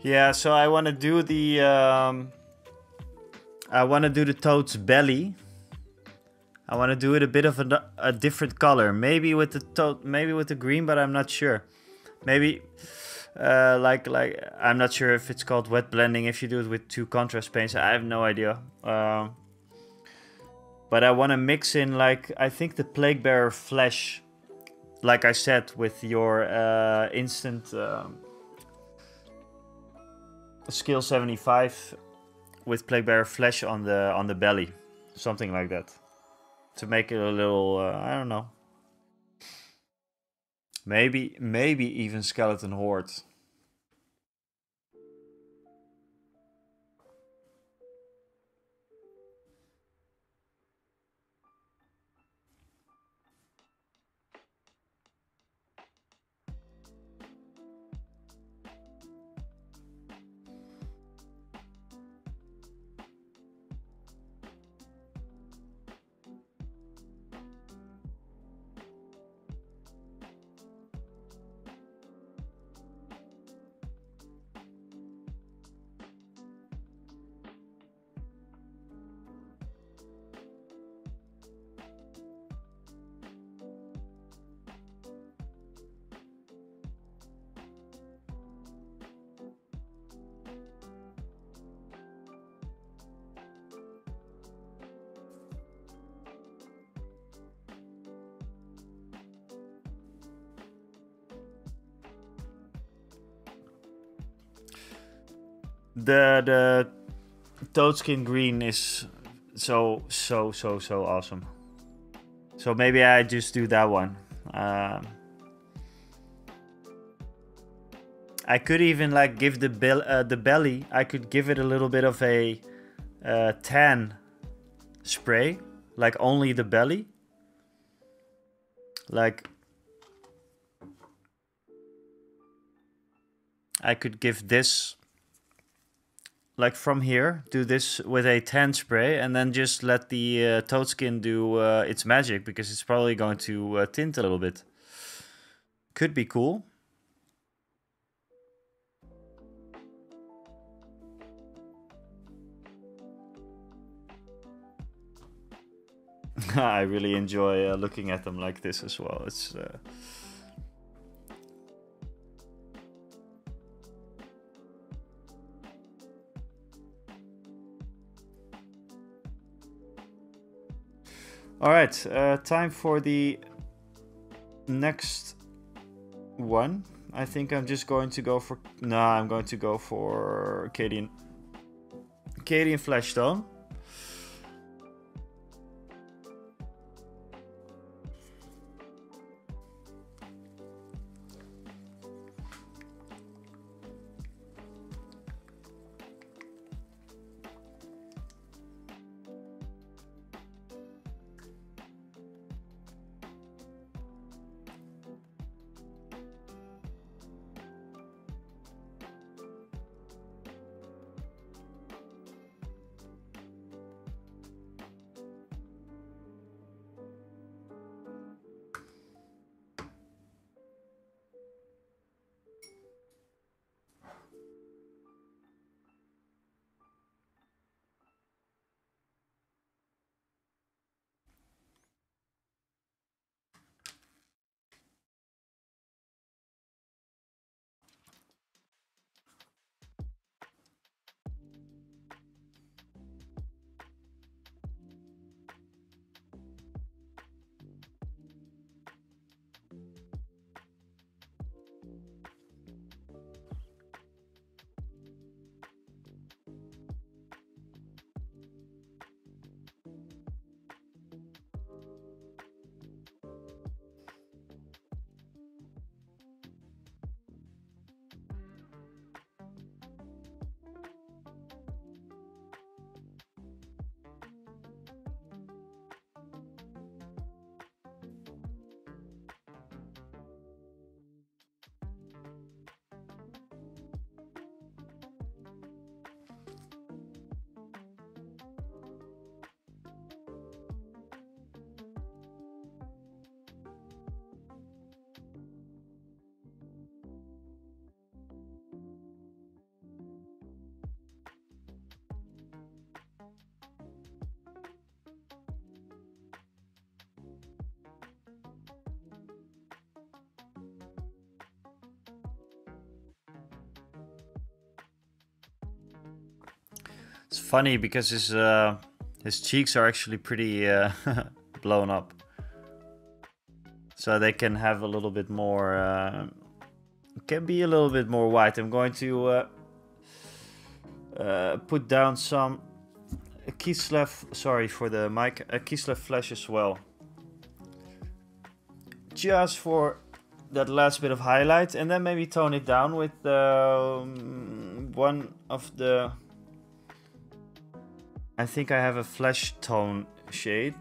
Yeah, so I want to do the toad's belly. I want to do it a bit of a different color, maybe with the toad, maybe with the green, but I'm not sure. Maybe like I'm not sure if it's called wet blending if you do it with 2 contrast paints. I have no idea. But I want to mix in, like, I think the Plague Bearer flesh, like I said, with your instant skill 75 with Plague Bearer flesh on the belly, something like that, to make it a little I don't know, maybe even Skeleton Horde. The Toadskin green is so awesome. So maybe I just do that one. I could even like give the belly. I could give it a little bit of a tan spray, like only the belly. Like I could give this, like from here, do this with a tan spray, and then just let the toad skin do its magic, because it's probably going to tint a little bit. Could be cool. I really enjoy looking at them like this as well. It's all right. Time for the next one. I think I'm just going to go for... Nah, I'm going to go for Cadian Fleshstone. It's funny because his cheeks are actually pretty blown up, so they can have a little bit more. Can be a little bit more white. I'm going to put down some Kislev. Sorry for the mic. Kislev flesh as well, just for that last bit of highlight, and then maybe tone it down with one of the... I think I have a flesh tone shade.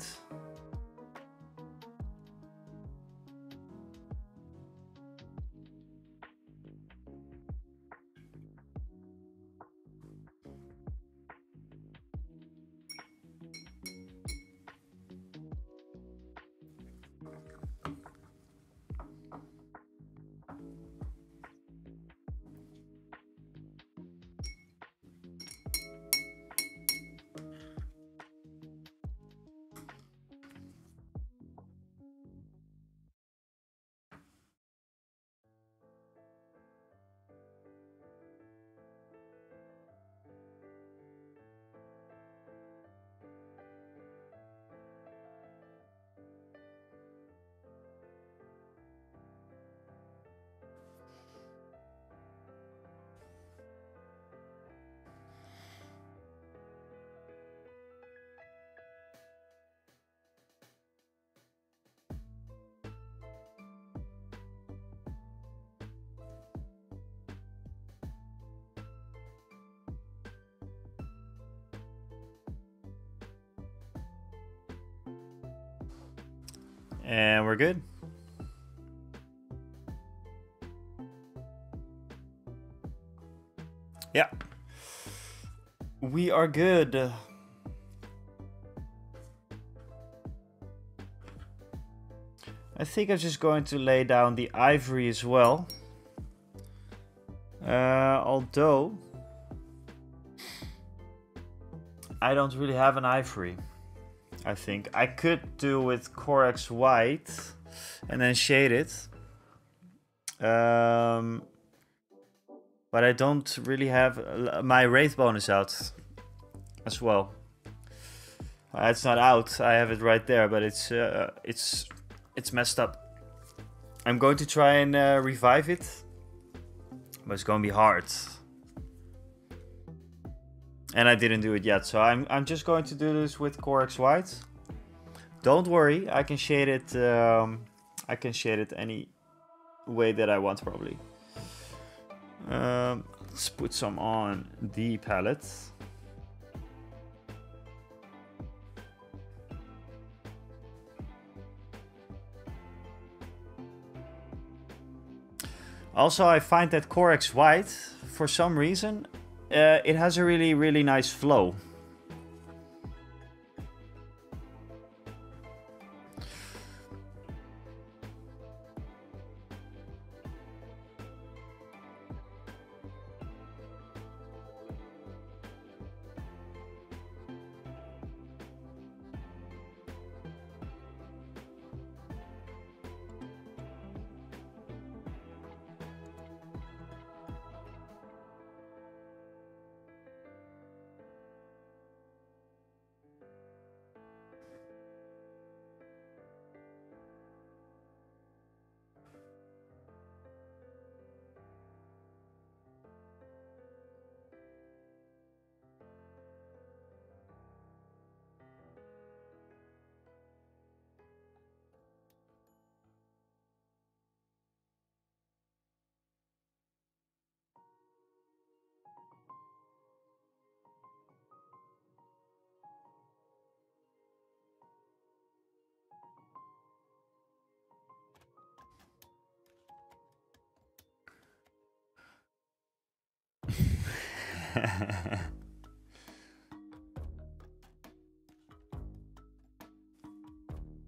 And we're good. Yeah. We are good. I think I'm just going to lay down the ivory as well. Although I don't really have an ivory. I think I could do with Corax white and then shade it. But I don't really have my wraith bonus out as well. It's not out. I have it right there, but it's messed up. I'm going to try and revive it, but it's going to be hard. And I didn't do it yet, so I'm just going to do this with Corax white. Don't worry, I can shade it. I can shade it any way that I want, probably. Let's put some on the palette. Also, I find that Corax white, for some reason, it has a really nice flow.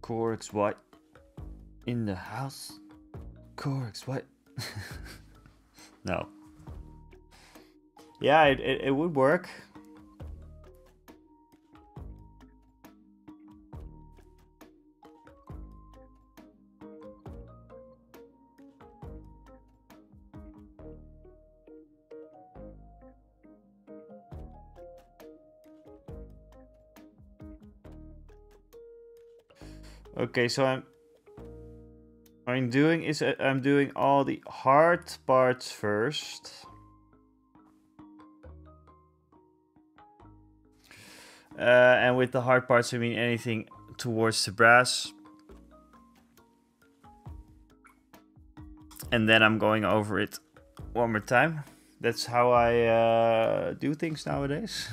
Corax white in the house. Corax white. No. Yeah, it would work. Okay, so I'm doing all the hard parts first. And with the hard parts, I mean anything towards the brass. And then I'm going over it one more time. That's how I do things nowadays.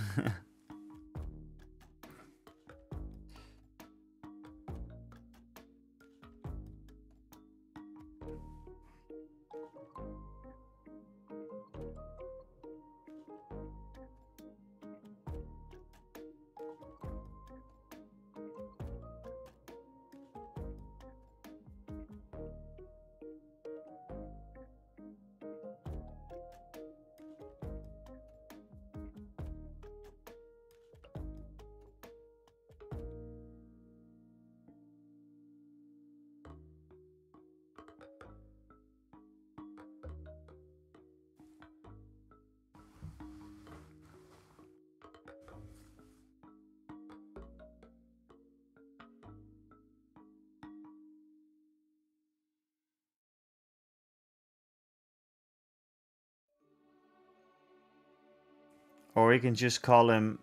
Or we can just call him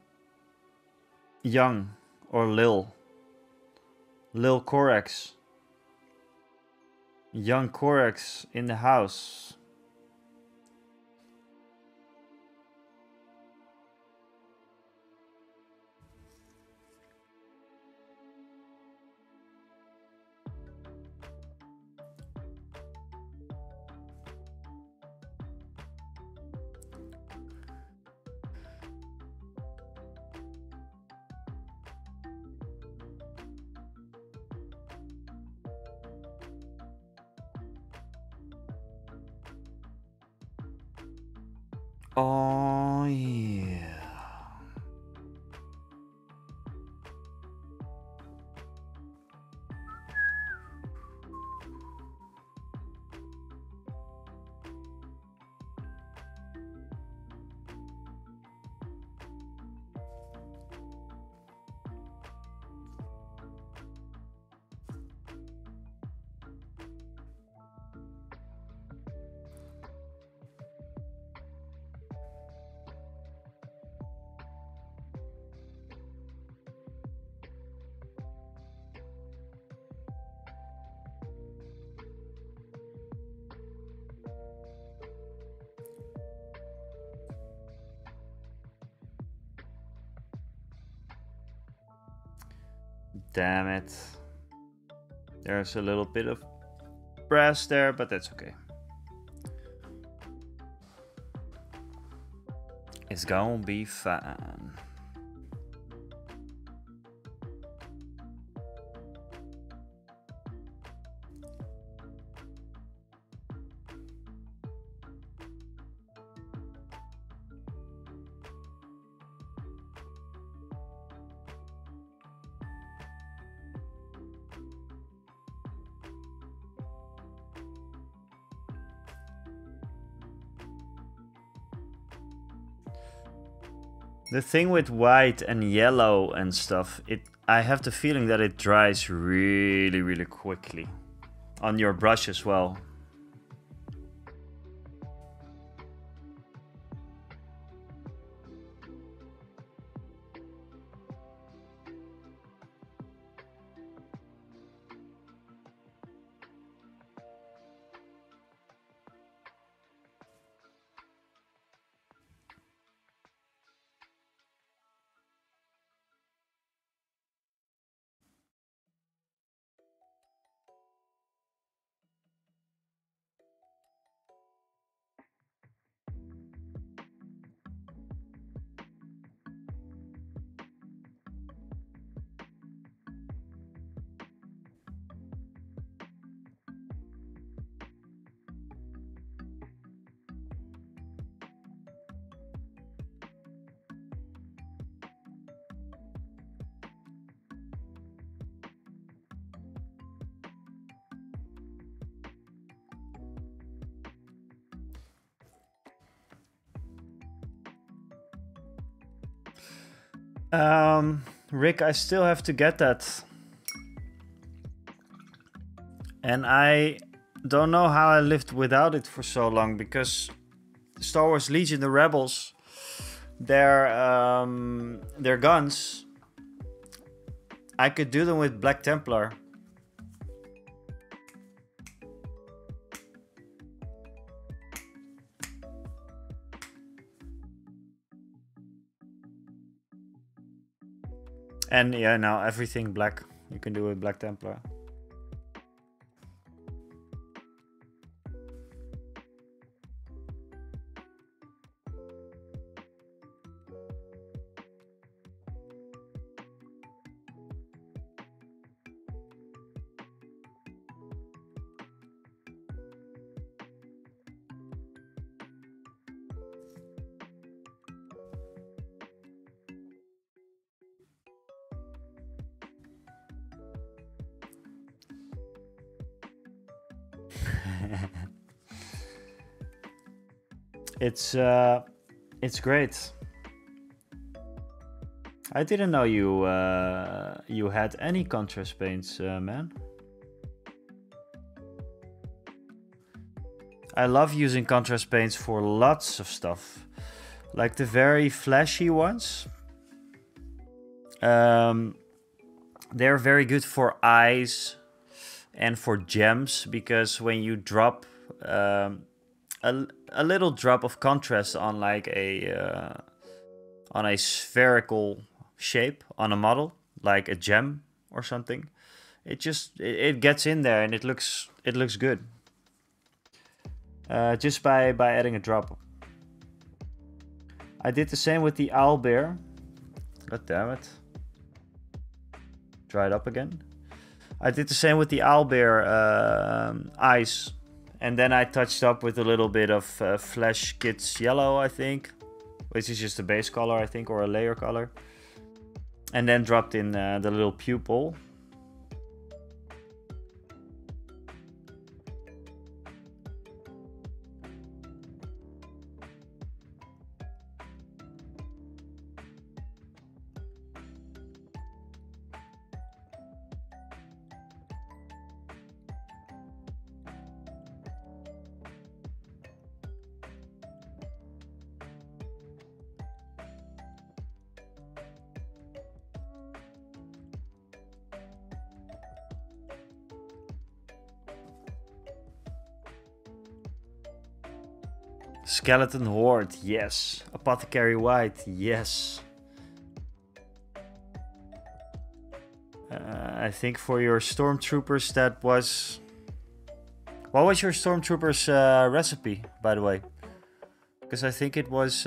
Young or Lil. Lil Corax. Young Corax in the house. Oh, yeah. Damn it. There's a little bit of brass there, but that's okay. It's gonna be fine. The thing with white and yellow and stuff, I have the feeling that it dries really, really quickly on your brush as well. Rick, I still have to get that. And I don't know how I lived without it for so long, because Star Wars Legion, the Rebels, their guns, I could do them with Black Templar. And yeah, now everything black you can do with Black Templar. It's great. I didn't know you had any contrast paints, man. I love using contrast paints for lots of stuff, like the very flashy ones. They're very good for eyes and for gems, because when you drop a little drop of contrast on like a spherical shape on a model, like a gem or something, it gets in there and it looks good. Just by adding a drop. I did the same with the owlbear. God damn it. Dry it up again. I did the same with the owlbear eyes And then I touched up with a little bit of Flesh Kids Yellow, I think, which is just a base color, I think, or a layer color. And then dropped in the little pupil. Skeleton Horde, yes. Apothecary White, yes. I think for your Stormtroopers that was... What was your Stormtroopers recipe, by the way? Because I think it was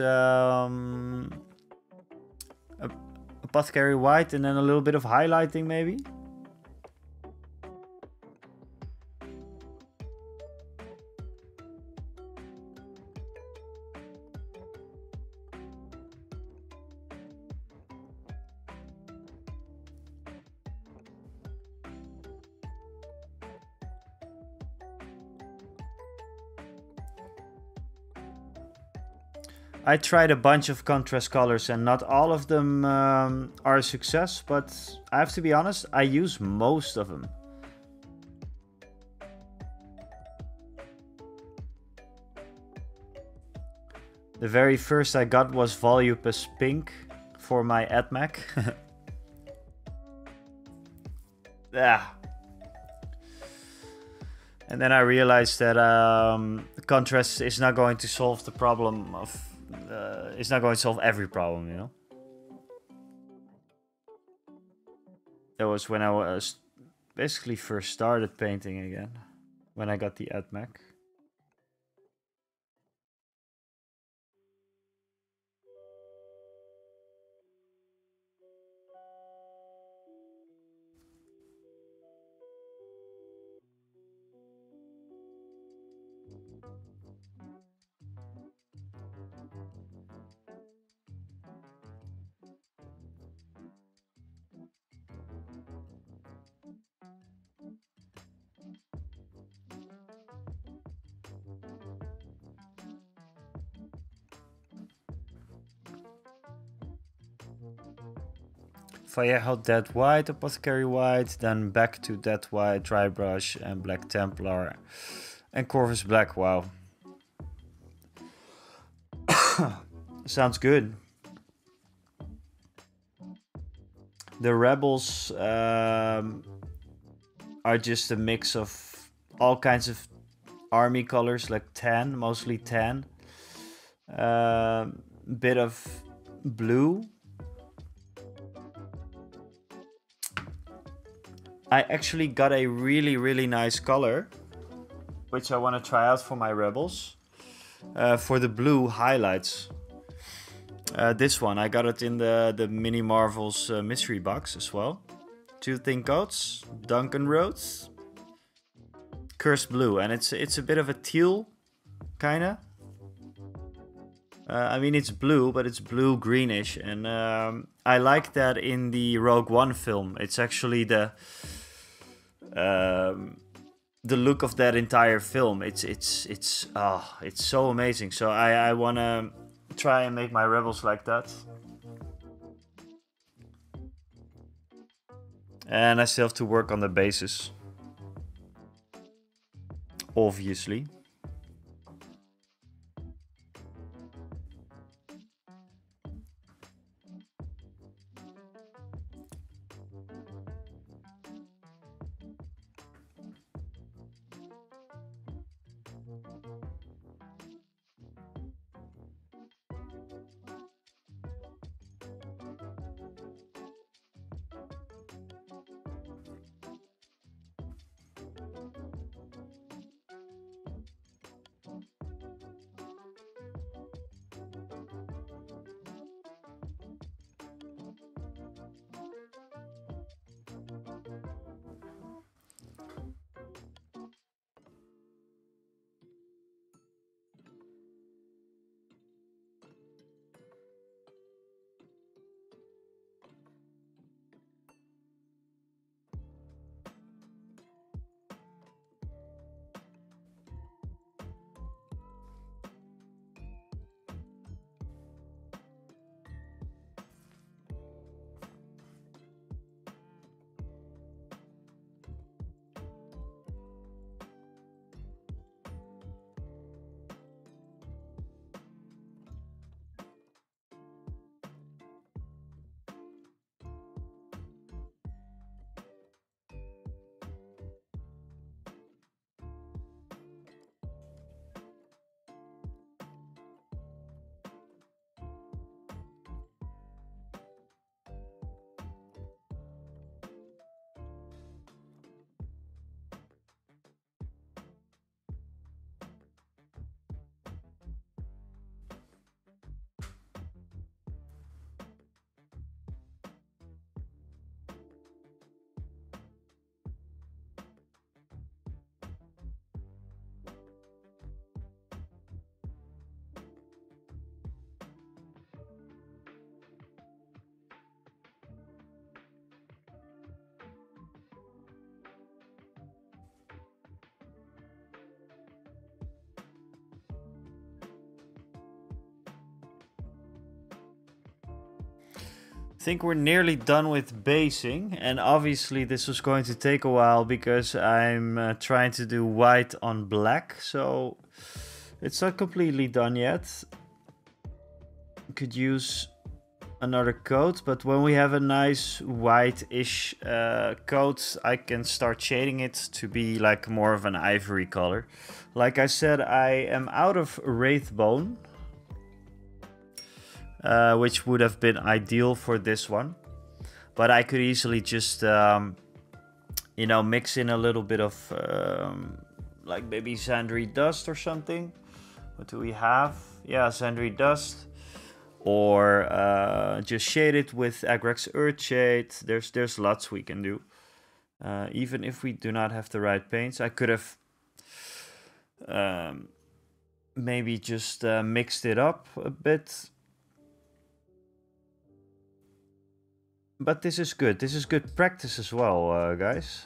Apothecary White and then a little bit of highlighting maybe? I tried a bunch of contrast colors and not all of them are a success, but I have to be honest, I use most of them. The very first I got was Volupus Pink for my AdMac. Yeah. And then I realized that contrast is not going to solve the problem of... it's not going to solve every problem, you know? That was when I was basically first started painting again. When I got the AdMac. Vallejo Dead White, Apothecary White, then back to Dead White, Dry Brush, and Black Templar, and Corvus Black. Wow. Sounds good. The Rebels are just a mix of all kinds of army colors, like tan, mostly tan. Bit of blue. I actually got a really nice color, which I want to try out for my Rebels. For the blue highlights. This one, I got it in the Mini Marvels mystery box as well. 2 thin coats, Duncan Roads, Cursed Blue, and it's a bit of a teal, kinda. I mean, it's blue, but it's blue-greenish, and I like that in the Rogue One film. It's actually the look of that entire film. It's so amazing. So I wanna try and make my Rebels like that. And I still have to work on the bases, obviously. think we're nearly done with basing, and obviously this was going to take a while because I'm trying to do white on black, so it's not completely done yet. Could use another coat, but when we have a nice white-ish coat, I can start shading it to be like more of an ivory color. Like I said, I am out of Wraithbone, which would have been ideal for this one, but I could easily just you know, mix in a little bit of like maybe Sandry Dust or something. What do we have? Yeah, Sandry Dust, or just shade it with Agrex Earthshade. There's lots we can do. Even if we do not have the right paints, I could have maybe just mixed it up a bit. But this is good. This is good practice as well, guys.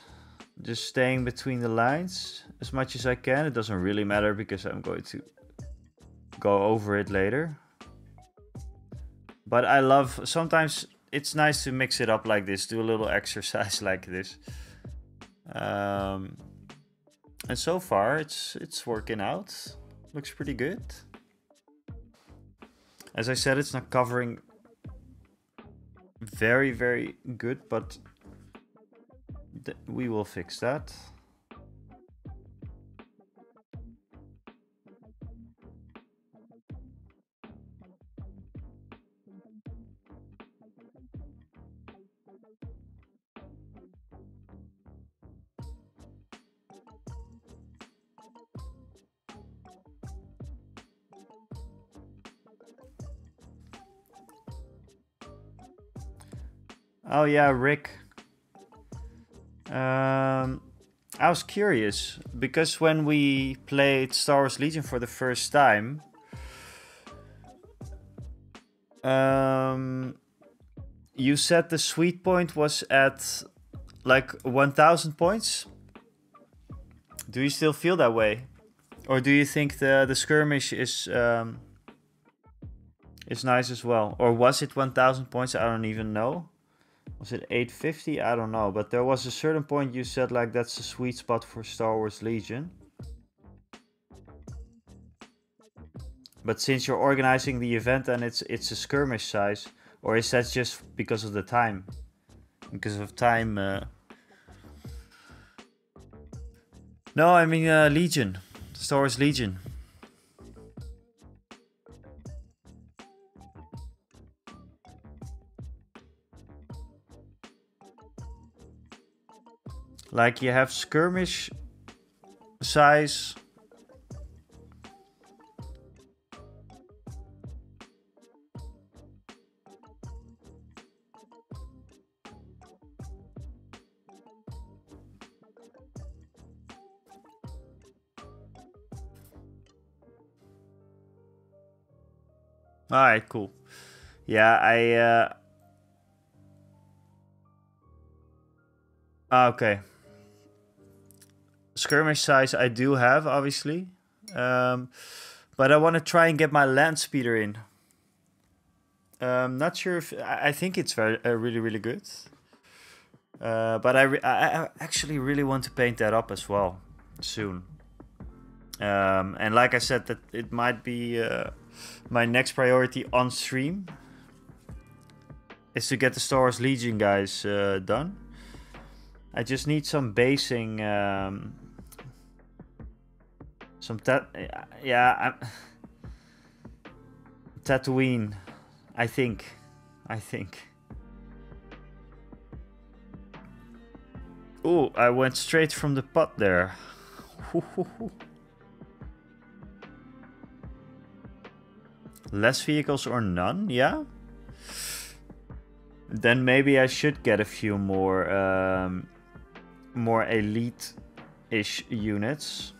Just staying between the lines as much as I can. It doesn't really matter because I'm going to go over it later. But I love, sometimes it's nice to mix it up like this, do a little exercise like this. And so far it's working out. Looks pretty good. As I said, it's not covering very, very good, but we will fix that. Oh yeah, Rick. I was curious because when we played Star Wars Legion for the first time, you said the sweet point was at like 1000 points. Do you still feel that way, or do you think the skirmish is nice as well, or was it 1000 points? I don't even know. Was it 850? I don't know, but there was a certain point you said like that's the sweet spot for Star Wars Legion. But since you're organizing the event and it's a skirmish size, or is that just because of the time? Because of time? No, I mean Legion, Star Wars Legion. Like you have skirmish size. Alright, cool. Yeah, okay. Skirmish size I do have, obviously. But I want to try and get my land speeder in. Not sure if... I think it's very, really, really good. But I actually really want to paint that up as well, soon. And like I said, that it might be my next priority on stream. Is to get the Star Wars Legion guys done. I just need some basing... Tatooine, I think. Oh, I went straight from the pot there. Less vehicles or none, yeah? Then maybe I should get a few more more elite-ish units.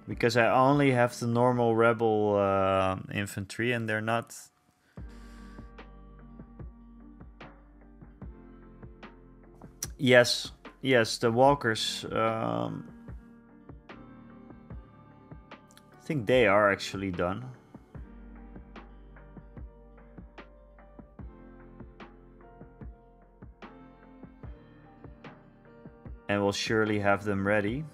Because I only have the normal rebel infantry and they're not... Yes, the walkers. I think they are actually done. and we'll surely have them ready.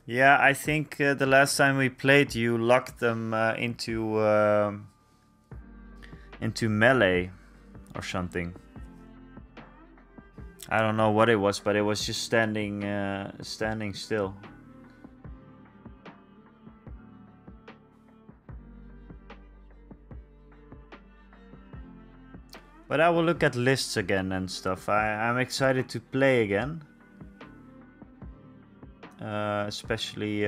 Yeah, I think the last time we played, you locked them into melee or something. I don't know what it was, but it was just standing still. But I will look at lists again and stuff. I'm excited to play again. Especially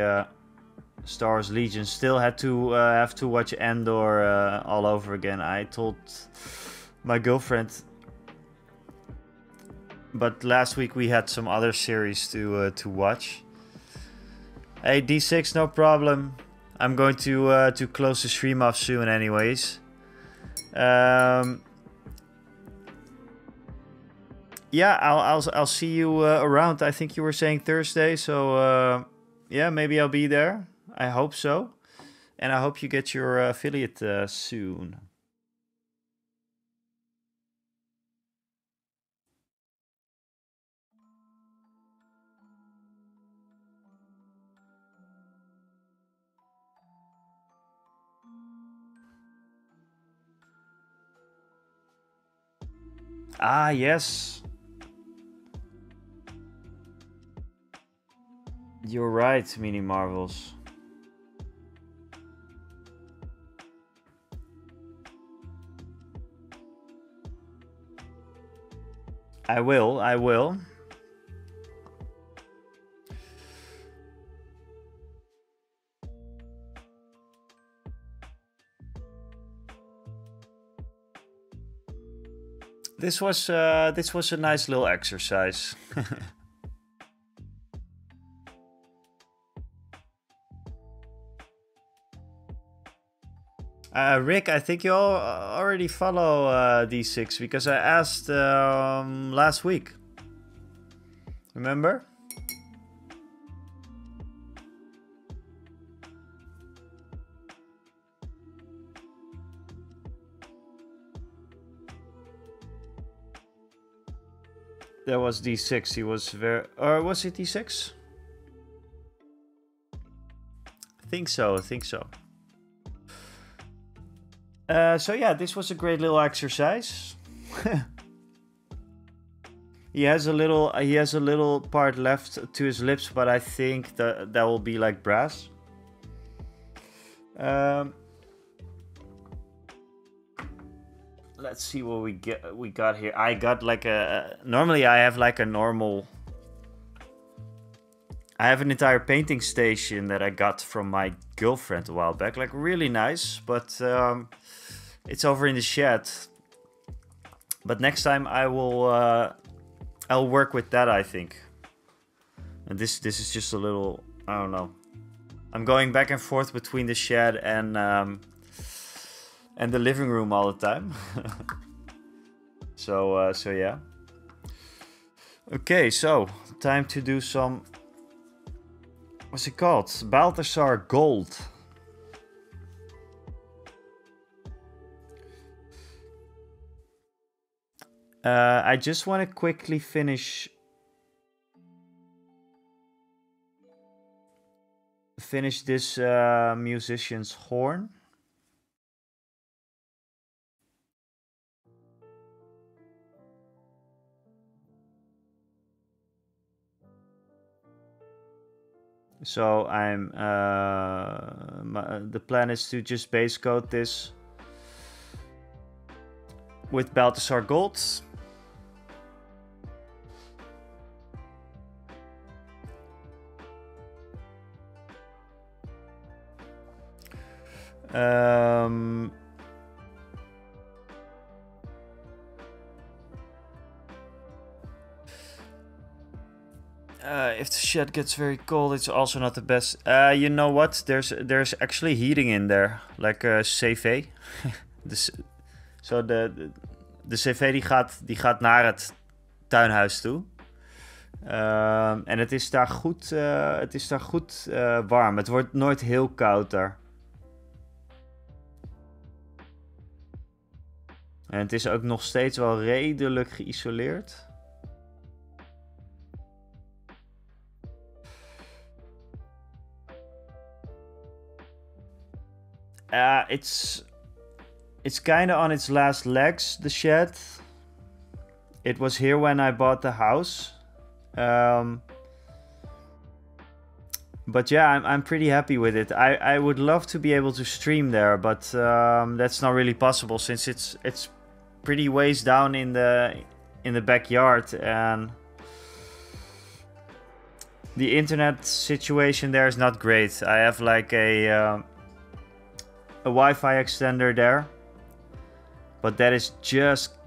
Star Wars Legion. Still had to have to watch Andor all over again. I told my girlfriend, but last week we had some other series to watch. Hey D6, no problem. I'm going to close the stream off soon, anyways. Yeah, I'll see you around. I think you were saying Thursday, so yeah, maybe I'll be there. I hope so, and I hope you get your affiliate soon. Ah, yes. You're right, Mini Marvels. I will. This was a nice little exercise. Rick, I think you all already follow D6 because I asked last week. Remember? That was D6. He was very... Or was it D6? I think so. So yeah, this was a great little exercise. He has a little part left to his lips, but I think that will be like brass. Let's see what we got here. I got like a... Normally I have like a normal... I have an entire painting station that I got from my girlfriend a while back. Like really nice, but it's over in the shed. But next time I will... I'll work with that, I think. And this is just a little... I don't know. I'm going back and forth between the shed and the living room all the time. So yeah. Okay, so time to do some... What's it called? Balthasar Gold. I just want to quickly finish this musician's horn. So I'm the plan is to just base coat this with Balthasar Gold. if the shed gets very cold, it's also not the best. You know what? There's actually heating in there, like a cv. De cv die gaat naar het tuinhuis toe. En het is daar goed, warm. Het wordt nooit heel koud daar. En het is ook nog steeds wel redelijk geïsoleerd. It's kind of on its last legs, the shed. It was here when I bought the house. But yeah, I'm pretty happy with it. I would love to be able to stream there, but that's not really possible since it's pretty ways down in the backyard, and the internet situation there is not great. I have like a Wi-Fi extender there, but that is just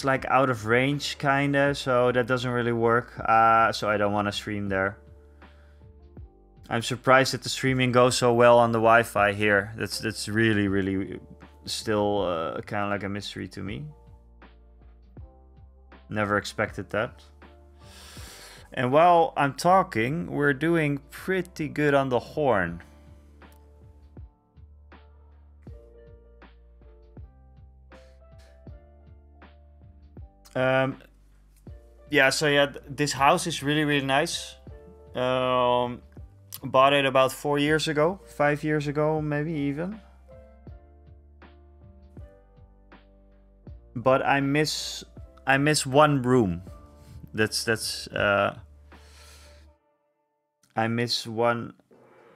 like out of range kinda, so that doesn't really work. So I don't want to stream there. I'm surprised that the streaming goes so well on the Wi-Fi here. That's really still kind of like a mystery to me. Never expected that. And while I'm talking, we're doing pretty good on the horn. Yeah, so yeah, this house is really nice. Bought it about 4 years ago, 5 years ago, maybe even. But I miss one room. I miss one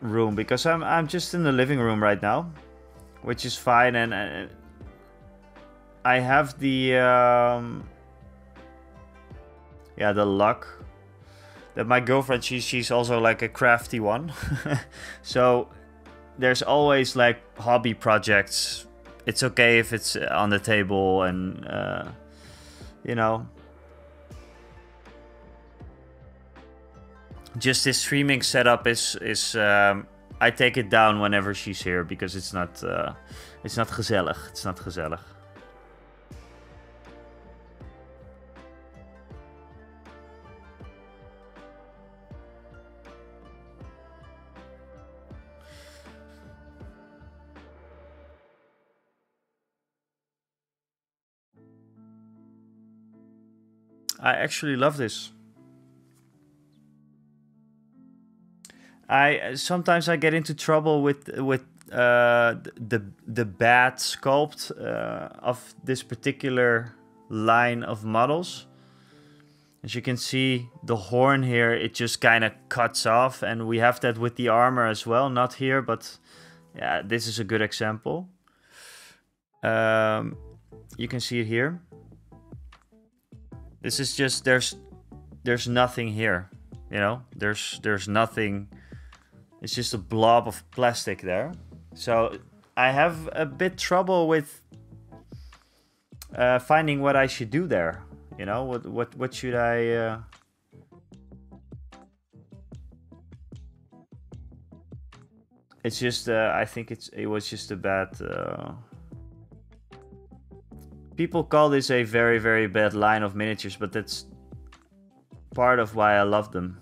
room because I'm just in the living room right now, which is fine, and I have the the luck that my girlfriend, she's also like a crafty one. So there's always like hobby projects. It's okay if it's on the table, and you know, just this streaming setup is I take it down whenever she's here because it's not gezellig. It's not gezellig. I actually love this. Sometimes I get into trouble with the bad sculpt of this particular line of models. As you can see, the horn here, it just kind of cuts off, and we have that with the armor as well. Not here, but yeah, this is a good example. You can see it here. This is just, there's nothing here, you know, there's nothing. It's just a blob of plastic there. So I have a bit trouble with finding what I should do there. You know, what should I? It's just I think it was just a bad. People call this a very bad line of miniatures, but that's part of why I love them.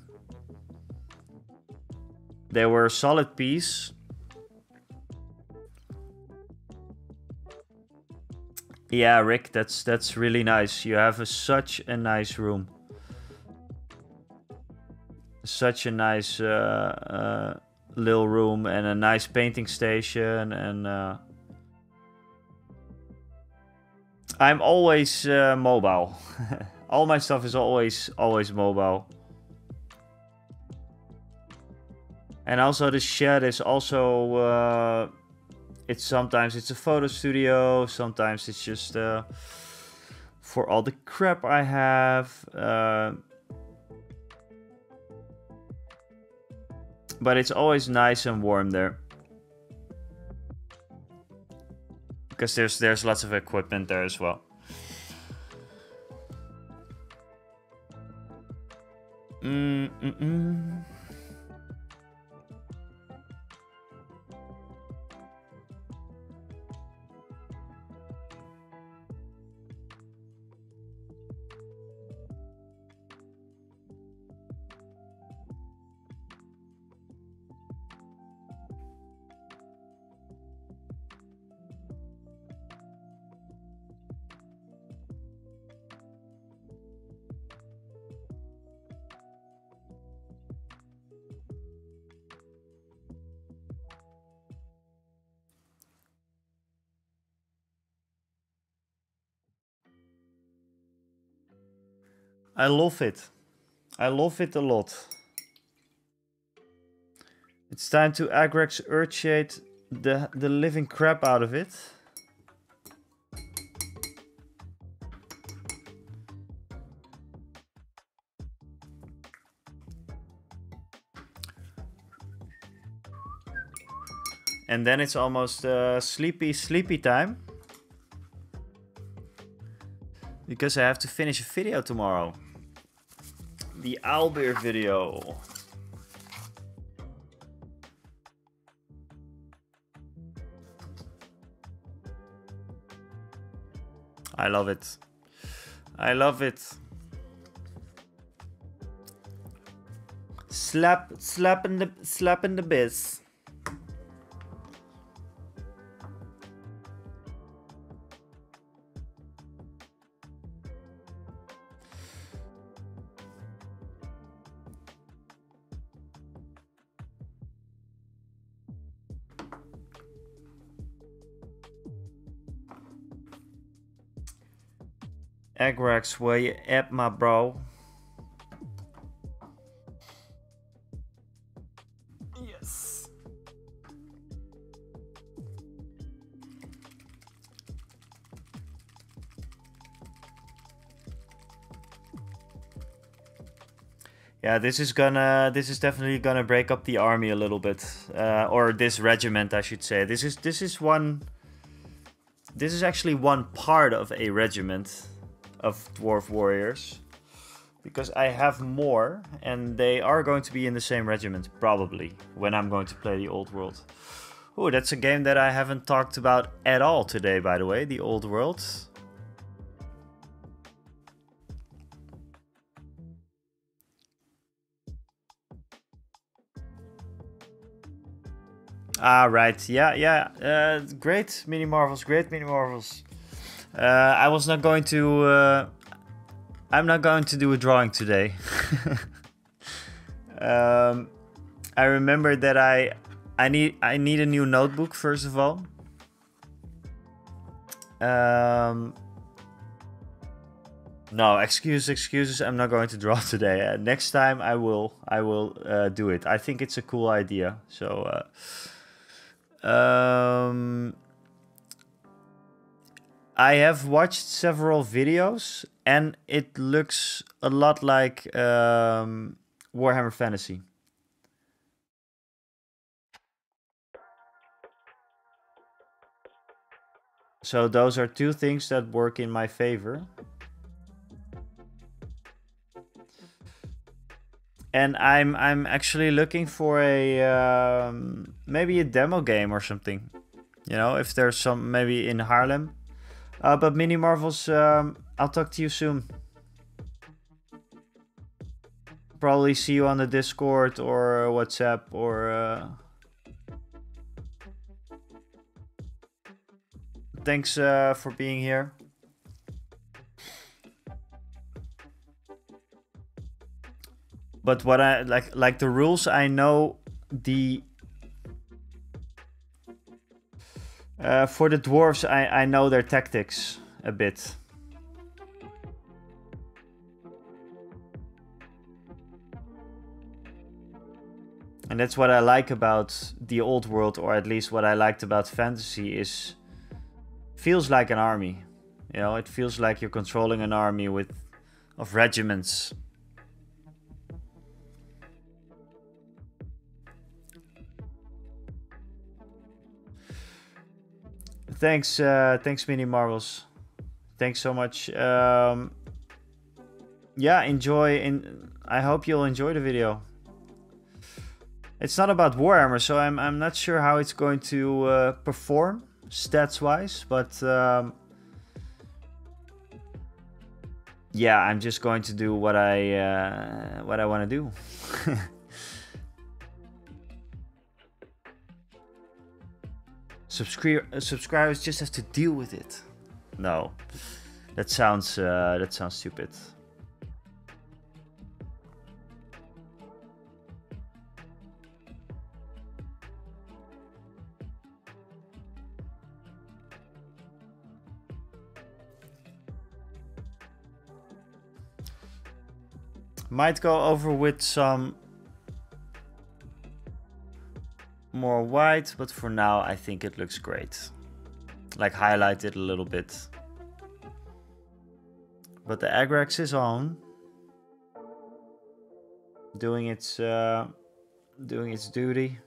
They were a solid piece. Yeah, Rick, that's really nice. You have such a nice room. Such a nice little room, and a nice painting station, and I'm always mobile. All my stuff is always mobile. And also the shed is also sometimes it's a photo studio, sometimes it's just for all the crap I have. But it's always nice and warm there. Because there's lots of equipment there as well. I love it. I love it a lot. It's time to Agrex Earthshade the living crap out of it. And then it's almost sleepy time. Because I have to finish a video tomorrow. The Owlbear video. I love it. I love it. Slap in the biz. Agrex, where you at, my bro? Yes. Yeah, this is definitely gonna break up the army a little bit, or this regiment, I should say. This is actually one part of a regiment of dwarf warriors, because I have more, and they are going to be in the same regiment probably when I'm going to play the Old World. Oh, that's a game that I haven't talked about at all today, by the way, the Old World. Ah, right, yeah, great mini marvels, I was not going to. I'm not going to do a drawing today. I remember that I need a new notebook first of all. No, excuses. I'm not going to draw today. Next time I will do it. I think it's a cool idea. So. I have watched several videos, and it looks a lot like Warhammer Fantasy. So those are two things that work in my favor. And I'm actually looking for a maybe a demo game or something. You know, if there's some maybe in Haarlem. But Mini Marvels, I'll talk to you soon. Probably see you on the Discord or WhatsApp or... Thanks for being here. But what I like the rules, I know the... for the dwarves, I know their tactics a bit. And that's what I like about the Old World, or at least what I liked about fantasy is... Feels like an army. You know, it feels like you're controlling an army of regiments. Thanks, Mini Marvels. Thanks so much. Yeah, enjoy. I hope you'll enjoy the video. It's not about Warhammer, so I'm not sure how it's going to perform stats-wise, but yeah, I'm just going to do what I want to do. Subscribers just have to deal with it. No, that sounds stupid. Might go over with some more white, but for now I think it looks great. Like highlight it a little bit. But the Agrax is on. Doing its duty.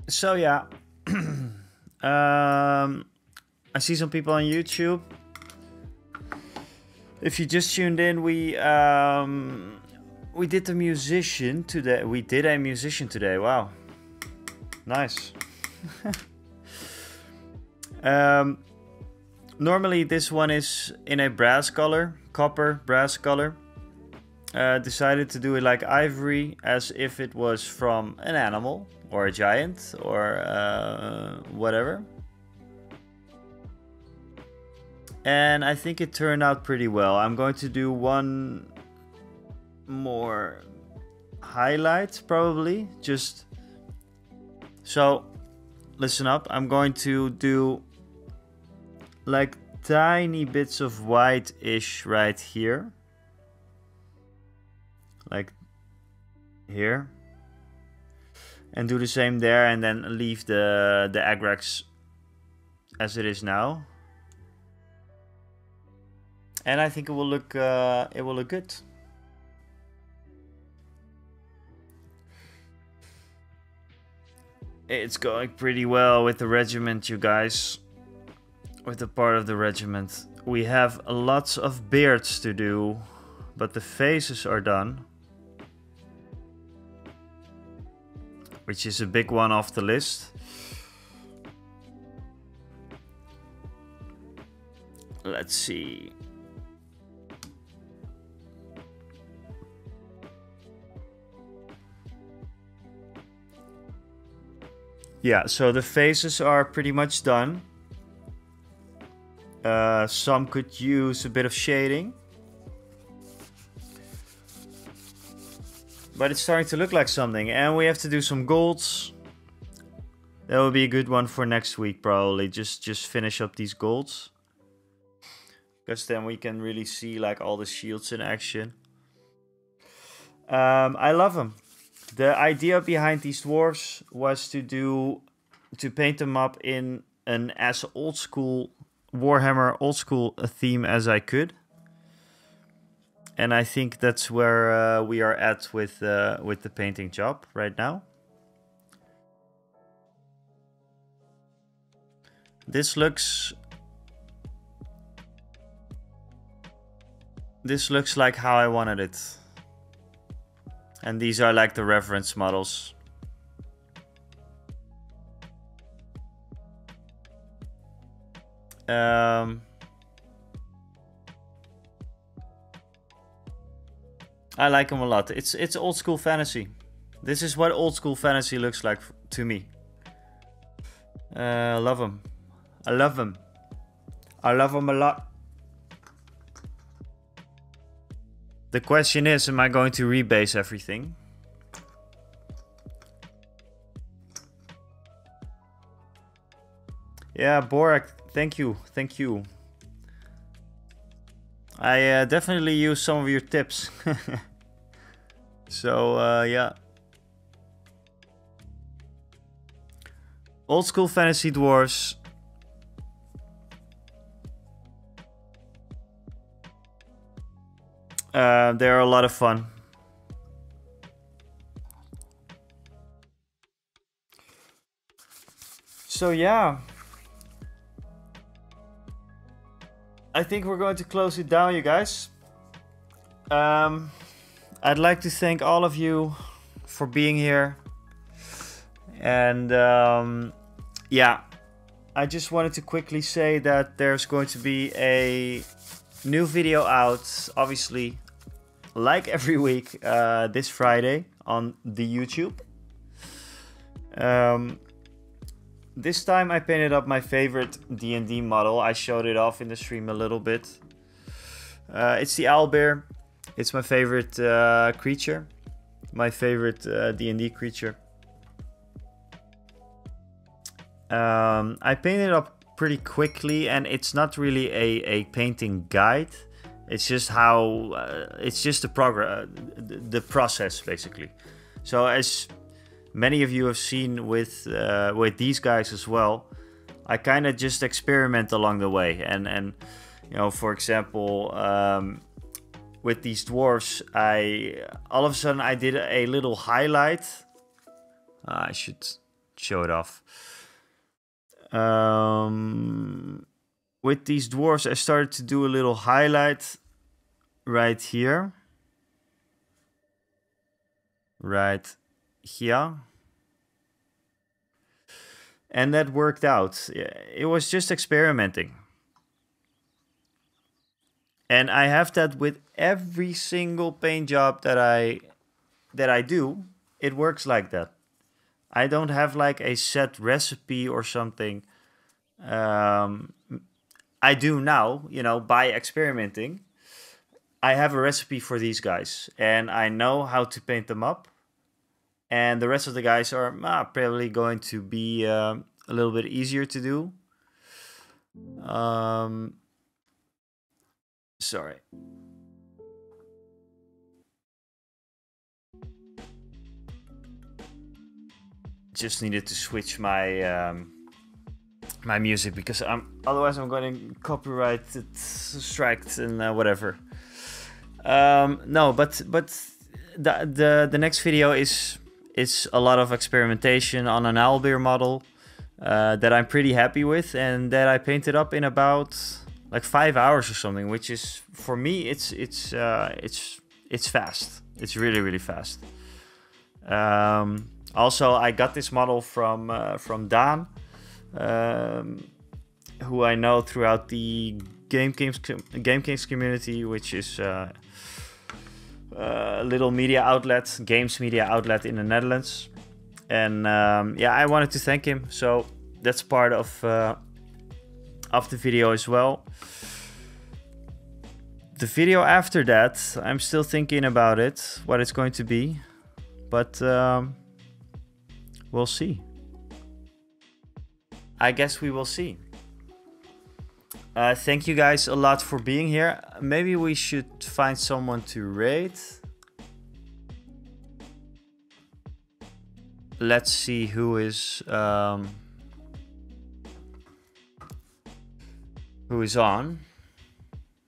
So yeah, I see some people on YouTube. If you just tuned in, we did a musician today. We did a musician today. Wow, nice. Normally this one is in a brass color, copper brass color. Decided to do it like ivory, as if it was from an animal or a giant or whatever. And I think it turned out pretty well. I'm going to do one more highlight probably, just so listen up. I'm going to do like tiny bits of white-ish right here, like here, and do the same there, and then leave the Agrax as it is now. And I think it will look good. It's going pretty well with the regiment, you guys. With the part of the regiment. We have lots of beards to do, but the faces are done. Which is a big one off the list. Let's see. Yeah, so the faces are pretty much done. Some could use a bit of shading. But it's starting to look like something. And we have to do some golds. That will be a good one for next week probably. Just finish up these golds. Because then we can really see like all the shields in action. I love them. The idea behind these dwarves was to paint them up in an as old school Warhammer old school theme as I could. And I think that's where we are at with the painting job right now. This looks like how I wanted it. And these are like the reference models. I like them a lot. It's old school fantasy. This is what old school fantasy looks like to me. I love them. I love them. I love them a lot. The question is, am I going to rebase everything? Yeah, Borak, thank you, thank you. I definitely use some of your tips. So, yeah. Old School Fantasy Dwarfs. They're a lot of fun. So, yeah. I think we're going to close it down, you guys. I'd like to thank all of you for being here. And yeah, I just wanted to quickly say that there's going to be a new video out, obviously, like every week, this Friday on the YouTube. This time I painted up my favorite D&D model. I showed it off in the stream a little bit. It's the owlbear. It's my favorite creature. My favorite D&D creature. I painted it up pretty quickly, and it's not really a painting guide. It's just how it's just the process basically. So as many of you have seen with these guys as well, I kind of just experiment along the way, and you know, for example, with these dwarves, all of a sudden I did a little highlight. I should show it off. With these dwarves, I started to do a little highlight right here. Right here. And that worked out. It was just experimenting. And I have that with every single paint job that I do. It works like that. I don't have like a set recipe or something. I do now, you know, by experimenting. I have a recipe for these guys, and I know how to paint them up. And the rest of the guys are probably going to be a little bit easier to do. Sorry. Just needed to switch my my music because otherwise I'm going to copyright striked and whatever. No, but the next video is a lot of experimentation on an owlbear model that I'm pretty happy with, and that I painted up in about like 5 hours or something, which is, for me, it's fast. It's really fast. Also, I got this model from Daan, who I know throughout the Game Kings community, which is a little media outlet, games media outlet in the Netherlands. And yeah, I wanted to thank him, so that's part of the video as well. The video after that, I'm still thinking about it, what it's going to be, but we'll see. I guess we will see. Thank you guys a lot for being here. Maybe we should find someone to raid. Let's see who is on.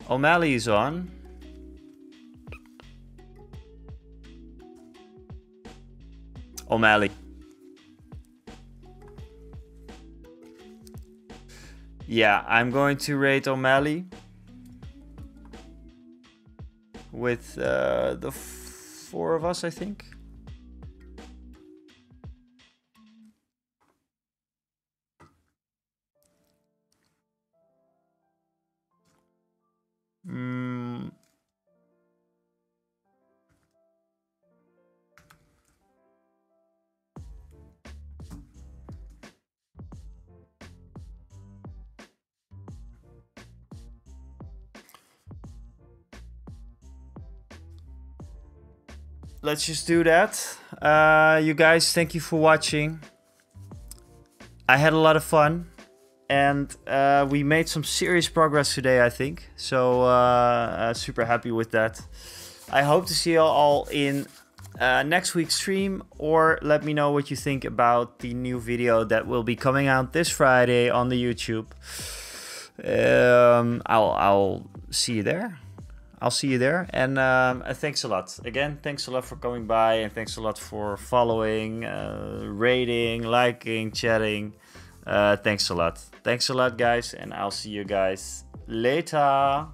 O'Malley is on. O'Malley. Yeah, I'm going to raid O'Malley with the 4 of us, I think. let's just do that. You guys, thank you for watching. I had a lot of fun. And we made some serious progress today, I think. So super happy with that. I hope to see you all in next week's stream. Or let me know what you think about the new video that will be coming out this Friday on the YouTube. I'll see you there. I'll see you there. And thanks a lot. Again, thanks a lot for coming by. And thanks a lot for following, rating, liking, chatting. Thanks a lot. Thanks a lot, guys. And I'll see you guys later.